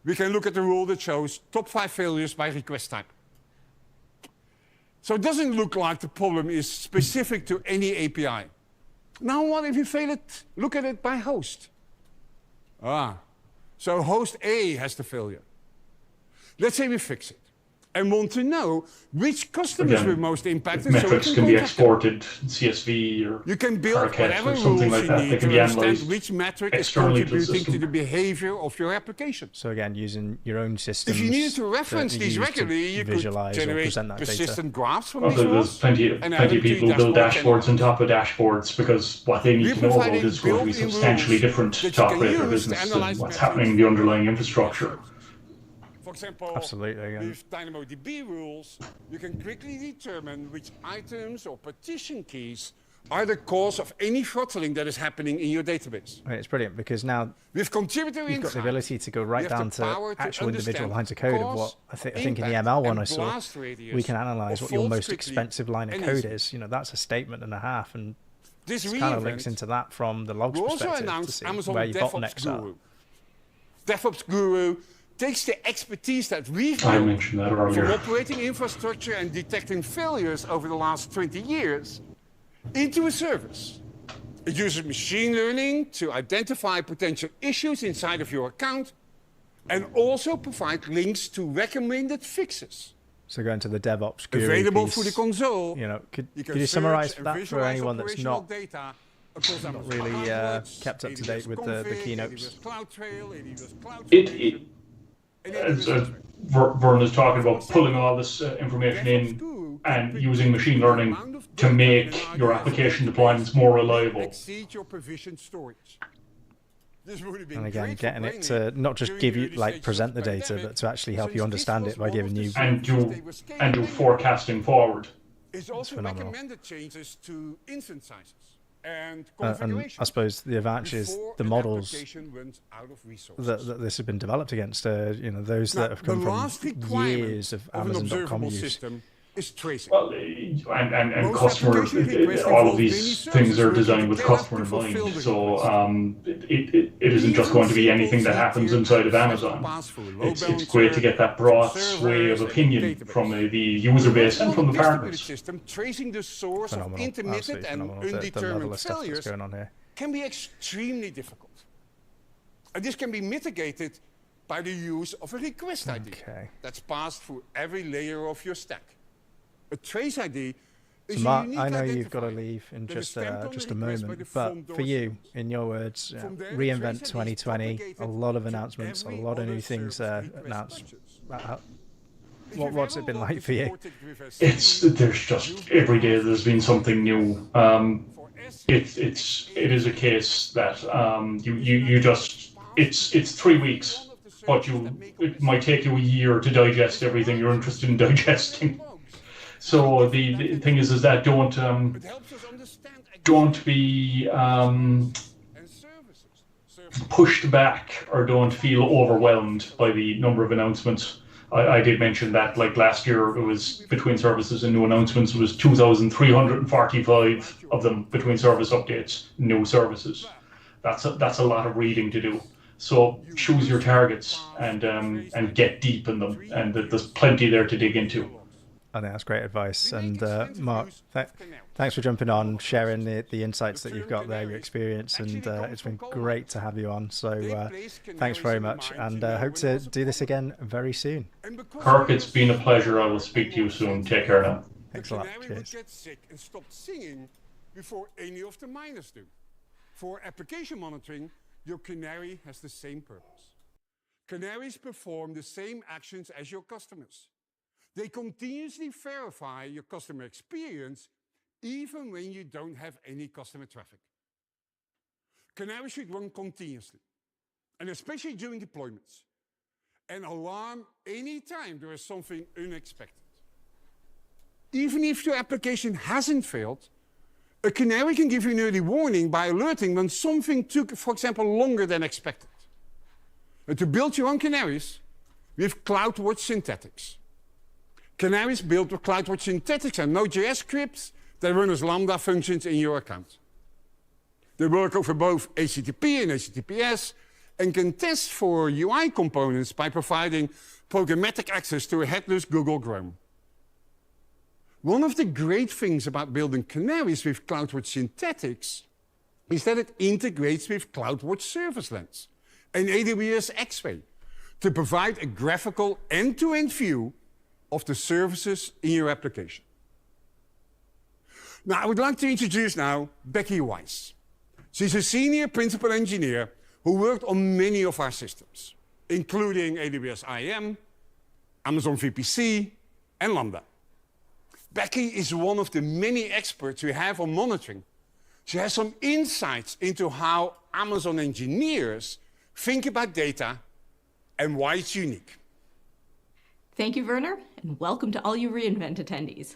we can look at the rule that shows top 5 failures by request type. So it doesn't look like the problem is specific to any API. Now what if you fail it? Look at it by host. So host A has the failure. Let's say we fix it and want to know which customers were most impacted. Metrics can be exported, CSV or you can build whatever or something rules like that. They can be analyzed which metric is contributing to the behavior of your application. So again, using your own systems. If you needed to reference these regularly, you could generate persistent graphs from these rules. There's plenty of people who build dashboards on top of dashboards because what they need to know about is going to be substantially different to operate their business than what's happening in the underlying infrastructure. For example, with DynamoDB rules, you can quickly determine which items or partition keys are the cause of any throttling that is happening in your database. Right, it's brilliant because now with contributor you've got the ability to go right down to actual individual lines of code of what I think in the ML one I saw, we can analyze what your most expensive line of code is. You know, that's a statement and a half, and this kind of links into that from the logs perspective to see where your bottlenecks are. DevOps Guru takes the expertise that we've built from operating infrastructure and detecting failures over the last 20 years into a service. It uses machine learning to identify potential issues inside of your account and also provide links to recommended fixes. So going to the DevOps Guru available piece, through the console. You know, could you summarize that for anyone that's not really kept up to date with the keynotes? As Vern is talking about, pulling all this information in and using machine learning to make your application deployments more reliable. And again, getting it to not just give you, present the data, but to actually help you understand it by giving you... And do forecasting forward. It's also recommended changes to instance sizes. And I suppose the advantage is the models that this has been developed against, those that have come from years of Amazon.com use. Is tracing. Well, and customer, all of these things are designed with customer in mind. So it isn't just going to be anything that happens inside of Amazon. It's great to get that broad sway of opinion from the user base and from the partners. Tracing the source of intermittent and undetermined failures can be extremely difficult. And this can be mitigated by the use of a request ID that's passed through every layer of your stack. A trace ID is so Mark, I know you've got to leave in just a moment, but for you, in your words, reInvent 2020, a lot of announcements, a lot of new things announced. What's it been like for you? There's just every day there's been something new. It is a case that you just it's 3 weeks, but it might take you a year to digest everything you're interested in digesting. So the thing is that don't be pushed back or don't feel overwhelmed by the number of announcements. I did mention that last year it was between services and new announcements, it was 2,345 of them between service updates, new services. That's a lot of reading to do. So choose your targets and get deep in them, and there's plenty there to dig into. I think that's great advice. And Mark, thanks for jumping on, sharing the insights that you've got there, your experience, and it's been great to have you on. So thanks very much, and hope to do this again very soon. Kirk, it's been a pleasure. I will speak to you soon. Take care now. Thanks a lot. Cheers. Get sick and stop singing before any of the miners do. For application monitoring, your canary has the same purpose. Canaries perform the same actions as your customers. They continuously verify your customer experience even when you don't have any customer traffic. Canaries should run continuously, and especially during deployments. and alarm anytime there is something unexpected. Even if your application hasn't failed, a canary can give you an early warning by alerting when something took, for example, longer than expected. And to build your own canaries, we have CloudWatch synthetics. Canaries built with CloudWatch synthetics and Node.js scripts that run as lambda functions in your account. They work over both HTTP and HTTPS and can test for UI components by providing programmatic access to a headless Google Chrome. One of the great things about building canaries with CloudWatch synthetics is that it integrates with CloudWatch Service Lens and AWS X-Ray to provide a graphical end-to-end view of the services in your application. Now, I would like to introduce now Becky Weiss. She's a senior principal engineer who worked on many of our systems, including AWS IAM, Amazon VPC, and Lambda. Becky is one of the many experts we have on monitoring. She has some insights into how Amazon engineers think about data and why it's unique. Thank you, Werner, and welcome to all you reInvent attendees.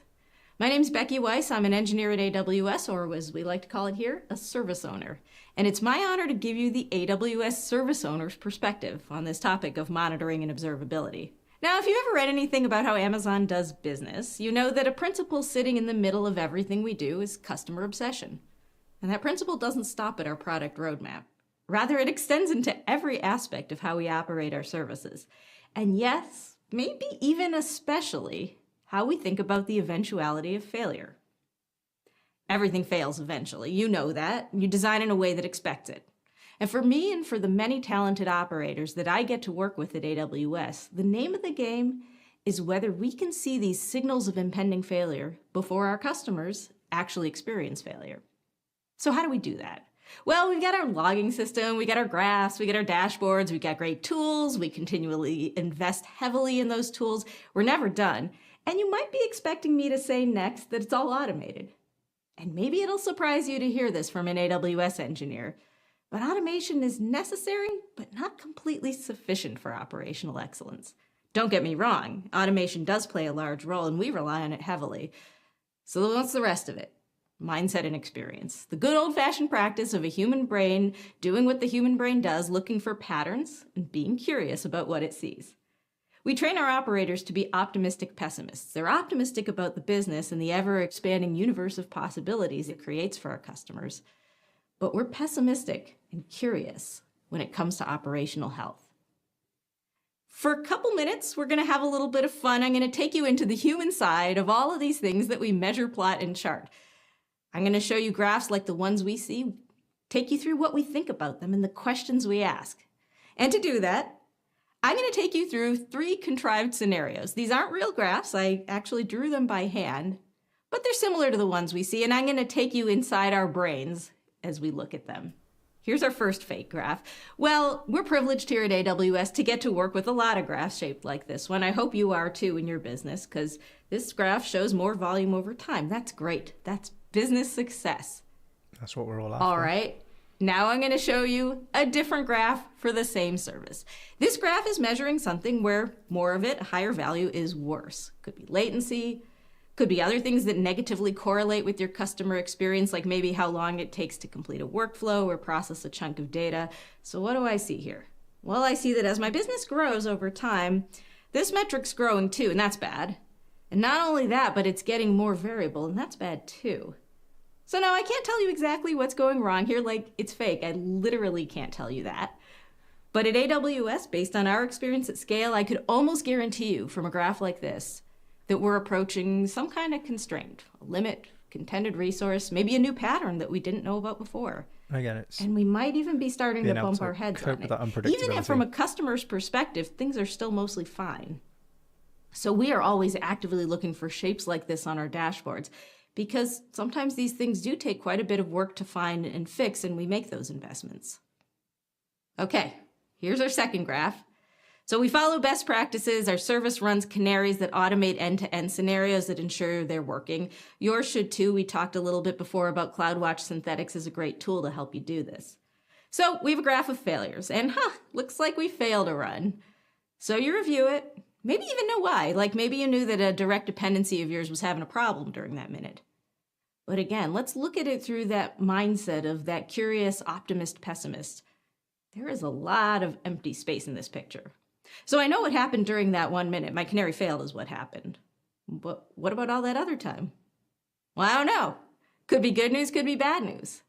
My name's Becky Weiss. I'm an engineer at AWS, or as we like to call it here, a service owner. And it's my honor to give you the AWS service owner's perspective on this topic of monitoring and observability. Now, if you've ever read anything about how Amazon does business, you know that a principle sitting in the middle of everything we do is customer obsession. And that principle doesn't stop at our product roadmap. Rather, it extends into every aspect of how we operate our services. And yes, maybe even especially, how we think about the eventuality of failure. Everything fails eventually. You know that. You design in a way that expects it. And for me and for the many talented operators that I get to work with at AWS, the name of the game is whether we can see these signals of impending failure before our customers actually experience failure. So how do we do that? Well, we've got our logging system, we got our graphs, we got our dashboards, we got great tools, we continually invest heavily in those tools. We're never done. And you might be expecting me to say next that it's all automated. And maybe it'll surprise you to hear this from an AWS engineer. But automation is necessary, but not completely sufficient for operational excellence. Don't get me wrong, automation does play a large role and we rely on it heavily. So what's the rest of it? Mindset and experience. The good old-fashioned practice of a human brain doing what the human brain does, looking for patterns and being curious about what it sees. We train our operators to be optimistic pessimists. They're optimistic about the business and the ever-expanding universe of possibilities it creates for our customers. But we're pessimistic and curious when it comes to operational health. For a couple minutes, we're going to have a little bit of fun. I'm going to take you into the human side of all of these things that we measure, plot, and chart. I'm going to show you graphs like the ones we see, take you through what we think about them and the questions we ask. And to do that, I'm going to take you through 3 contrived scenarios. These aren't real graphs. I actually drew them by hand, but they're similar to the ones we see, and I'm going to take you inside our brains as we look at them. Here's our first fake graph. Well, we're privileged here at AWS to get to work with a lot of graphs shaped like this one. I hope you are too in your business, because this graph shows more volume over time. That's great. That's business success. That's what we're all after. All right. Now I'm going to show you a different graph for the same service. This graph is measuring something where more of it, a higher value, is worse. Could be latency, could be other things that negatively correlate with your customer experience, like maybe how long it takes to complete a workflow or process a chunk of data. So what do I see here? Well, I see that as my business grows over time, this metric's growing too, and that's bad. And not only that, but it's getting more variable, and that's bad too. So now I can't tell you exactly what's going wrong here, like it's fake. I literally can't tell you that. But at AWS, based on our experience at scale, I could almost guarantee you from a graph like this that we're approaching some kind of constraint, a limit, contended resource, maybe a new pattern that we didn't know about before. Again, it's and we might even be starting to bump our heads on it. Even if from a customer's perspective, things are still mostly fine. So we are always actively looking for shapes like this on our dashboards, because sometimes these things do take quite a bit of work to find and fix, and we make those investments. Okay, here's our second graph. So we follow best practices. Our service runs canaries that automate end-to-end scenarios that ensure they're working. Yours should too. We talked a little bit before about CloudWatch Synthetics as a great tool to help you do this. So we have a graph of failures, and looks like we failed a run. So you review it, maybe even know why. Like maybe you knew that a direct dependency of yours was having a problem during that minute. But again, let's look at it through that mindset of that curious optimist pessimist. There is a lot of empty space in this picture. So I know what happened during that 1 minute. My canary failed is what happened. But what about all that other time? Well, I don't know. Could be good news, could be bad news.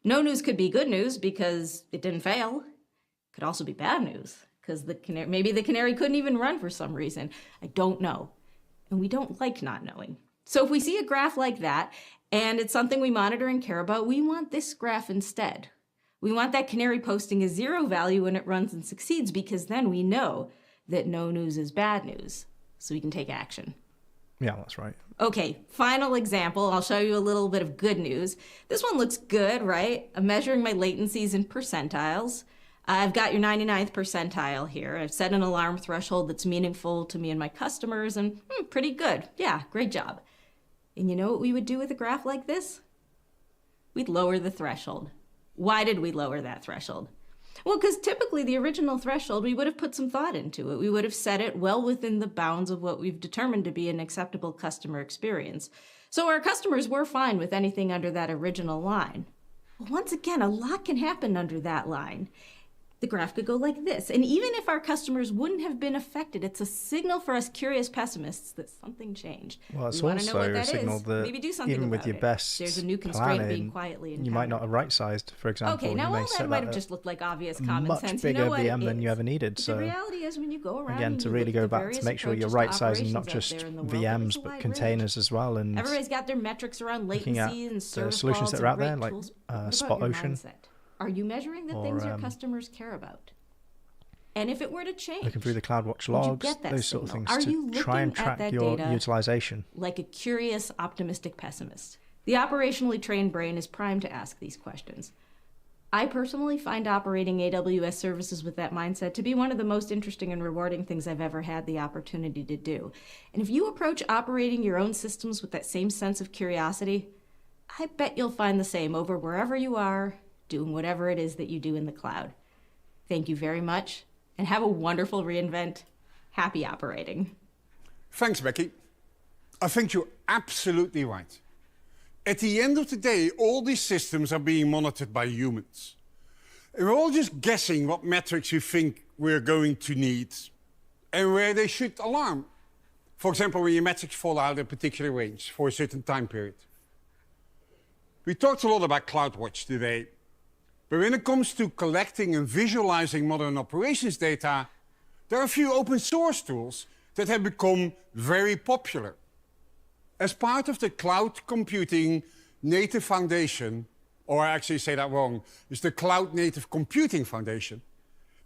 No news could be good news because it didn't fail. Could also be bad news because maybe the canary couldn't even run for some reason. I don't know. And we don't like not knowing. So if we see a graph like that and it's something we monitor and care about, we want this graph instead. We want that canary posting a 0 value when it runs and succeeds because then we know that no news is bad news. So we can take action. Yeah, that's right. Okay, final example. I'll show you a little bit of good news. This one looks good, right? I'm measuring my latencies in percentiles. I've got your 99th percentile here. I've set an alarm threshold that's meaningful to me and my customers, and pretty good. Yeah, great job. And you know what we would do with a graph like this? We'd lower the threshold. Why did we lower that threshold? Well, because typically the original threshold, we would have put some thought into it. We would have set it well within the bounds of what we've determined to be an acceptable customer experience. So our customers were fine with anything under that original line. But once again, a lot can happen under that line. The graph could go like this. And even if our customers wouldn't have been affected, it's a signal for us curious pessimists that something changed. Well, it's we want to know what also a that signal is. that Maybe do something even with about your it. best There's a new constraint being planning, quietly you might not have right-sized, for example. Okay, now you all that might have just looked like obvious common much sense. bigger You know what VM it than you is. ever needed. But So the reality is when you go around again, and to you really look go at the back various to make sure you're approaches to right-sizing operations not out just there in the world, VMs it's a but wide containers range. as well, and Everybody's got their metrics around looking at latency and the service solutions quality that are out and there, great like tools. What about Spot your Ocean. mindset? Are you measuring the Or, things your customers care about? And if it were to change, looking through the CloudWatch would you logs, get that those sort of signal? things Are you to try and looking at track that your data utilization. like a curious, optimistic pessimist? The operationally trained brain is primed to ask these questions. I personally find operating AWS services with that mindset to be one of the most interesting and rewarding things I've ever had the opportunity to do. And if you approach operating your own systems with that same sense of curiosity, I bet you'll find the same over wherever you are, doing whatever it is that you do in the cloud. Thank you very much, and have a wonderful reInvent. Happy operating. Thanks, Becky. I think you're absolutely right. At the end of the day, all these systems are being monitored by humans. And we're all just guessing what metrics we think we're going to need and where they should alarm. For example, when your metrics fall out of a particular range for a certain time period. We talked a lot about CloudWatch today, but when it comes to collecting and visualizing modern operations data, there are a few open source tools that have become very popular. As part of the Cloud Computing Native Foundation, or I actually say that wrong, it's the Cloud Native Computing Foundation,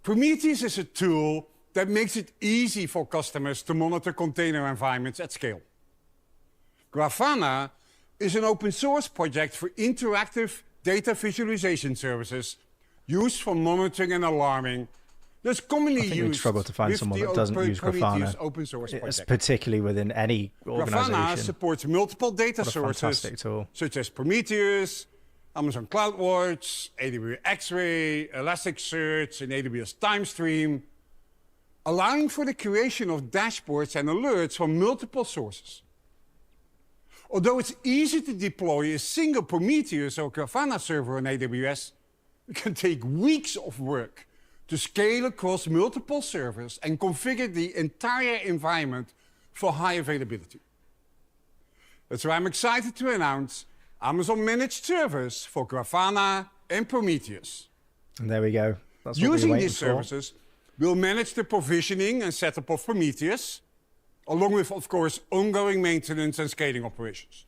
Prometheus is a tool that makes it easy for customers to monitor container environments at scale. Grafana is an open source project for interactive data visualization services used for monitoring and alarming. That's commonly I think used we'd struggle to find with someone the that doesn't use Prometheus Grafana. open source It's project. particularly within any organization. Grafana supports multiple data What a sources, fantastic tool. such as Prometheus, Amazon CloudWatch, AWS X-Ray, Elasticsearch, and AWS TimeStream, allowing for the creation of dashboards and alerts from multiple sources. Although it's easy to deploy a single Prometheus or Grafana server on AWS, it can take weeks of work to scale across multiple servers and configure the entire environment for high availability. That's why I'm excited to announce Amazon Managed Servers for Grafana and Prometheus. And there we go. That's what we were Using waiting these for. services, we'll manage the provisioning and setup of Prometheus, along with, of course, ongoing maintenance and scaling operations.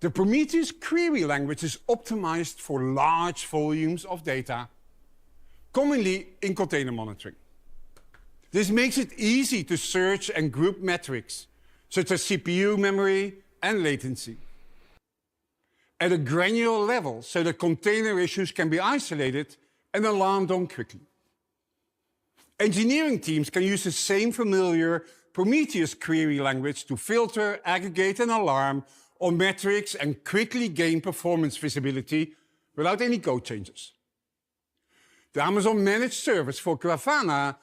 The Prometheus query language is optimized for large volumes of data, commonly in container monitoring. This makes it easy to search and group metrics, such as CPU memory and latency, at a granular level so that container issues can be isolated and alarmed on quickly. Engineering teams can use the same familiar Prometheus query language to filter, aggregate, and alarm on metrics and quickly gain performance visibility without any code changes. The Amazon Managed Service for Grafana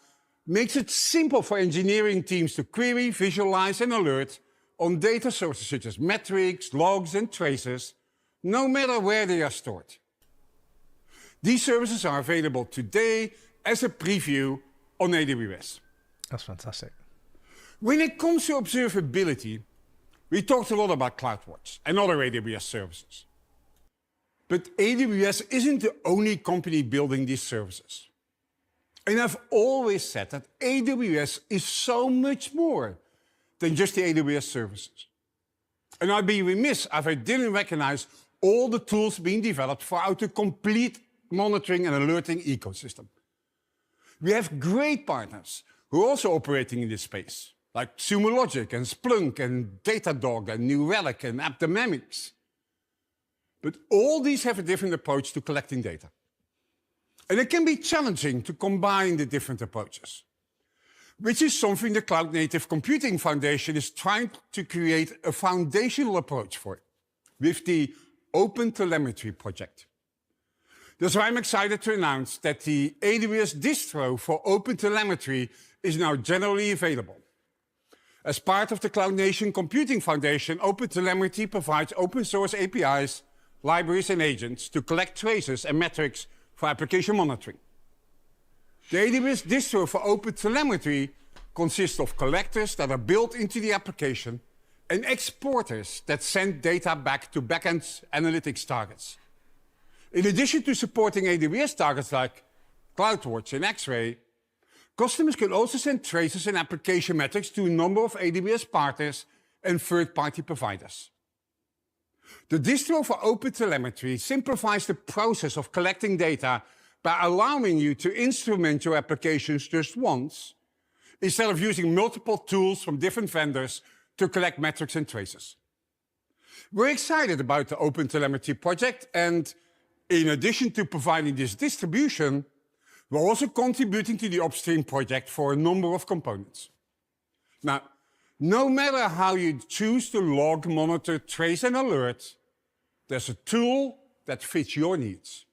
makes it simple for engineering teams to query, visualize, and alert on data sources such as metrics, logs, and traces, no matter where they are stored. These services are available today as a preview on AWS. That's fantastic. When it comes to observability, we talked a lot about CloudWatch and other AWS services. But AWS isn't the only company building these services. And I've always said that AWS is so much more than just the AWS services. And I'd be remiss if I didn't recognize all the tools being developed for our complete monitoring and alerting ecosystem. We have great partners who are also operating in this space, like Sumo Logic and Splunk and Datadog and New Relic and AppDynamics. But all these have a different approach to collecting data. And it can be challenging to combine the different approaches, which is something the Cloud Native Computing Foundation is trying to create a foundational approach for with the Open Telemetry project. That's why I'm excited to announce that the AWS distro for Open Telemetry is now generally available. As part of the Cloud Native Computing Foundation, Open Telemetry provides open source APIs, libraries, and agents to collect traces and metrics for application monitoring. The AWS distro for Open Telemetry consists of collectors that are built into the application and exporters that send data back to backend analytics targets. In addition to supporting AWS targets like CloudWatch and X-Ray, customers can also send traces and application metrics to a number of AWS partners and third-party providers. The distro for Open Telemetry simplifies the process of collecting data by allowing you to instrument your applications just once, instead of using multiple tools from different vendors to collect metrics and traces. We're excited about the Open Telemetry project, and in addition to providing this distribution, we're also contributing to the upstream project for a number of components. Now, no matter how you choose to log, monitor, trace, and alert, there's a tool that fits your needs.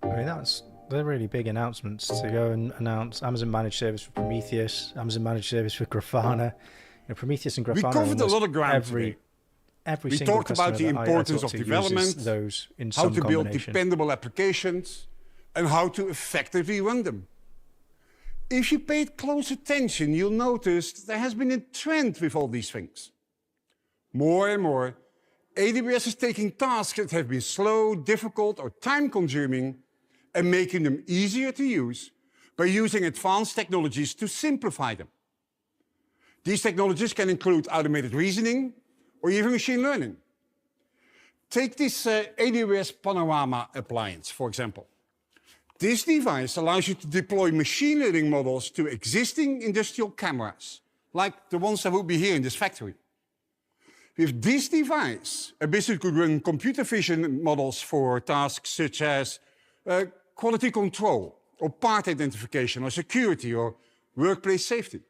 I mean, they're really big announcements to go and announce Amazon Managed Service for Prometheus, Amazon Managed Service for Grafana. Prometheus and Grafana. We covered a lot of ground today. Every we single talked about the importance of development, those in how some to build combination. dependable applications, and how to effectively run them. If you paid close attention, you'll notice there has been a trend with all these things. More and more, AWS is taking tasks that have been slow, difficult, or time-consuming and making them easier to use by using advanced technologies to simplify them. These technologies can include automated reasoning or even machine learning. Take this AWS Panorama appliance, for example. This device allows you to deploy machine learning models to existing industrial cameras, like the ones that will be here in this factory. With this device, a business could run computer vision models for tasks such as quality control, or part identification, or security, or workplace safety.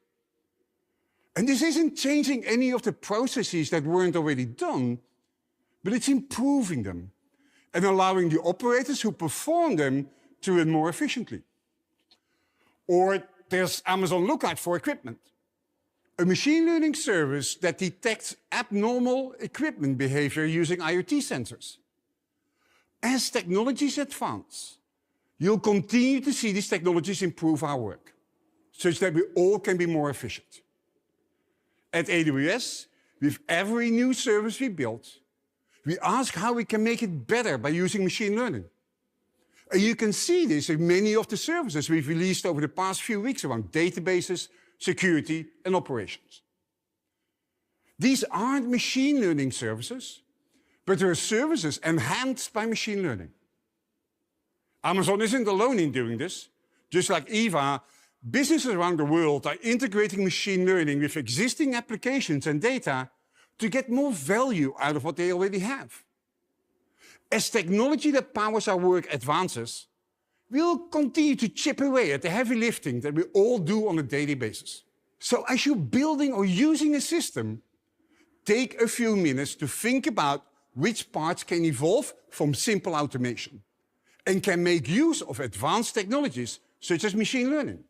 And this isn't changing any of the processes that weren't already done, but it's improving them and allowing the operators who perform them to run more efficiently. Or there's Amazon Lookout for equipment, a machine learning service that detects abnormal equipment behavior using IoT sensors. As technologies advance, you'll continue to see these technologies improve our work, such that we all can be more efficient. At AWS, with every new service we build, we ask how we can make it better by using machine learning. And you can see this in many of the services we've released over the past few weeks around databases, security, and operations. These aren't machine learning services, but they're services enhanced by machine learning. Amazon isn't alone in doing this. Just like Eva, businesses around the world are integrating machine learning with existing applications and data to get more value out of what they already have. As technology that powers our work advances, we'll continue to chip away at the heavy lifting that we all do on a daily basis. So as you're building or using a system, take a few minutes to think about which parts can evolve from simple automation and can make use of advanced technologies such as machine learning.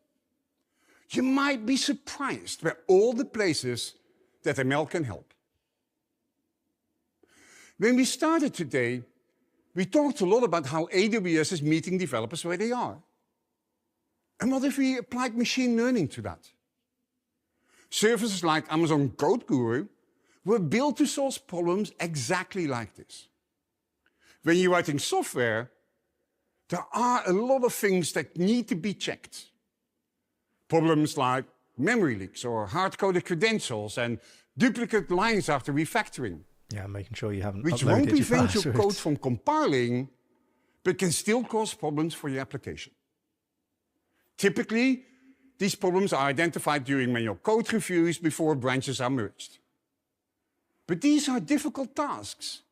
You might be surprised by all the places that ML can help. When we started today, we talked a lot about how AWS is meeting developers where they are. And what if we applied machine learning to that? Services like Amazon Code Guru were built to solve problems exactly like this. When you're writing software, there are a lot of things that need to be checked. Problems like memory leaks or hard-coded credentials and duplicate lines after refactoring. Yeah, making sure you haven't Which uploaded won't prevent your your code from compiling, but can still cause problems for your application. Typically, these problems are identified during manual code reviews before branches are merged. But these are difficult tasks,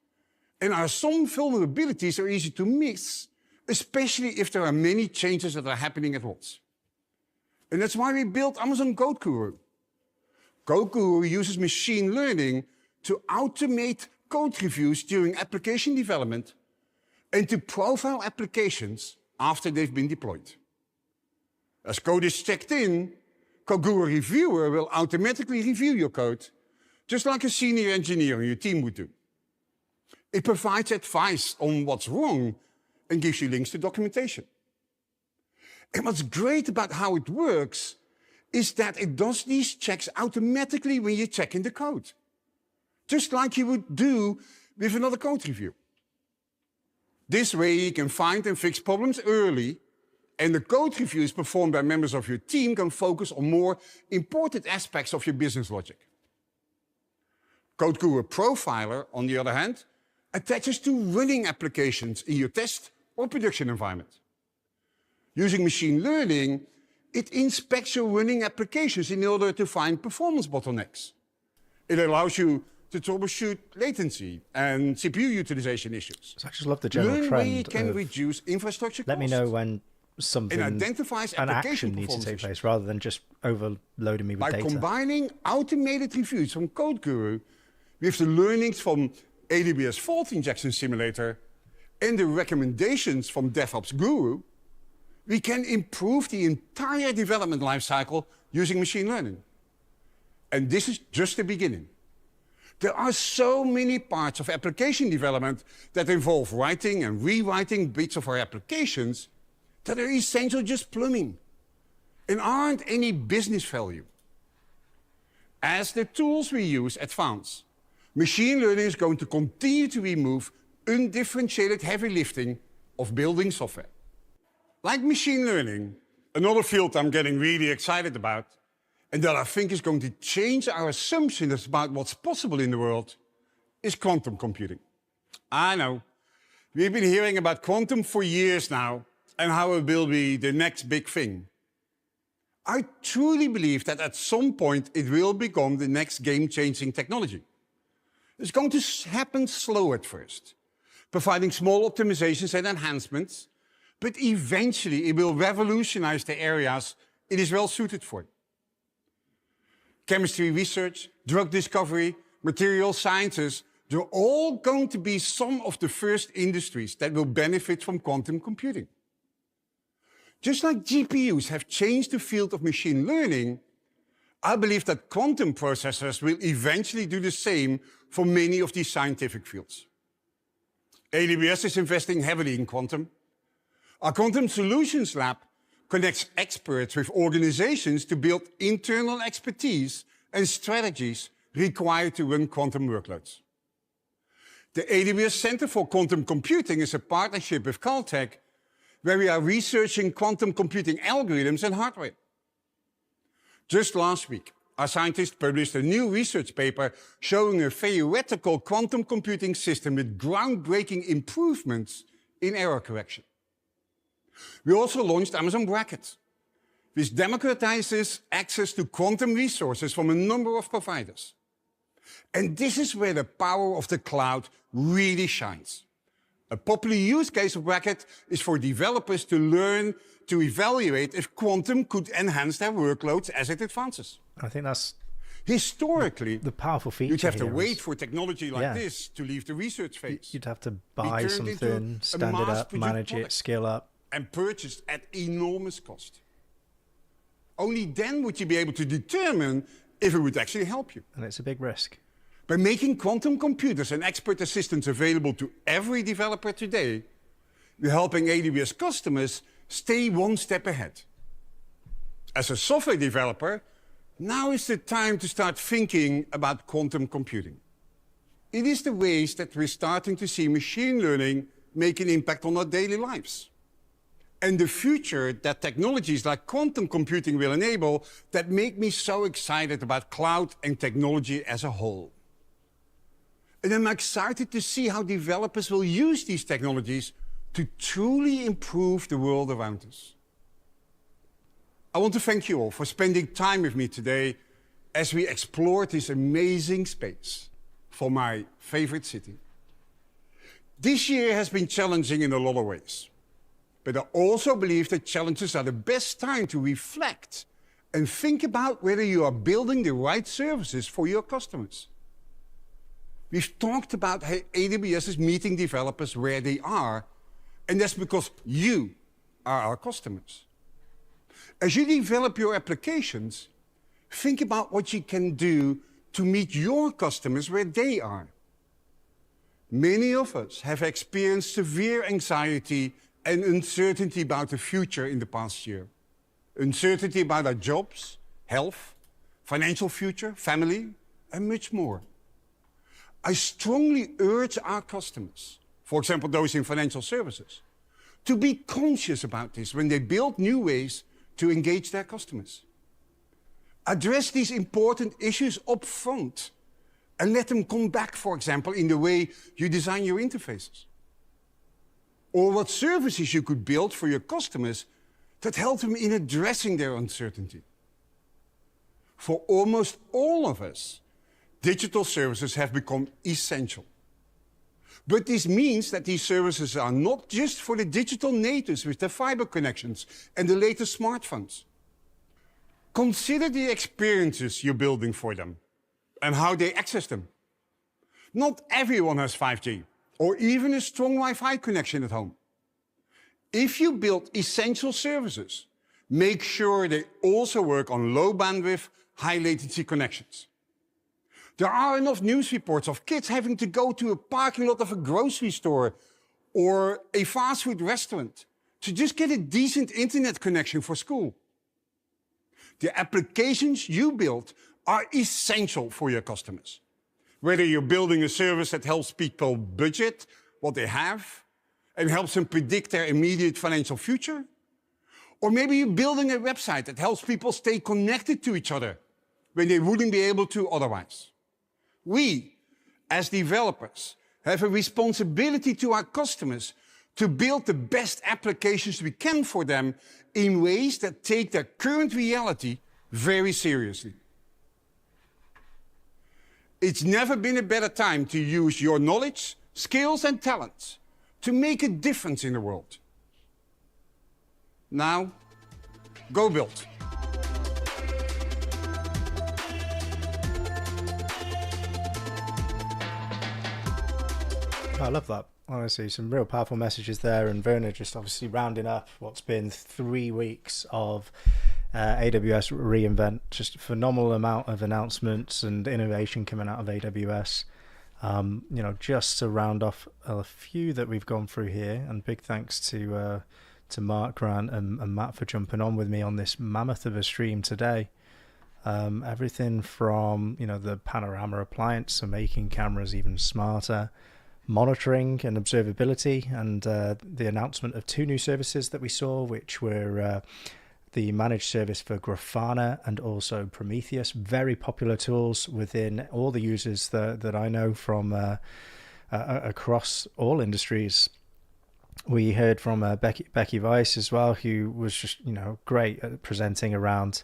and some vulnerabilities are easy to miss, especially if there are many changes that are happening at once. And that's why we built Amazon Code Guru. Code Guru uses machine learning to automate code reviews during application development and to profile applications after they've been deployed. As code is checked in, Code Guru Reviewer will automatically review your code, just like a senior engineer on your team would do. It provides advice on what's wrong and gives you links to documentation. And what's great about how it works is that it does these checks automatically when you check in the code, just like you would do with another code review. This way you can find and fix problems early, and the code reviews performed by members of your team can focus on more important aspects of your business logic. Code Guru Profiler, on the other hand, attaches to running applications in your test or production environment. Using machine learning, it inspects your running applications in order to find performance bottlenecks. It allows you to troubleshoot latency and CPU utilization issues. So I just love the general Learn trend where you can reduce infrastructure let costs. me know when something, and identifies an application action needs to take performance place rather than just overloading me with By data. combining automated reviews from Code Guru with the learnings from AWS Fault Injection Simulator and the recommendations from DevOps Guru, we can improve the entire development lifecycle using machine learning. And this is just the beginning. There are so many parts of application development that involve writing and rewriting bits of our applications that are essentially just plumbing and aren't any business value. As the tools we use advance, machine learning is going to continue to remove undifferentiated heavy lifting of building software. Like machine learning, another field I'm getting really excited about, and that I think is going to change our assumptions about what's possible in the world, is quantum computing. I know, we've been hearing about quantum for years now, and how it will be the next big thing. I truly believe that at some point it will become the next game-changing technology. It's going to happen slow at first, providing small optimizations and enhancements, but eventually it will revolutionize the areas it is well suited for. Chemistry research, drug discovery, material sciences, they're all going to be some of the first industries that will benefit from quantum computing. Just like GPUs have changed the field of machine learning, I believe that quantum processors will eventually do the same for many of these scientific fields. AWS is investing heavily in quantum. Our Quantum Solutions Lab connects experts with organizations to build internal expertise and strategies required to run quantum workloads. The AWS Center for Quantum Computing is a partnership with Caltech, where we are researching quantum computing algorithms and hardware. Just last week, our scientists published a new research paper showing a theoretical quantum computing system with groundbreaking improvements in error correction. We also launched Amazon Braket, which democratizes access to quantum resources from a number of providers. And this is where the power of the cloud really shines. A popular use case of Braket is for developers to learn to evaluate if quantum could enhance their workloads as it advances. I think that's historically the powerful feature. You'd have to here wait is, for technology like this to leave the research phase. You'd have to buy something, stand it up, manage it, scale up, and purchased at enormous cost. Only then would you be able to determine if it would actually help you. And it's a big risk. By making quantum computers and expert assistants available to every developer today, we're helping AWS customers stay one step ahead. As a software developer, now is the time to start thinking about quantum computing. It is the ways that we're starting to see machine learning make an impact on our daily lives. And the future that technologies like quantum computing will enable that make me so excited about cloud and technology as a whole. And I'm excited to see how developers will use these technologies to truly improve the world around us. I want to thank you all for spending time with me today as we explore this amazing space for my favorite city. This year has been challenging in a lot of ways, but I also believe that challenges are the best time to reflect and think about whether you are building the right services for your customers. We've talked about how AWS is meeting developers where they are, and that's because you are our customers. As you develop your applications, think about what you can do to meet your customers where they are. Many of us have experienced severe anxiety and uncertainty about the future in the past year. Uncertainty about our jobs, health, financial future, family, and much more. I strongly urge our customers, for example, those in financial services, to be conscious about this when they build new ways to engage their customers. Address these important issues up front and let them come back, for example, in the way you design your interfaces. Or what services you could build for your customers that help them in addressing their uncertainty. For almost all of us, digital services have become essential. But this means that these services are not just for the digital natives with their fiber connections and the latest smartphones. Consider the experiences you're building for them and how they access them. Not everyone has 5G or even a strong Wi-Fi connection at home. If you build essential services, make sure they also work on low bandwidth, high latency connections. There are enough news reports of kids having to go to a parking lot of a grocery store or a fast food restaurant to just get a decent internet connection for school. The applications you build are essential for your customers. Whether you're building a service that helps people budget what they have and helps them predict their immediate financial future, or maybe you're building a website that helps people stay connected to each other when they wouldn't be able to otherwise. We, as developers, have a responsibility to our customers to build the best applications we can for them in ways that take their current reality very seriously. It's never been a better time to use your knowledge, skills, and talents to make a difference in the world. Now, go build. I love that. Honestly, some real powerful messages there, and Werner just obviously rounding up what's been 3 weeks of AWS reInvent. Just a phenomenal amount of announcements and innovation coming out of AWS. Just to round off a few that we've gone through here, and big thanks to Mark, Grant, and Matt for jumping on with me on this mammoth of a stream today. Everything from the Panorama appliance, so making cameras even smarter, monitoring and observability, and the announcement of 2 new services that we saw, which were the managed service for Grafana and also Prometheus. Very popular tools within all the users that I know from across all industries. We heard from Becky Weiss as well, who was just great at presenting around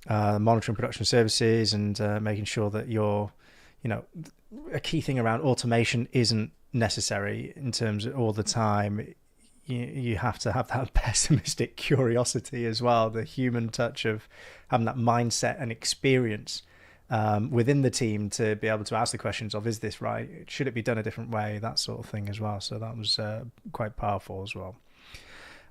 monitoring production services and making sure that you're a key thing around automation isn't necessary in terms of all the time. You have to have that pessimistic curiosity as well, the human touch of having that mindset and experience within the team to be able to ask the questions of, is this right? Should it be done a different way? That sort of thing as well. So that was quite powerful as well.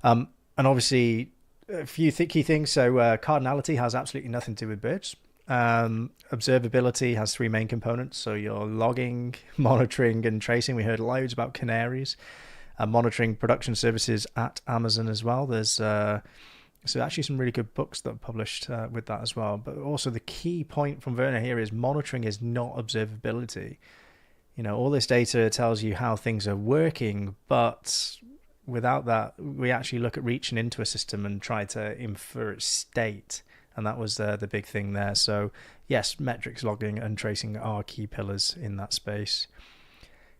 And obviously, a few key things. So cardinality has absolutely nothing to do with birds. Observability has three main components. So your logging, monitoring, and tracing. We heard loads about canaries. Monitoring production services at Amazon as well. There's so actually some really good books that are published with that as well. But also the key point from Werner here is monitoring is not observability. You know, all this data tells you how things are working, but without that, we actually look at reaching into a system and try to infer its state. And that was the big thing there. So yes, metrics, logging, and tracing are key pillars in that space.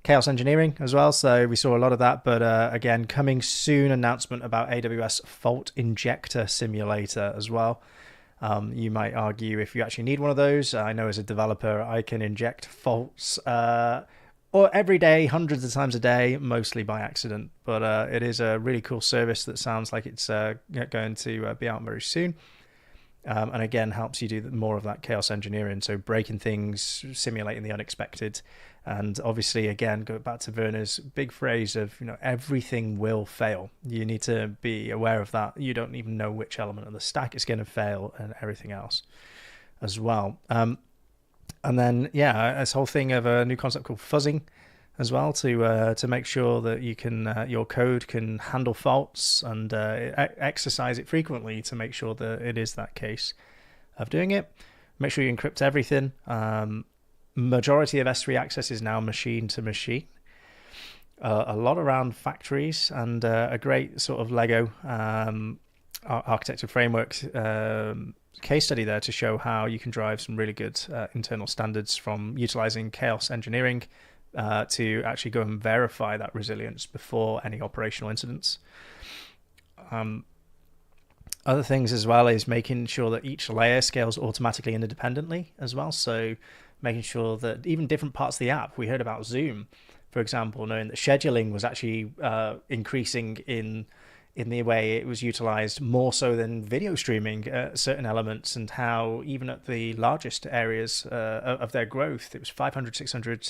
Chaos engineering as well. So we saw a lot of that. But again, coming soon, announcement about AWS Fault Injector Simulator as well. You might argue if you actually need one of those. I know as a developer, I can inject faults or every day, hundreds of times a day, mostly by accident. But it is a really cool service that sounds like it's going to be out very soon. And again, helps you do more of that chaos engineering. So breaking things, simulating the unexpected. And obviously, again, go back to Werner's big phrase of, you know, everything will fail. You need to be aware of that. You don't even know which element of the stack is going to fail and everything else as well. And then, yeah, this whole thing of a new concept called fuzzing as well to make sure that you can your code can handle faults and exercise it frequently to make sure that it is that case of doing it. Make sure you encrypt everything. Majority of S3 access is now machine to machine. A lot around factories and a great sort of Lego architecture framework case study there to show how you can drive some really good internal standards from utilizing chaos engineering to actually go and verify that resilience before any operational incidents. Other things as well is making sure that each layer scales automatically and independently as well. So making sure that even different parts of the app, we heard about Zoom, for example, knowing that scheduling was actually increasing in the way it was utilized more so than video streaming certain elements, and how even at the largest areas of their growth, it was 500, 600,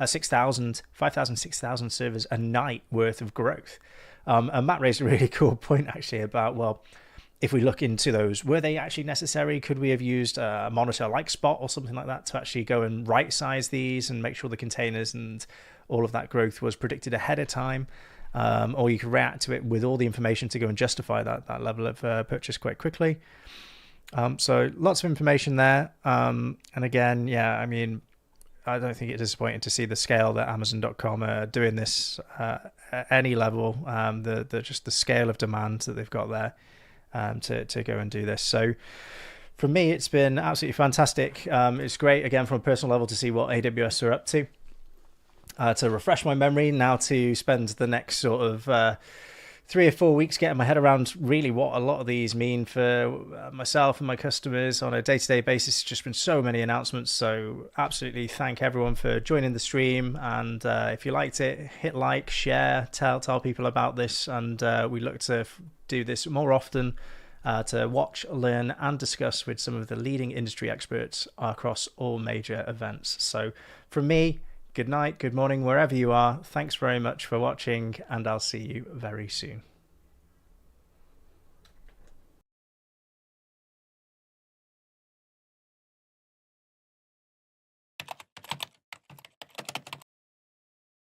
6,000, 5,000, 6,000 servers a night worth of growth. And Matt raised a really cool point actually about, well, if we look into those, were they actually necessary? Could we have used a monitor like Spot or something like that to actually go and right size these and make sure the containers and all of that growth was predicted ahead of time? Or you could react to it with all the information to go and justify that level of purchase quite quickly. So lots of information there. And again, yeah, I mean, I don't think it's disappointing to see the scale that Amazon.com are doing this at any level. Just the scale of demand that they've got there. To go and do this. So from me, it's been absolutely fantastic. It's great, again, from a personal level to see what AWS are up to. To refresh my memory, now to spend the next sort of 3 or 4 weeks getting my head around really what a lot of these mean for myself and my customers on a day-to-day basis. It's just been so many announcements. So absolutely thank everyone for joining the stream. And if you liked it, hit like, share, tell people about this. And we look to do this more often to watch, learn, and discuss with some of the leading industry experts across all major events. So from me, good night, good morning, wherever you are. Thanks very much for watching, and I'll see you very soon.